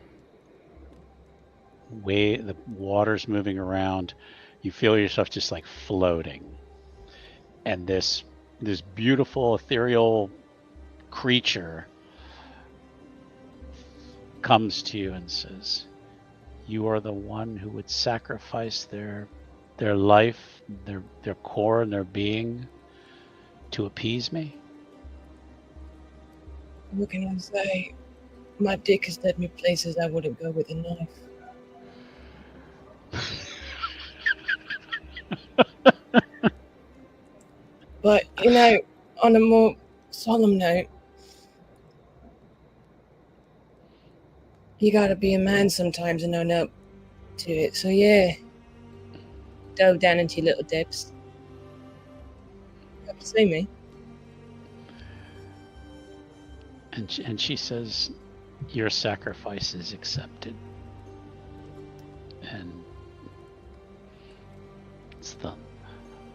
[SPEAKER 1] The water's moving around. You feel yourself just like floating, and this beautiful ethereal creature comes to you and says, "You are the one who would sacrifice their life, their core and their being to appease me?"
[SPEAKER 3] What can I say? My dick has led me places I wouldn't go with a knife. But, on a more solemn note, you gotta be a man sometimes and own up to it. So, yeah, dove down into your little depths. Have to see me.
[SPEAKER 1] And she says, "Your sacrifice is accepted."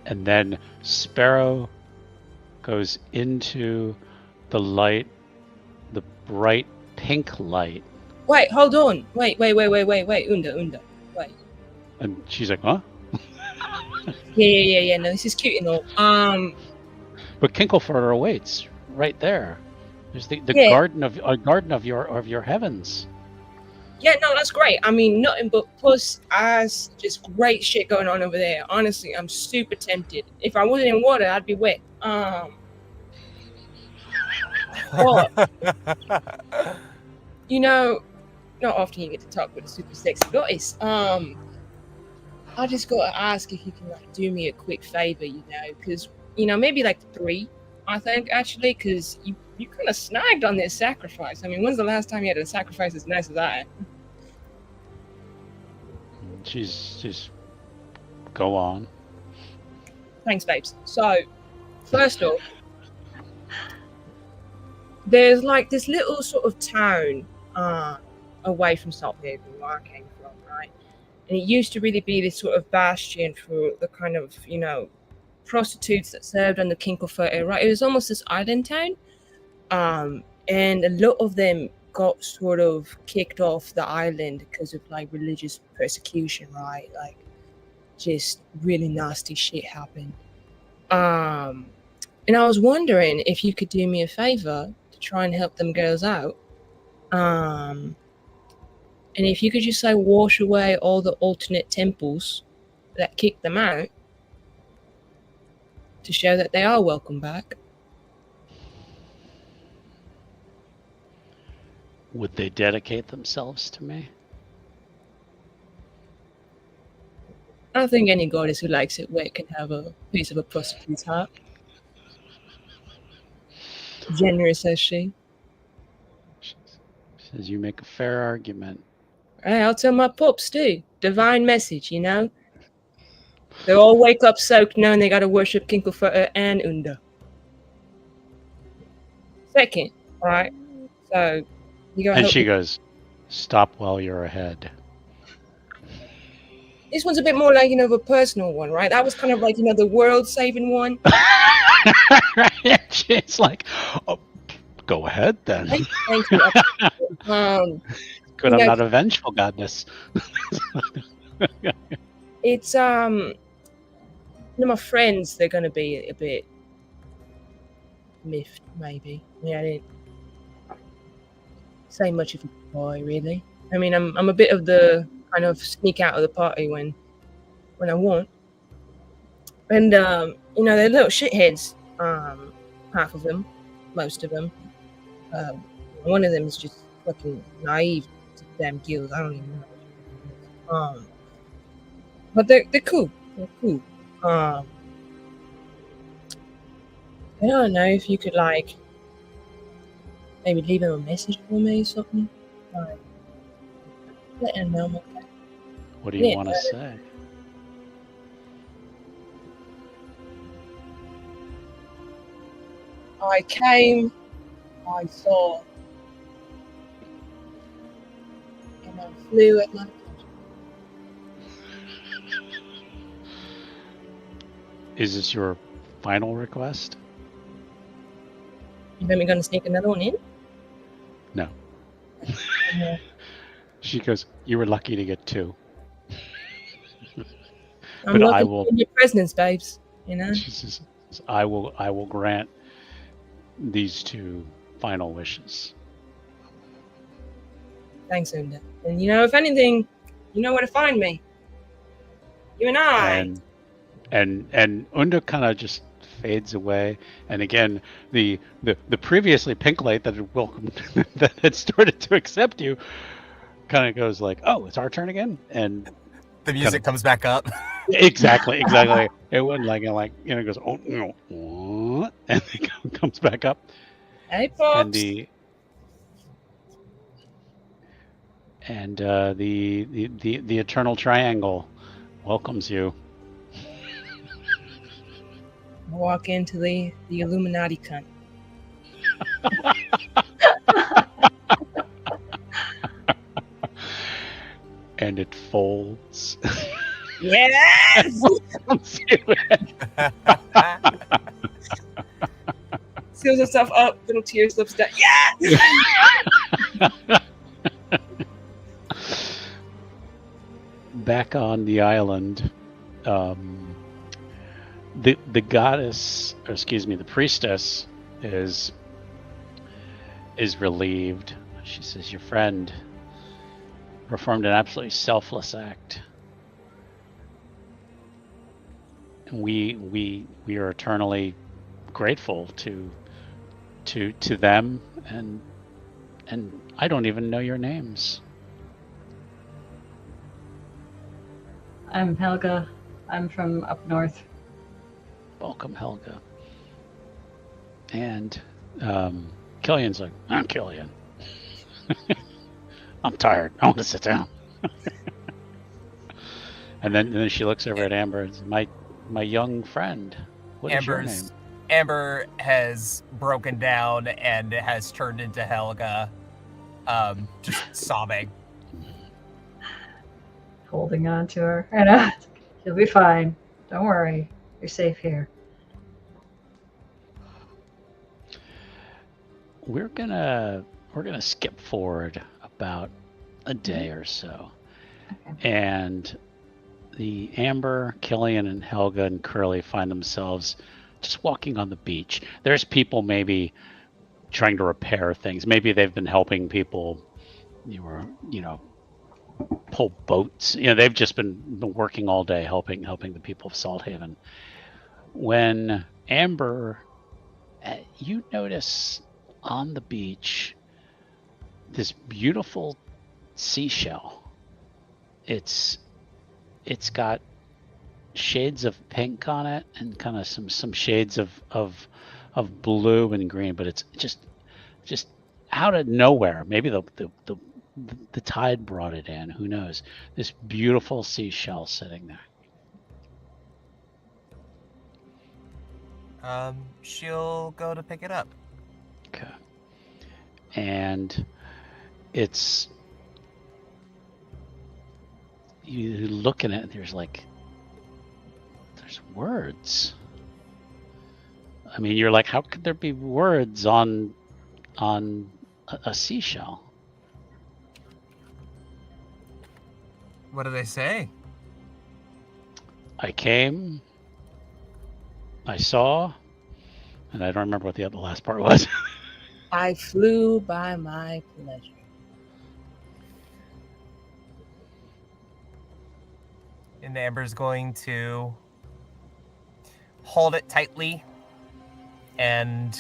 [SPEAKER 1] And then Sparrow goes into the light, the bright pink light.
[SPEAKER 3] Wait, hold on. Wait, Unda, wait.
[SPEAKER 1] And she's like, "Huh?"
[SPEAKER 3] Yeah. No, this is cute and all.
[SPEAKER 1] But Kinkelfurter awaits right there. There's the
[SPEAKER 3] Yeah.
[SPEAKER 1] garden of your heavens.
[SPEAKER 3] Yeah, no, that's great. I mean, nothing but puss, ass, just great shit going on over there. Honestly, I'm super tempted. If I wasn't in water, I'd be wet. But, not often you get to talk with a super sexy goddess. I just gotta ask if you can like do me a quick favor, because maybe like 3, I think actually, because you kind of snagged on this sacrifice. I mean, when's the last time you had a sacrifice as nice as I?
[SPEAKER 1] She's go on.
[SPEAKER 3] Thanks, babes. So, first off, there's like this little sort of town away from Salthaven where I came from, right? And it used to really be this sort of bastion for the kind of, prostitutes that served on the Kinklefoot, right? It was almost this island town. And a lot of them got sort of kicked off the island because of like religious persecution, right? Like just really nasty shit happened. And I was wondering if you could do me a favor to try and help them girls out. And if you could just like wash away all the alternate temples that kicked them out to show that they are welcome back.
[SPEAKER 1] Would they dedicate themselves to me?
[SPEAKER 3] I think any goddess who likes it wet can have a piece of a prostitute's heart. Generous as she.
[SPEAKER 1] Says you make a fair argument.
[SPEAKER 3] Hey, I'll tell my pups too. Divine message, They all wake up soaked knowing they gotta worship Kinklefoot and Unda. Second, alright? So you gotta
[SPEAKER 1] And she goes, stop while you're ahead.
[SPEAKER 3] This one's a bit more like, of a personal one, right? That was kind of like, the world-saving one.
[SPEAKER 1] She's like, oh, go ahead then.
[SPEAKER 3] Thank you.
[SPEAKER 1] Good, I'm not a vengeful goddess.
[SPEAKER 3] It's, my friends, they're going to be a bit miffed, maybe. I mean, I didn't say much of a boy, really. I mean, I'm a bit of the kind of sneak out of the party when I want. And, they're little shitheads, half of them, most of them. One of them is just fucking naive to damn gills. I don't even know. But they're cool. They're cool. I don't know if you could, like, maybe leave them a message for me or something. Like, let them know.
[SPEAKER 1] What do you want to say?
[SPEAKER 3] I came, I saw, and I flew at my pleasure.
[SPEAKER 1] Is this your final request?
[SPEAKER 3] You think we're going to sneak another one in?
[SPEAKER 1] No. She goes, you were lucky to get 2.
[SPEAKER 3] I'm looking I will, for your presence, babes.
[SPEAKER 1] She says, I will grant these 2 final wishes.
[SPEAKER 3] Thanks, Unda. And if anything, you know where to find me. You and I.
[SPEAKER 1] And Unda kind of just fades away. And again, the previously pink light that had welcomed that had started to accept you kind of goes like, oh, it's our turn again, and
[SPEAKER 4] the music comes back up.
[SPEAKER 1] Exactly. It wouldn't like it goes, oh no, and it comes back up.
[SPEAKER 3] Hey, pops.
[SPEAKER 1] And the eternal triangle welcomes you.
[SPEAKER 3] Walk into the Illuminati cunt.
[SPEAKER 1] And it folds.
[SPEAKER 3] Yes! Seals herself up, little tear slips down. Yes!
[SPEAKER 1] Back on the island, the goddess, or excuse me, the priestess is relieved. She says, your friend performed an absolutely selfless act. And we are eternally grateful to them, and I don't even know your names.
[SPEAKER 2] I'm Helga. I'm from up north.
[SPEAKER 1] Welcome, Helga. And Killian's like, I'm Killian. I'm tired. I want to sit down. and then she looks over at Amber and says, my young friend. What is your name?
[SPEAKER 4] Amber has broken down and has turned into Helga, just sobbing.
[SPEAKER 2] Holding on to her. I know. You'll be fine. Don't worry. You're safe here.
[SPEAKER 1] We're gonna skip forward about a day or so.
[SPEAKER 2] Okay.
[SPEAKER 1] And the Amber, Killian, and Helga and Curly find themselves just walking on the beach. There's people maybe trying to repair things. Maybe they've been helping people, pull boats. They've just been working all day helping the people of Salthaven. When Amber, you notice on the beach this beautiful seashell. It's got shades of pink on it and kind of some shades of blue and green, but it's just out of nowhere. Maybe the tide brought it in. Who knows? This beautiful seashell sitting there.
[SPEAKER 4] She'll go to pick it up.
[SPEAKER 1] Okay. And it's, you look at it, there's words. I mean, you're like, how could there be words on a seashell?
[SPEAKER 4] What do they say?
[SPEAKER 1] I came, I saw, and I don't remember what the last part was.
[SPEAKER 3] I flew by my pleasure.
[SPEAKER 4] And Amber's going to hold it tightly, and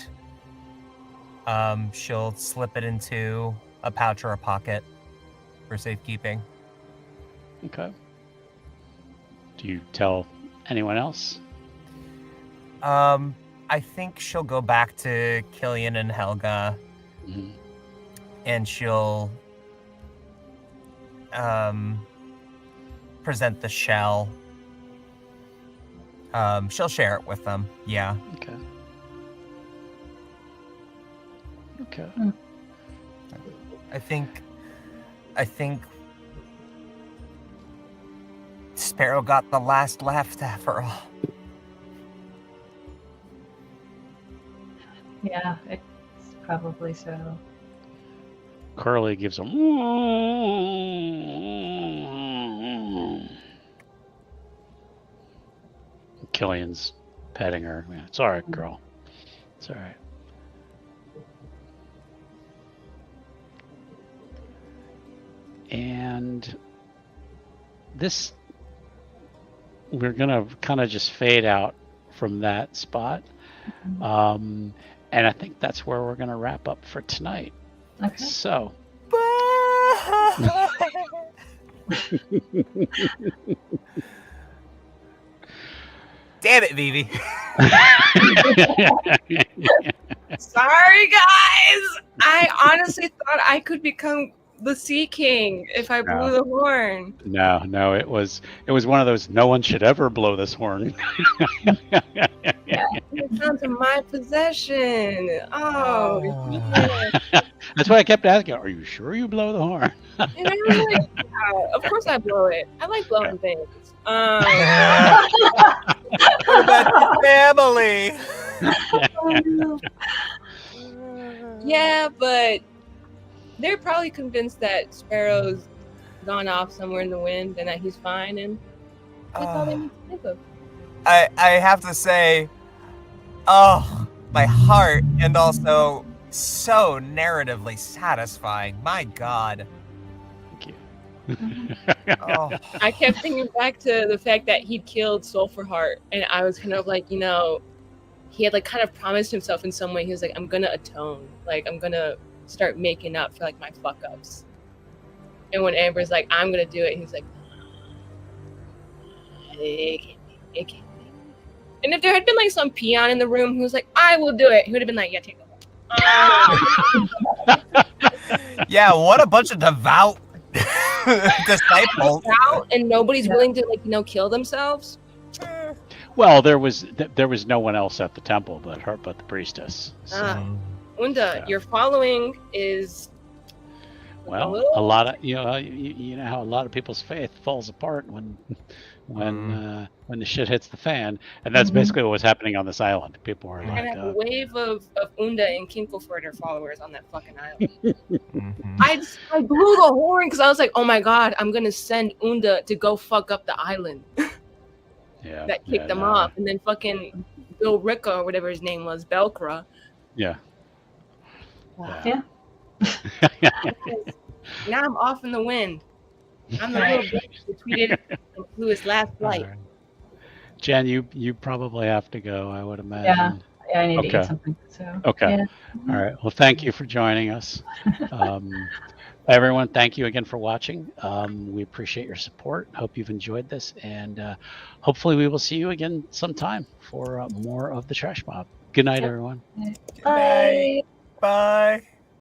[SPEAKER 4] she'll slip it into a pouch or a pocket for safekeeping.
[SPEAKER 1] Okay. Do you tell anyone else?
[SPEAKER 4] I think she'll go back to Killian and Helga, and she'll present the shell. She'll share it with them. Yeah.
[SPEAKER 1] Okay.
[SPEAKER 4] I think Sparrow got the last laugh after all.
[SPEAKER 2] Yeah, it's probably so.
[SPEAKER 1] Curly gives him. Killian's petting her. Yeah, it's all right, girl. It's all right. And this, we're gonna kind of just fade out from that spot. And I think that's where we're gonna wrap up for tonight.
[SPEAKER 2] Okay.
[SPEAKER 1] So.
[SPEAKER 4] Damn it, Vivi.
[SPEAKER 3] Sorry, guys. I honestly thought I could become the Sea King if I blew the horn.
[SPEAKER 1] No, it was one of those. No one should ever blow this horn.
[SPEAKER 3] It's down to my possession. Oh, yeah.
[SPEAKER 1] That's why I kept asking. Are you sure you blow the horn?
[SPEAKER 3] And I was like, yeah, of course I blow it. I like blowing things.
[SPEAKER 4] Family.
[SPEAKER 3] Yeah, but they're probably convinced that Sparrow's gone off somewhere in the wind and that he's fine, and that's all they need to think of.
[SPEAKER 4] I have to say, my heart, and also so narratively satisfying. My God.
[SPEAKER 1] Thank you.
[SPEAKER 3] I kept thinking back to the fact that he'd killed Sulfurheart, and I was kind of like, he had like kind of promised himself in some way. He was like, I'm gonna atone. Like, I'm gonna start making up for like my fuck ups. And when Amber's like, I'm gonna do it, he's like, It can't be. It can't be. And if there had been like some peon in the room who was like, I will do it, he would have been like, yeah, take the
[SPEAKER 4] Yeah, what a bunch of devout disciples.
[SPEAKER 3] out, and nobody's willing to kill themselves.
[SPEAKER 1] Well, there was no one else at the temple but the priestess. So,
[SPEAKER 3] Unda,
[SPEAKER 1] Yeah.
[SPEAKER 3] your following is
[SPEAKER 1] well, a lot of you know how a lot of people's faith falls apart when the shit hits the fan, and that's basically what was happening on this island. People were
[SPEAKER 3] We're
[SPEAKER 1] like,
[SPEAKER 3] gonna have a wave of Unda and Kinkelfurter followers on that fucking island.
[SPEAKER 4] Mhm.
[SPEAKER 3] I blew the horn because I was like, oh my god, I'm gonna send Unda to go fuck up the island
[SPEAKER 1] yeah,
[SPEAKER 3] that kicked them off, and then fucking Bill Ricca or whatever his name was, Belkra.
[SPEAKER 1] Yeah.
[SPEAKER 3] Wow.
[SPEAKER 2] Yeah.
[SPEAKER 3] Now I'm off in the wind. I'm the little bitch who tweeted and flew his last flight.
[SPEAKER 1] All right. Jen, you probably have to go, I would imagine.
[SPEAKER 2] Yeah, I need to
[SPEAKER 1] Okay.
[SPEAKER 2] eat something. So
[SPEAKER 1] Okay.
[SPEAKER 2] yeah.
[SPEAKER 1] All right. Well, thank you for joining us. Everyone, thank you again for watching. We appreciate your support. Hope you've enjoyed this, and hopefully we will see you again sometime for more of the Trash Mob. Good night, everyone.
[SPEAKER 2] Bye.
[SPEAKER 4] Bye.